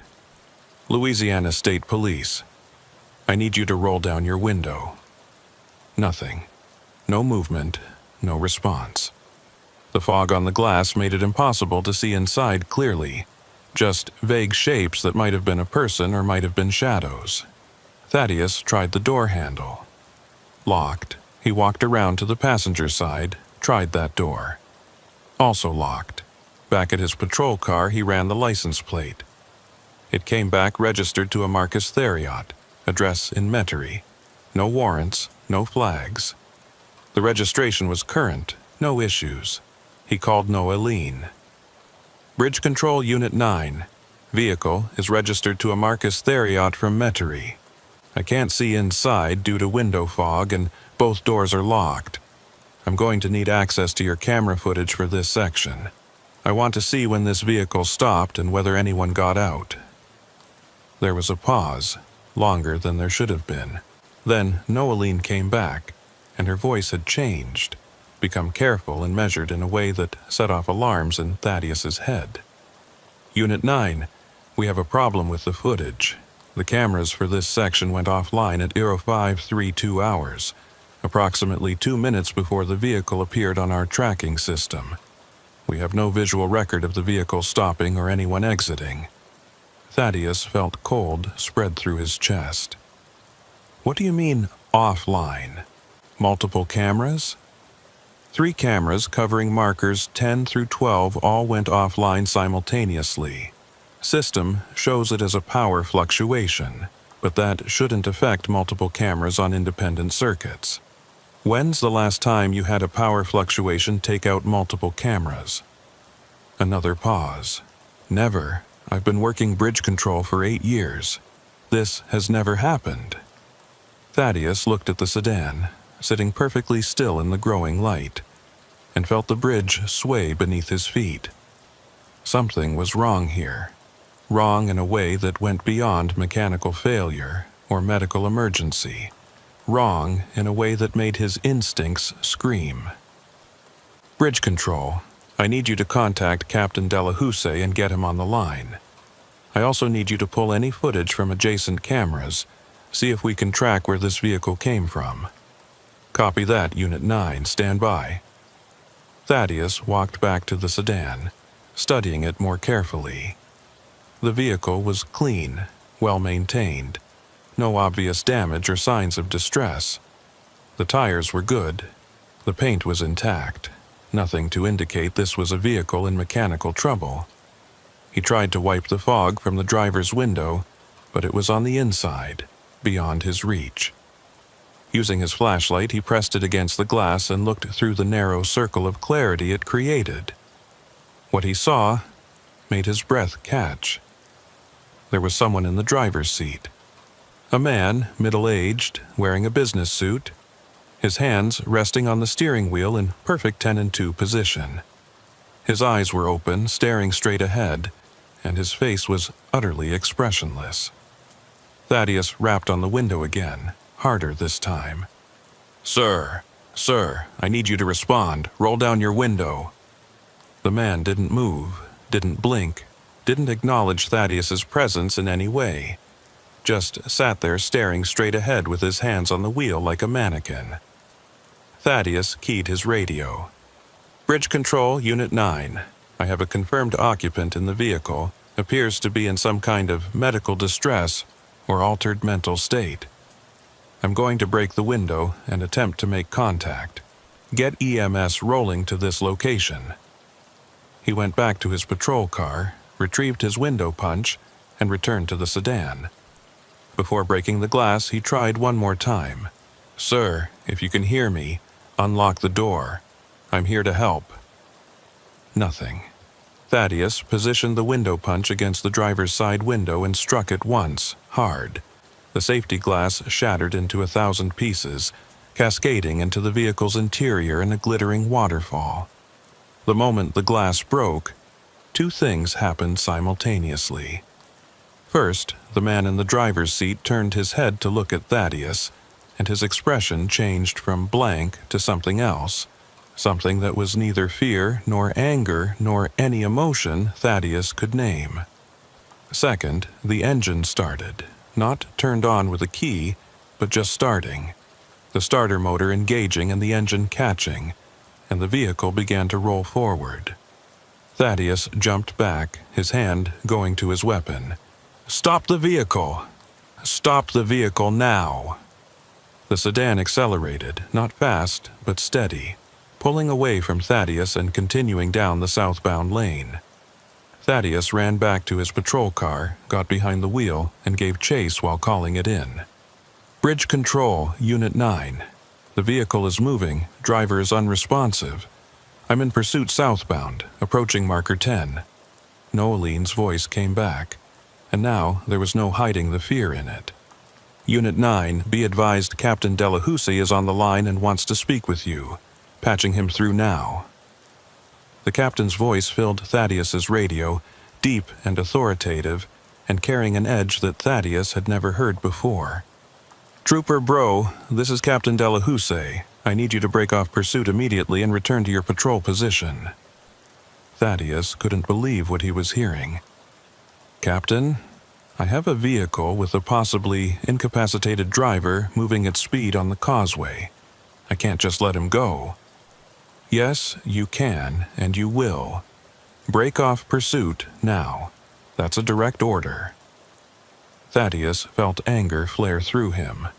"Louisiana State Police. I need you to roll down your window." Nothing. No movement, no response. The fog on the glass made it impossible to see inside clearly, just vague shapes that might have been a person or might have been shadows. Thaddeus tried the door handle. Locked. He walked around to the passenger side, tried that door. Also locked. Back at his patrol car, he ran the license plate. It came back registered to a Marcus Theriot, address in Metairie. No warrants, no flags. The registration was current, no issues. He called Noeline. "Bridge Control Unit 9. Vehicle is registered to a Marcus Theriot from Metairie. I can't see inside due to window fog and both doors are locked. I'm going to need access to your camera footage for this section. I want to see when this vehicle stopped and whether anyone got out." There was a pause, longer than there should have been. Then Noeline came back, and her voice had changed, become careful and measured in a way that set off alarms in Thaddeus's head. "Unit 9, we have a problem with the footage. The cameras for this section went offline at 0532 hours, approximately 2 minutes before the vehicle appeared on our tracking system. We have no visual record of the vehicle stopping or anyone exiting." Thaddeus felt cold spread through his chest. "What do you mean, offline? Multiple cameras?" 3 cameras covering markers 10 through 12 all went offline simultaneously. System shows it as a power fluctuation, but that shouldn't affect multiple cameras on independent circuits. When's the last time you had a power fluctuation take out multiple cameras? Another pause. "Never. I've been working bridge control for 8 years. This has never happened." Thaddeus looked at the sedan, sitting perfectly still in the growing light, and felt the bridge sway beneath his feet. Something was wrong here. Wrong in a way that went beyond mechanical failure or medical emergency. Wrong in a way that made his instincts scream. "Bridge Control, I need you to contact Captain Delahousse and get him on the line. I also need you to pull any footage from adjacent cameras, see if we can track where this vehicle came from." "Copy that, Unit 9. Stand by." Thaddeus walked back to the sedan, studying it more carefully. The vehicle was clean, well-maintained. No obvious damage or signs of distress. The tires were good. The paint was intact. Nothing to indicate this was a vehicle in mechanical trouble. He tried to wipe the fog from the driver's window, but it was on the inside, beyond his reach. Using his flashlight, he pressed it against the glass and looked through the narrow circle of clarity it created. What he saw made his breath catch. There was someone in the driver's seat. A man, middle-aged, wearing a business suit, his hands resting on the steering wheel in perfect 10-2 position. His eyes were open, staring straight ahead, and his face was utterly expressionless. Thaddeus rapped on the window again, harder this time. Sir, I need you to respond. Roll down your window." The man didn't move, didn't blink, didn't acknowledge Thaddeus's presence in any way. Just sat there staring straight ahead with his hands on the wheel like a mannequin. Thaddeus keyed his radio. Bridge Control, Unit 9. I have a confirmed occupant in the vehicle. Appears to be in some kind of medical distress or altered mental state. I'm going to break the window and attempt to make contact. Get EMS rolling to this location." He went back to his patrol car, retrieved his window punch, and returned to the sedan. Before breaking the glass, he tried one more time. "Sir, if you can hear me, unlock the door. I'm here to help." Nothing. Thaddeus positioned the window punch against the driver's side window and struck it once, hard. The safety glass shattered into 1,000 pieces, cascading into the vehicle's interior in a glittering waterfall. The moment the glass broke, two things happened simultaneously. First, the man in the driver's seat turned his head to look at Thaddeus, and his expression changed from blank to something else. Something that was neither fear nor anger nor any emotion Thaddeus could name. Second, the engine started, not turned on with a key, but just starting. The starter motor engaging and the engine catching, and the vehicle began to roll forward. Thaddeus jumped back, his hand going to his weapon. "Stop the vehicle! Stop the vehicle now!" The sedan accelerated, not fast, but steady, pulling away from Thaddeus and continuing down the southbound lane. Thaddeus ran back to his patrol car, got behind the wheel, and gave chase while calling it in. "Bridge Control, Unit 9. The vehicle is moving, driver is unresponsive. I'm in pursuit southbound, approaching marker 10. Noeline's voice came back, and now there was no hiding the fear in it. "Unit 9, be advised Captain Delahousie is on the line and wants to speak with you. Patching him through now." The captain's voice filled Thaddeus's radio, deep and authoritative, and carrying an edge that Thaddeus had never heard before. "Trooper Bro, this is Captain Delahousie. I need you to break off pursuit immediately and return to your patrol position." Thaddeus couldn't believe what he was hearing. "Captain, I have a vehicle with a possibly incapacitated driver moving at speed on the causeway. I can't just let him go." "Yes, you can, and you will. Break off pursuit now. That's a direct order." Thaddeus felt anger flare through him.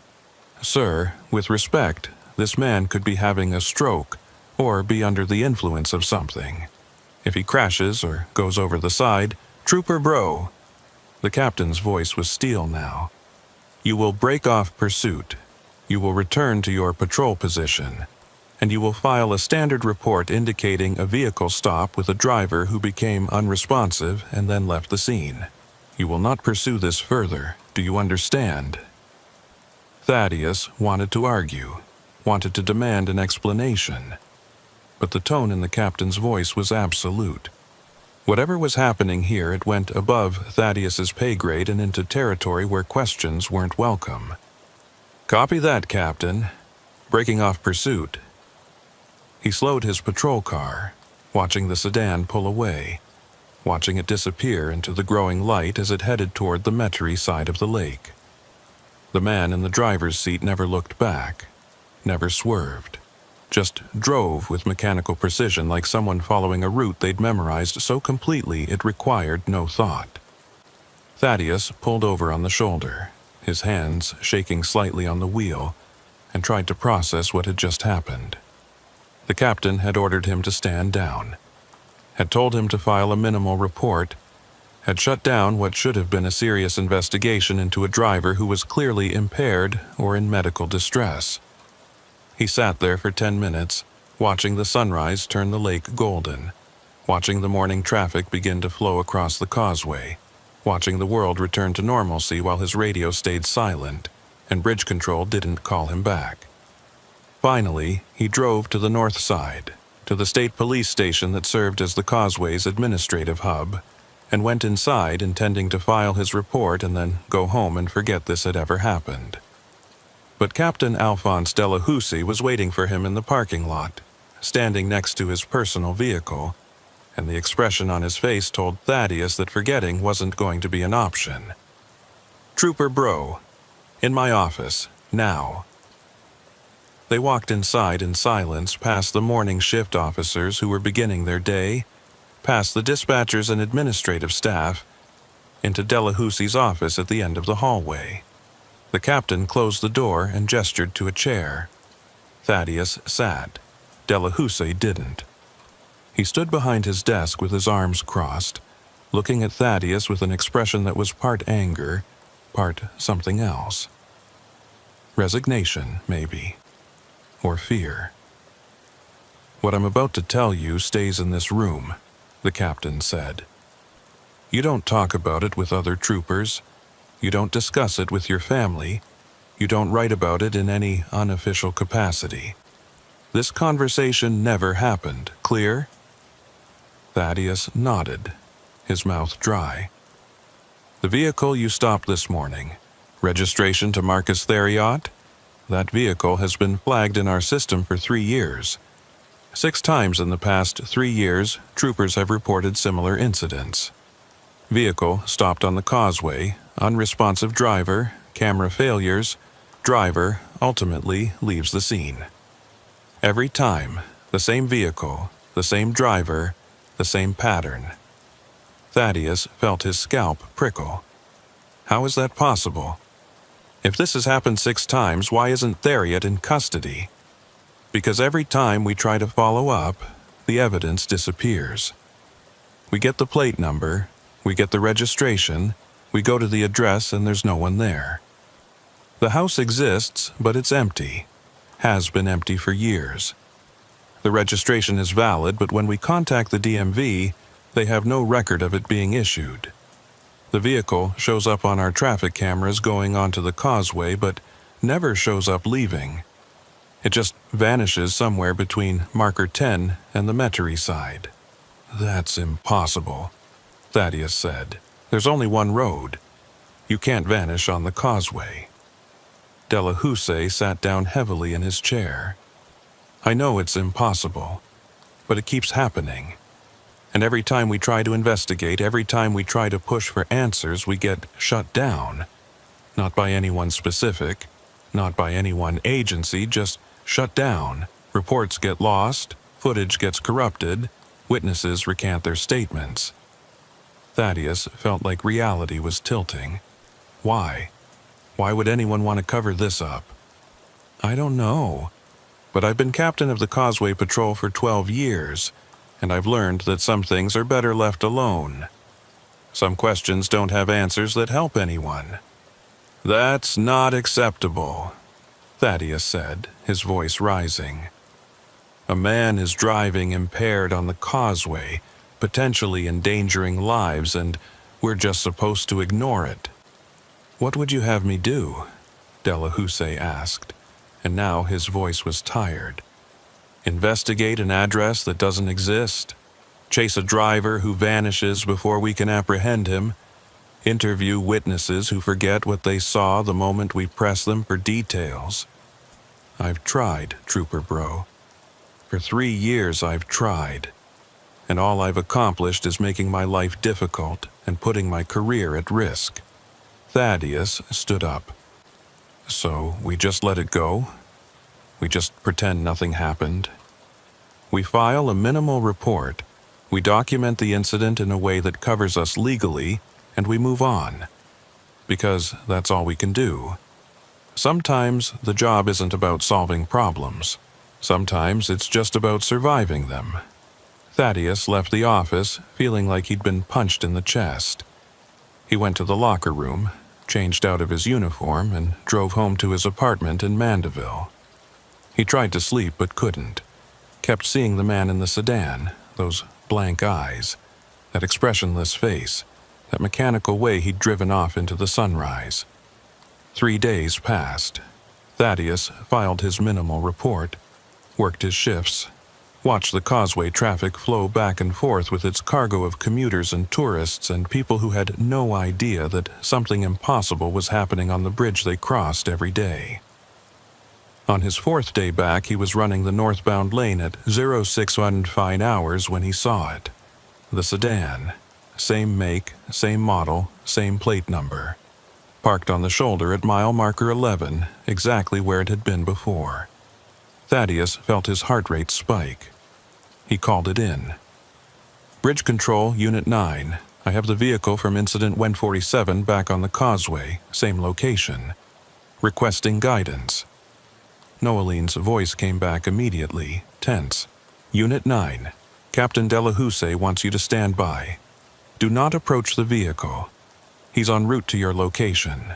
"Sir, with respect, this man could be having a stroke or be under the influence of something. If he crashes or goes over the side, Trooper Bro." The captain's voice was steel now. "You will break off pursuit. You will return to your patrol position, and you will file a standard report indicating a vehicle stop with a driver who became unresponsive and then left the scene. You will not pursue this further. Do you understand?" Thaddeus wanted to argue, wanted to demand an explanation, but the tone in the captain's voice was absolute. Whatever was happening here, it went above Thaddeus's pay grade and into territory where questions weren't welcome. "Copy that, Captain. Breaking off pursuit." He slowed his patrol car, watching the sedan pull away, watching it disappear into the growing light as it headed toward the Metairie side of the lake. The man in the driver's seat never looked back, never swerved, just drove with mechanical precision like someone following a route they'd memorized so completely it required no thought. Thaddeus pulled over on the shoulder, his hands shaking slightly on the wheel, and tried to process what had just happened. The captain had ordered him to stand down, had told him to file a minimal report, had shut down what should have been a serious investigation into a driver who was clearly impaired or in medical distress. He sat there for 10 minutes, watching the sunrise turn the lake golden, watching the morning traffic begin to flow across the causeway, watching the world return to normalcy while his radio stayed silent and bridge control didn't call him back. Finally, he drove to the north side, to the state police station that served as the causeway's administrative hub, and went inside intending to file his report and then go home and forget this had ever happened. But Captain Alphonse Delahousie was waiting for him in the parking lot, standing next to his personal vehicle, and the expression on his face told Thaddeus that forgetting wasn't going to be an option. "Trooper Bro, in my office, now." They walked inside in silence, past the morning shift officers who were beginning their day, past the dispatchers and administrative staff, into Delahousie's office at the end of the hallway. The captain closed the door and gestured to a chair. Thaddeus sat. Delahousie didn't. He stood behind his desk with his arms crossed, looking at Thaddeus with an expression that was part anger, part something else. Resignation, maybe. Or fear. "What I'm about to tell you stays in this room," the captain said. "You don't talk about it with other troopers. You don't discuss it with your family. You don't write about it in any unofficial capacity. This conversation never happened, clear?" Thaddeus nodded, his mouth dry. "The vehicle you stopped this morning, registration to Marcus Theriot? That vehicle has been flagged in our system for 3 years. 6 times in the past 3 years, troopers have reported similar incidents. Vehicle stopped on the causeway, unresponsive driver, camera failures, driver ultimately leaves the scene. Every time, the same vehicle, the same driver, the same pattern." Thaddeus felt his scalp prickle. How is that possible? If this has happened 6 times, why isn't Theriot in custody? Because every time we try to follow up, the evidence disappears. We get the plate number, we get the registration, we go to the address and there's no one there. The house exists, but it's empty. Has been empty for years. The registration is valid, but when we contact the DMV, they have no record of it being issued. The vehicle shows up on our traffic cameras going onto the causeway, but never shows up leaving. It just vanishes somewhere between marker 10 and the Metairie side. "That's impossible," Thaddeus said. "There's only one road. You can't vanish on the causeway." Delahousie sat down heavily in his chair. "I know it's impossible, but it keeps happening. And every time we try to investigate, every time we try to push for answers, we get shut down. Not by anyone specific, not by any one agency, just shut down. Reports get lost, footage gets corrupted, witnesses recant their statements." Thaddeus felt like reality was tilting. Why? Why would anyone want to cover this up? "I don't know. But I've been captain of the Causeway Patrol for 12 years, and I've learned that some things are better left alone. Some questions don't have answers that help anyone." "That's not acceptable," Thaddeus said, his voice rising. "A man is driving impaired on the causeway, potentially endangering lives, and we're just supposed to ignore it." "What would you have me do?" Delahousie asked, and now his voice was tired. "Investigate an address that doesn't exist? Chase a driver who vanishes before we can apprehend him? Interview witnesses who forget what they saw the moment we press them for details? I've tried, Trooper Bro. For 3 years I've tried. And all I've accomplished is making my life difficult and putting my career at risk." Thaddeus stood up. "So we just let it go? We just pretend nothing happened? We file a minimal report, we document the incident in a way that covers us legally, and we move on. Because that's all we can do. Sometimes the job isn't about solving problems. Sometimes it's just about surviving them." Thaddeus left the office feeling like he'd been punched in the chest. He went to the locker room, changed out of his uniform, and drove home to his apartment in Mandeville. He tried to sleep but couldn't. Kept seeing the man in the sedan, those blank eyes, that expressionless face, that mechanical way he'd driven off into the sunrise. 3 days passed. Thaddeus filed his minimal report, worked his shifts, watched the causeway traffic flow back and forth with its cargo of commuters and tourists and people who had no idea that something impossible was happening on the bridge they crossed every day. On his 4th day back, he was running the northbound lane at 0615 hours when he saw it. The sedan. Same make, same model, same plate number. Parked on the shoulder at mile marker 11, exactly where it had been before. Thaddeus felt his heart rate spike. He called it in. Bridge Control, Unit 9. I have the vehicle from Incident 147 back on the causeway, same location. Requesting guidance. Noeline's voice came back immediately, tense. Unit 9. Captain Delahousse wants you to stand by. Do not approach the vehicle. He's en route to your location.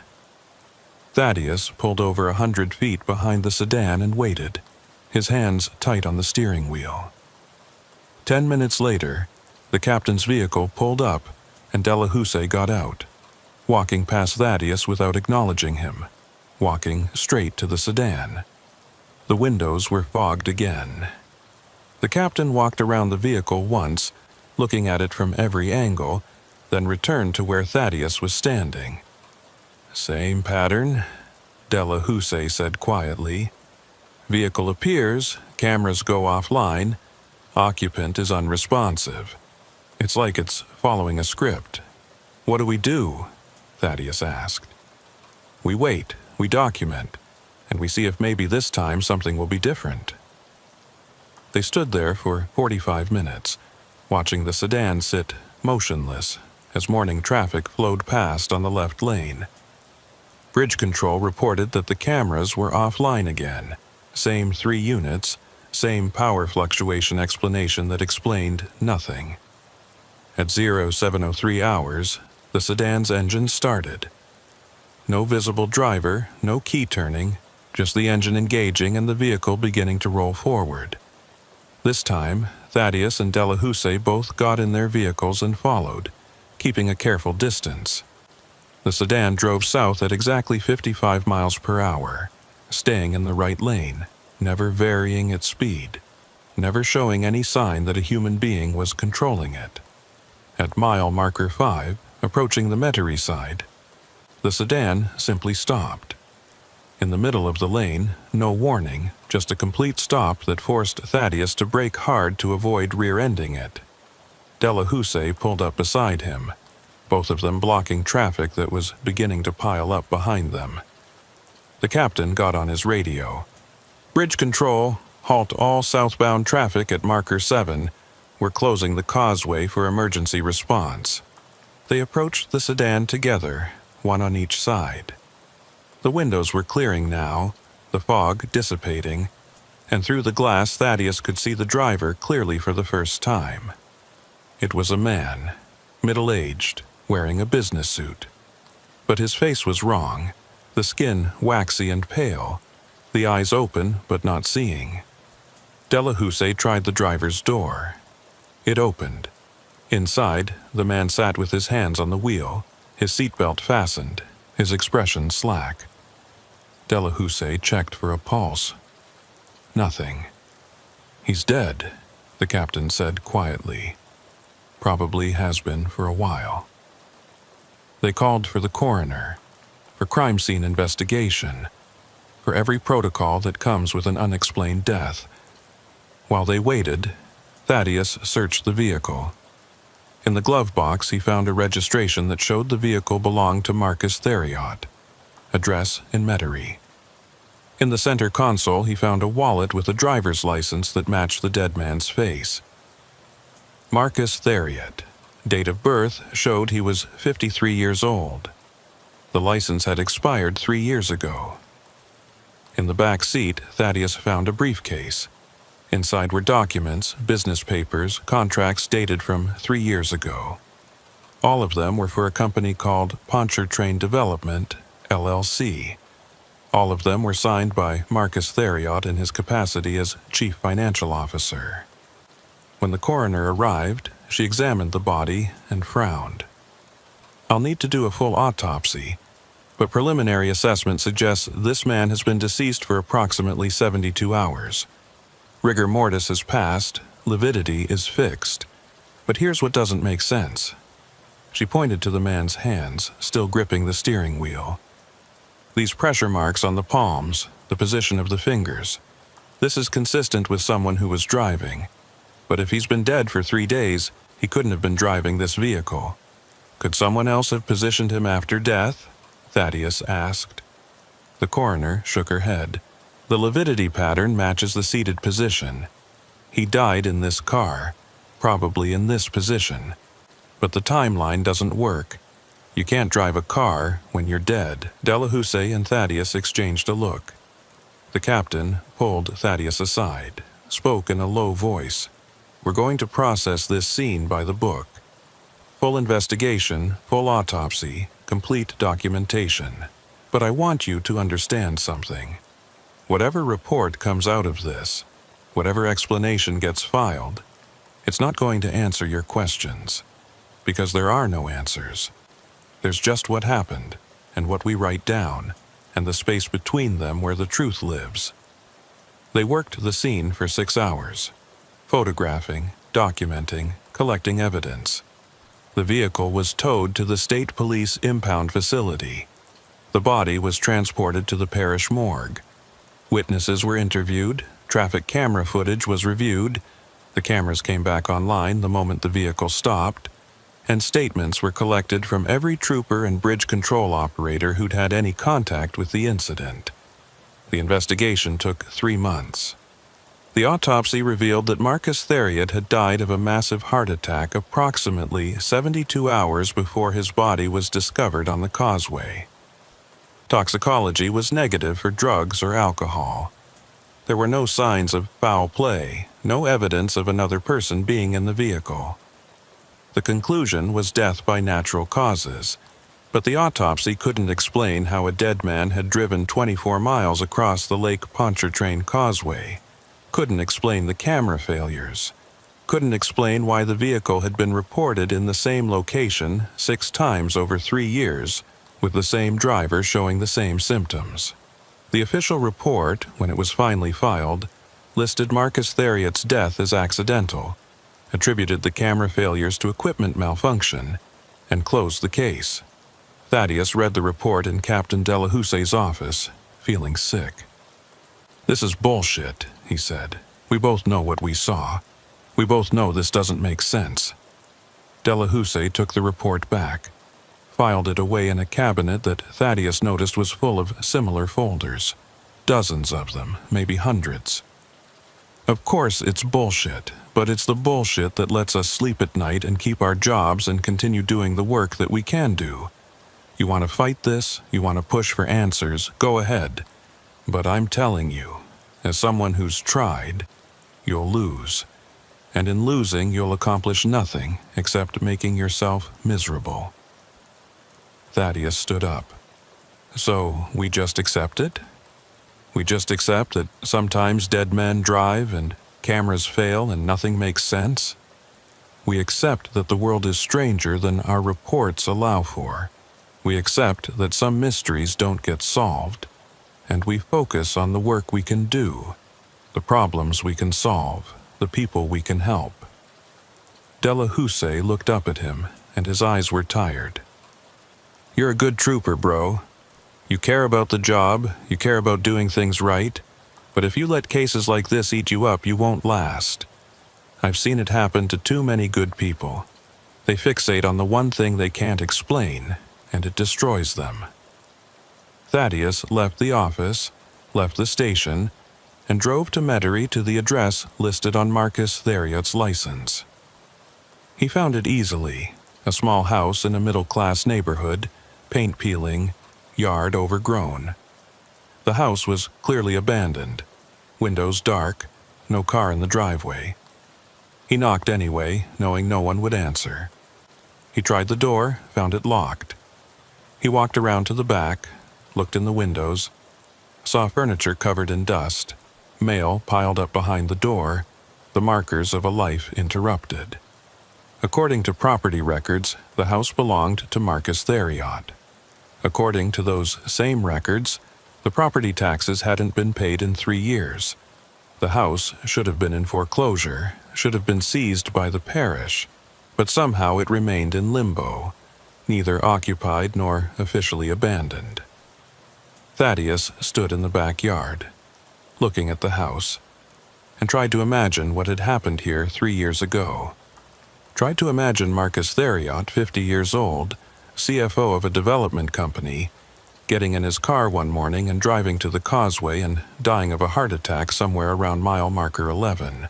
Thaddeus pulled over 100 feet behind the sedan and waited, his hands tight on the steering wheel. 10 minutes later, the captain's vehicle pulled up and Delahousse got out, walking past Thaddeus without acknowledging him, walking straight to the sedan. The windows were fogged again. The captain walked around the vehicle once, looking at it from every angle, then returned to where Thaddeus was standing. Same pattern, Delahousse said quietly. Vehicle appears, cameras go offline, occupant is unresponsive. It's like it's following a script. What do we do? Thaddeus asked. We wait, we document, and we see if maybe this time something will be different. They stood there for 45 minutes, watching the sedan sit motionless as morning traffic flowed past on the left lane. Bridge Control reported that the cameras were offline again. Same 3 units, same power fluctuation explanation that explained nothing. At 0703 hours, the sedan's engine started. No visible driver, no key turning, just the engine engaging and the vehicle beginning to roll forward. This time, Thaddeus and Delahousse both got in their vehicles and followed, keeping a careful distance. The sedan drove south at exactly 55 miles per hour, staying in the right lane, never varying its speed, never showing any sign that a human being was controlling it. At mile marker 5, approaching the Metairie side, the sedan simply stopped. In the middle of the lane, no warning, just a complete stop that forced Thaddeus to brake hard to avoid rear-ending it. Delahousse pulled up beside him, both of them blocking traffic that was beginning to pile up behind them. The captain got on his radio. Bridge Control, halt all southbound traffic at marker 7. We're closing the causeway for emergency response. They approached the sedan together, one on each side. The windows were clearing now, the fog dissipating, and through the glass Thaddeus could see the driver clearly for the first time. It was a man, middle-aged, wearing a business suit. But his face was wrong, the skin waxy and pale, the eyes open but not seeing. Delahousse tried the driver's door. It opened. Inside, the man sat with his hands on the wheel, his seatbelt fastened, his expression slack. Delahousse checked for a pulse. Nothing. He's dead, the captain said quietly. Probably has been for a while. They called for the coroner, for crime scene investigation, for every protocol that comes with an unexplained death. While they waited, Thaddeus searched the vehicle. In the glove box, he found a registration that showed the vehicle belonged to Marcus Theriot, address in Metairie. In the center console, he found a wallet with a driver's license that matched the dead man's face. Marcus Theriot. Date of birth showed he was 53 years old. The license had expired 3 years ago. In the back seat, Thaddeus found a briefcase. Inside were documents, business papers, contracts dated from 3 years ago. All of them were for a company called Pontchartrain Development, LLC. All of them were signed by Marcus Theriot in his capacity as Chief Financial Officer. When the coroner arrived, she examined the body and frowned. I'll need to do a full autopsy, but preliminary assessment suggests this man has been deceased for approximately 72 hours. Rigor mortis has passed, lividity is fixed. But here's what doesn't make sense. She pointed to the man's hands, still gripping the steering wheel. These pressure marks on the palms, the position of the fingers. This is consistent with someone who was driving. But if he's been dead for 3 days, he couldn't have been driving this vehicle. Could someone else have positioned him after death? Thaddeus asked. The coroner shook her head. The lividity pattern matches the seated position. He died in this car, probably in this position. But the timeline doesn't work. You can't drive a car when you're dead. Delahousse and Thaddeus exchanged a look. The captain pulled Thaddeus aside, spoke in a low voice. We're going to process this scene by the book. Full investigation, full autopsy, complete documentation. But I want you to understand something. Whatever report comes out of this, whatever explanation gets filed, it's not going to answer your questions, because there are no answers. There's just what happened, and what we write down, and the space between them where the truth lives. They worked the scene for 6 hours, photographing, documenting, collecting evidence. The vehicle was towed to the state police impound facility. The body was transported to the parish morgue. Witnesses were interviewed, traffic camera footage was reviewed, the cameras came back online the moment the vehicle stopped, and statements were collected from every trooper and bridge control operator who'd had any contact with the incident. The investigation took 3 months. The autopsy revealed that Marcus Theriot had died of a massive heart attack approximately 72 hours before his body was discovered on the causeway. Toxicology was negative for drugs or alcohol. There were no signs of foul play, no evidence of another person being in the vehicle. The conclusion was death by natural causes, but the autopsy couldn't explain how a dead man had driven 24 miles across the Lake Pontchartrain Causeway, couldn't explain the camera failures, couldn't explain why the vehicle had been reported in the same location 6 times over 3 years, with the same driver showing the same symptoms. The official report, when it was finally filed, listed Marcus Theriot's death as accidental, attributed the camera failures to equipment malfunction, and closed the case. Thaddeus read the report in Captain Delahousse's office, feeling sick. "This is bullshit," he said. "We both know what we saw. We both know this doesn't make sense." Delahousse took the report back, filed it away in a cabinet that Thaddeus noticed was full of similar folders. Dozens of them, maybe hundreds. "Of course it's bullshit, but it's the bullshit that lets us sleep at night and keep our jobs and continue doing the work that we can do. You want to fight this? You want to push for answers? Go ahead. But I'm telling you, as someone who's tried, you'll lose. And in losing, you'll accomplish nothing except making yourself miserable." Thaddeus stood up. "So we just accept it? We just accept that sometimes dead men drive and cameras fail and nothing makes sense? We accept that the world is stranger than our reports allow for. We accept that some mysteries don't get solved, and we focus on the work we can do, the problems we can solve, the people we can help." Delahousse looked up at him, and his eyes were tired. "You're a good trooper, bro. You care about the job, you care about doing things right, but if you let cases like this eat you up, you won't last. I've seen it happen to too many good people. They fixate on the one thing they can't explain, and it destroys them." Thaddeus left the office, left the station, and drove to Metairie to the address listed on Marcus Theriot's license. He found it easily, a small house in a middle-class neighborhood, paint peeling, yard overgrown. The house was clearly abandoned, windows dark, no car in the driveway. He knocked anyway, knowing no one would answer. He tried the door, found it locked. He walked around to the back, looked in the windows, saw furniture covered in dust, mail piled up behind the door, the markers of a life interrupted. According to property records, the house belonged to Marcus Theriot. According to those same records, the property taxes hadn't been paid in 3 years. The house should have been in foreclosure, should have been seized by the parish, but somehow it remained in limbo, neither occupied nor officially abandoned. Thaddeus stood in the backyard, looking at the house, and tried to imagine what had happened here 3 years ago. Tried to imagine Marcus Theriot, 50 years old, CFO of a development company, getting in his car one morning and driving to the causeway and dying of a heart attack somewhere around mile marker 11.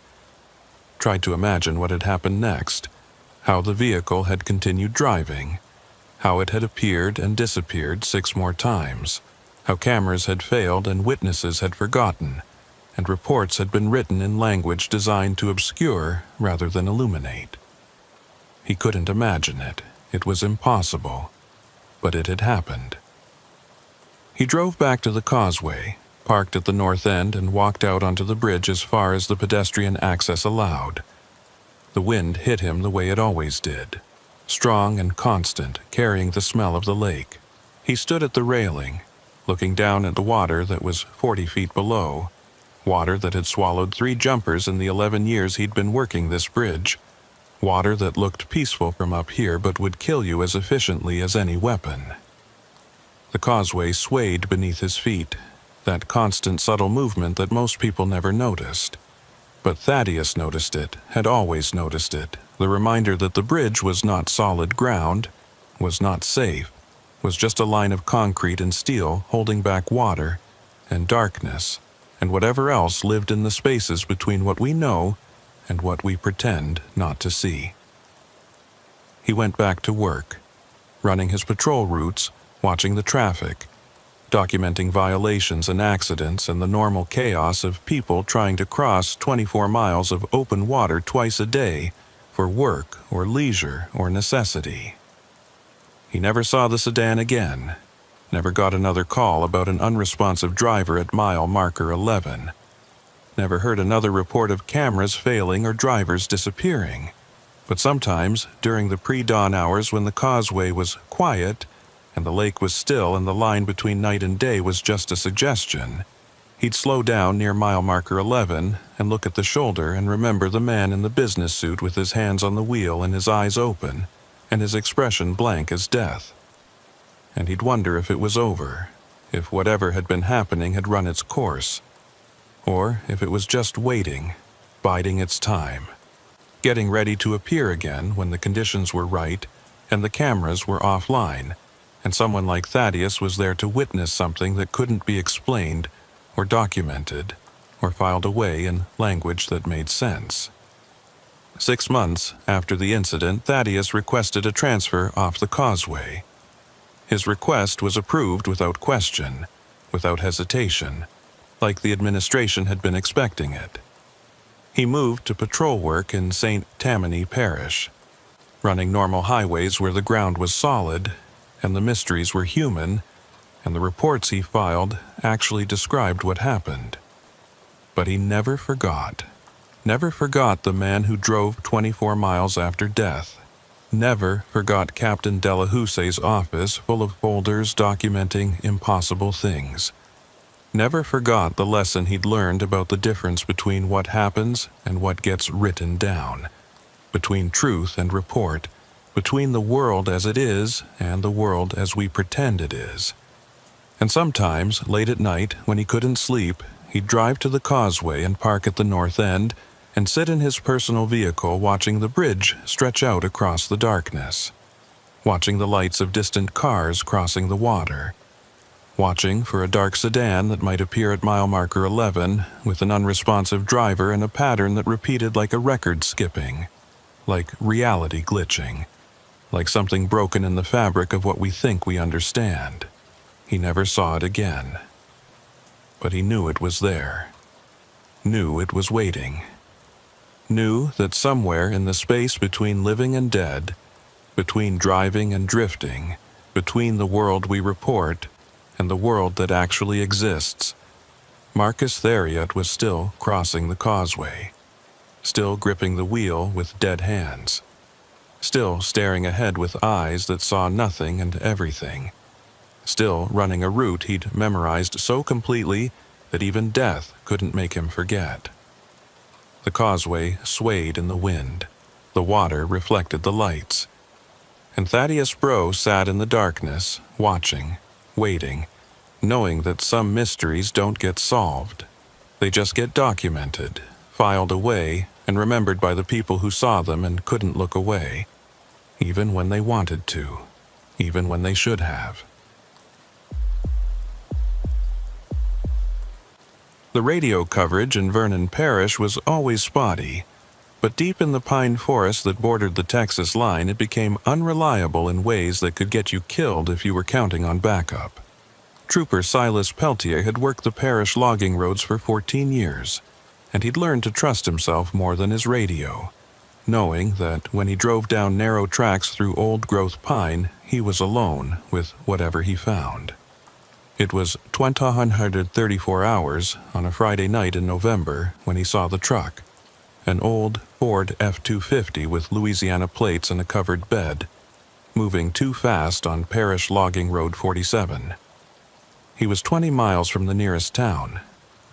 Tried to imagine what had happened next, how the vehicle had continued driving, how it had appeared and disappeared 6 more times, how cameras had failed and witnesses had forgotten, and reports had been written in language designed to obscure rather than illuminate. He couldn't imagine it. It was impossible. But it had happened. He drove back to the causeway, parked at the north end, and walked out onto the bridge as far as the pedestrian access allowed. The wind hit him the way it always did, strong and constant, carrying the smell of the lake. He stood at the railing, looking down at the water that was 40 feet below, water that had swallowed 3 jumpers in the 11 years he'd been working this bridge, water that looked peaceful from up here but would kill you as efficiently as any weapon. The causeway swayed beneath his feet, that constant subtle movement that most people never noticed. But Thaddeus noticed it, had always noticed it, the reminder that the bridge was not solid ground, was not safe, was just a line of concrete and steel holding back water and darkness and whatever else lived in the spaces between what we know and what we pretend not to see. He went back to work, running his patrol routes, watching the traffic, documenting violations and accidents and the normal chaos of people trying to cross 24 miles of open water twice a day for work or leisure or necessity. He never saw the sedan again, never got another call about an unresponsive driver at mile marker 11, never heard another report of cameras failing or drivers disappearing. But sometimes, during the pre-dawn hours when the causeway was quiet and the lake was still and the line between night and day was just a suggestion, he'd slow down near mile marker 11 and look at the shoulder and remember the man in the business suit with his hands on the wheel and his eyes open and his expression blank as death. And he'd wonder if it was over, if whatever had been happening had run its course, or if it was just waiting, biding its time, getting ready to appear again when the conditions were right and the cameras were offline, and someone like Thaddeus was there to witness something that couldn't be explained or documented or filed away in language that made sense. 6 months after the incident, Thaddeus requested a transfer off the causeway. His request was approved without question, without hesitation, like the administration had been expecting it. He moved to patrol work in St. Tammany Parish, running normal highways where the ground was solid and the mysteries were human, and the reports he filed actually described what happened. But he never forgot the man who drove 24 miles after death, never forgot Captain Delahouse's office full of folders documenting impossible things, never forgot the lesson he'd learned about the difference between what happens and what gets written down, between truth and report, between the world as it is and the world as we pretend it is. And sometimes, late at night, when he couldn't sleep, he'd drive to the causeway and park at the north end and sit in his personal vehicle watching the bridge stretch out across the darkness, watching the lights of distant cars crossing the water, watching for a dark sedan that might appear at mile marker 11 with an unresponsive driver and a pattern that repeated like a record skipping, like reality glitching, like something broken in the fabric of what we think we understand. He never saw it again. But he knew it was there. Knew it was waiting. Knew that somewhere in the space between living and dead, between driving and drifting, between the world we report and the world that actually exists, Marcus Theriot was still crossing the causeway, still gripping the wheel with dead hands, still staring ahead with eyes that saw nothing and everything, still running a route he'd memorized so completely that even death couldn't make him forget. The causeway swayed in the wind. The water reflected the lights. And Thaddeus Bro sat in the darkness, watching, waiting, knowing that some mysteries don't get solved. They just get documented, filed away, and remembered by the people who saw them and couldn't look away, even when they wanted to, even when they should have. The radio coverage in Vernon Parish was always spotty, but deep in the pine forest that bordered the Texas line, it became unreliable in ways that could get you killed if you were counting on backup. Trooper Silas Peltier had worked the parish logging roads for 14 years, and he'd learned to trust himself more than his radio, knowing that when he drove down narrow tracks through old-growth pine, he was alone with whatever he found. It was 234 hours on a Friday night in November when he saw the truck, an old Ford F-250 with Louisiana plates and a covered bed, moving too fast on Parish Logging Road 47. He was 20 miles from the nearest town,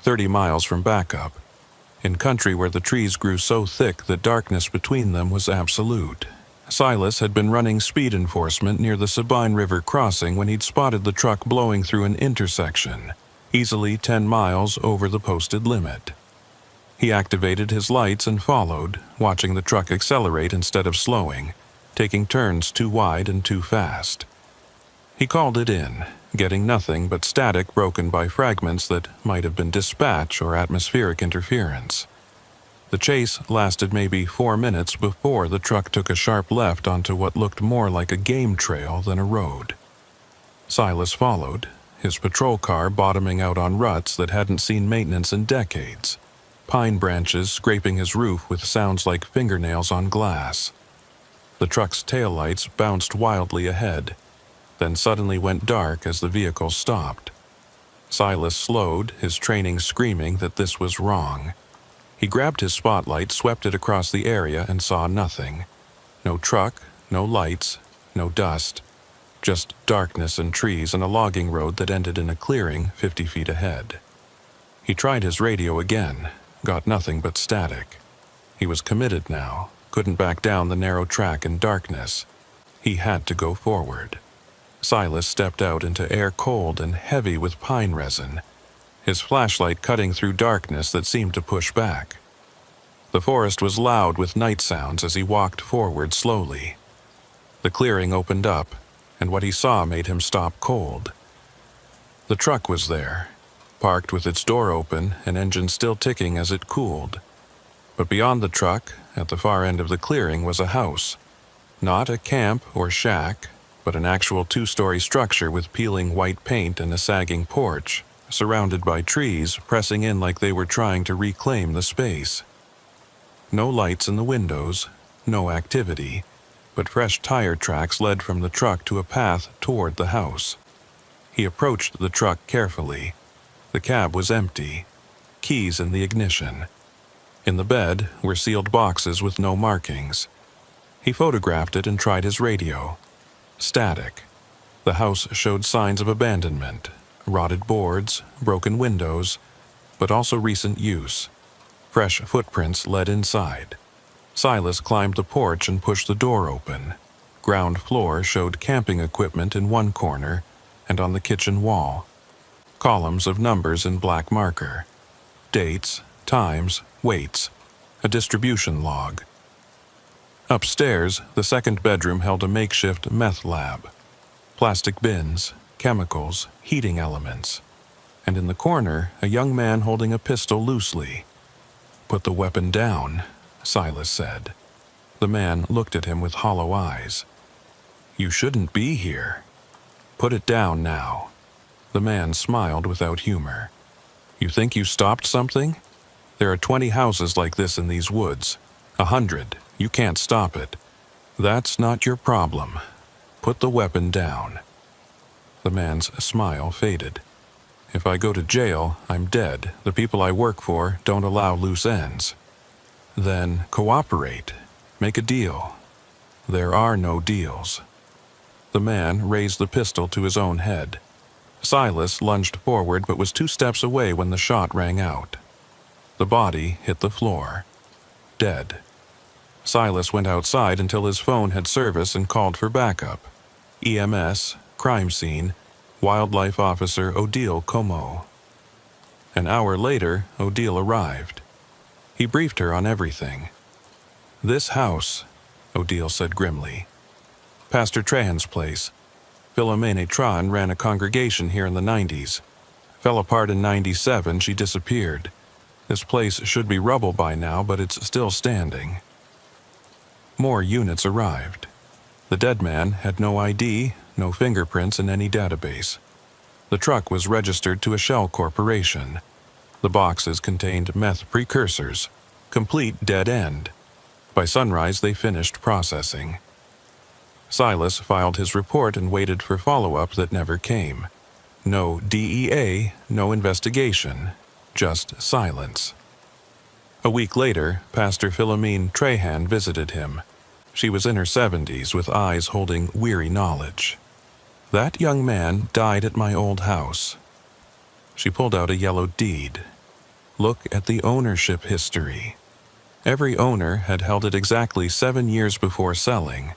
30 miles from backup, in country where the trees grew so thick that darkness between them was absolute. Silas had been running speed enforcement near the Sabine River crossing when he'd spotted the truck blowing through an intersection, easily 10 miles over the posted limit. He activated his lights and followed, watching the truck accelerate instead of slowing, taking turns too wide and too fast. He called it in, getting nothing but static broken by fragments that might have been dispatch or atmospheric interference. The chase lasted maybe 4 minutes before the truck took a sharp left onto what looked more like a game trail than a road. Silas followed, his patrol car bottoming out on ruts that hadn't seen maintenance in decades, pine branches scraping his roof with sounds like fingernails on glass. The truck's taillights bounced wildly ahead, then suddenly went dark as the vehicle stopped. Silas slowed, his training screaming that this was wrong. He grabbed his spotlight, swept it across the area, and saw nothing. No truck, no lights, no dust. Just darkness and trees and a logging road that ended in a clearing 50 feet ahead. He tried his radio again, got nothing but static. He was committed now, couldn't back down the narrow track in darkness. He had to go forward. Silas stepped out into air cold and heavy with pine resin, his flashlight cutting through darkness that seemed to push back. The forest was loud with night sounds as he walked forward slowly. The clearing opened up, and what he saw made him stop cold. The truck was there, parked with its door open and engine still ticking as it cooled. But beyond the truck, at the far end of the clearing, was a house. Not a camp or shack, but an actual 2-story structure with peeling white paint and a sagging porch, surrounded by trees pressing in like they were trying to reclaim the space. No lights in the windows, no activity, but fresh tire tracks led from the truck to a path toward the house. He approached the truck carefully. The cab was empty, keys in the ignition. In the bed were sealed boxes with no markings. He photographed it and tried his radio. Static. The house showed signs of abandonment. Rotted boards, broken windows, but also recent use. Fresh footprints led inside. Silas climbed the porch and pushed the door open. Ground floor showed camping equipment in one corner and on the kitchen wall. Columns of numbers in black marker. Dates, times, weights. A distribution log. Upstairs, the second bedroom held a makeshift meth lab. Plastic bins, chemicals, heating elements, and in the corner, a young man holding a pistol loosely. "Put the weapon down," Silas said. The man looked at him with hollow eyes. "You shouldn't be here. Put it down now." The man smiled without humor. "You think you stopped something? There are 20 houses like this in these woods. 100. You can't stop it. That's not your problem. Put the weapon down." The man's smile faded. "If I go to jail, I'm dead. The people I work for don't allow loose ends." "Then cooperate. Make a deal." "There are no deals." The man raised the pistol to his own head. Silas lunged forward but was 2 steps away when the shot rang out. The body hit the floor. Dead. Silas went outside until his phone had service and called for backup. EMS, crime scene, Wildlife Officer Odile Como. An hour later, Odile arrived. He briefed her on everything. "This house," Odile said grimly. "Pastor Trahan's place. Philomene Tran ran a congregation here in the 90s. Fell apart in '97, she disappeared. This place should be rubble by now, but it's still standing. More units arrived. The dead man had no ID, no fingerprints in any database. The truck was registered to a shell corporation. The boxes contained meth precursors. Complete dead end. By sunrise, they finished processing. Silas filed his report and waited for follow-up that never came. No DEA, no investigation, just silence. A week later, Pastor Philomene Trahan visited him. She was in her 70s with eyes holding weary knowledge. That young man died at my old house. She pulled out a yellow deed. Look at the ownership history. Every owner had held it exactly 7 years before selling.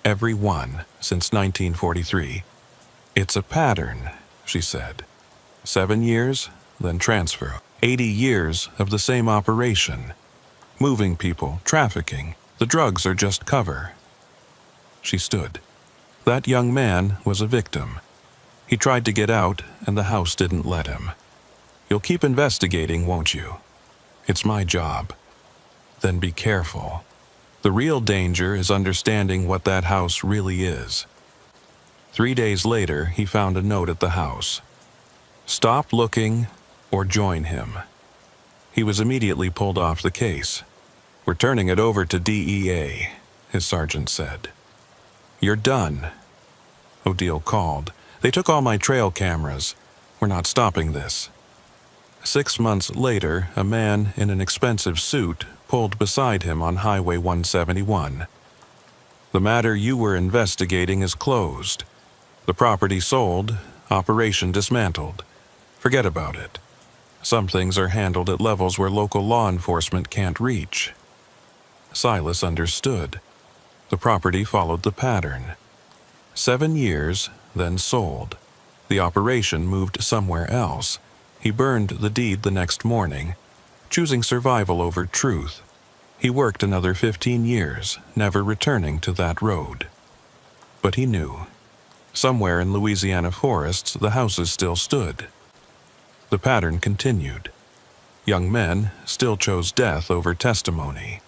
Every one since 1943. It's a pattern, she said. 7 years, then transfer. 80 years of the same operation. Moving people, trafficking. The drugs are just cover. She stood. That young man was a victim. He tried to get out, and the house didn't let him. You'll keep investigating, won't you? It's my job. Then be careful. The real danger is understanding what that house really is. 3 days later, he found a note at the house. Stop looking or join him. He was immediately pulled off the case. We're turning it over to DEA, his sergeant said. You're done. Odile called. They took all my trail cameras. We're not stopping this. 6 months later, a man in an expensive suit pulled beside him on Highway 171. The matter you were investigating is closed. The property sold, operation dismantled. Forget about it. Some things are handled at levels where local law enforcement can't reach. Silas understood. The property followed the pattern. 7 years, then sold. The operation moved somewhere else. He burned the deed the next morning, choosing survival over truth. He worked another 15 years, never returning to that road. But he knew. Somewhere in Louisiana forests, the houses still stood. The pattern continued. Young men still chose death over testimony.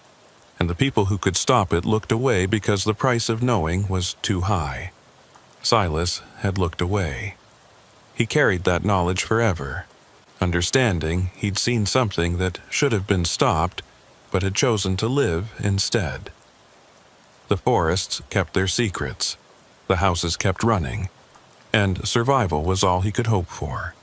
And the people who could stop it looked away because the price of knowing was too high. Silas had looked away. He carried that knowledge forever, understanding he'd seen something that should have been stopped, but had chosen to live instead. The forests kept their secrets, the houses kept running, and survival was all he could hope for.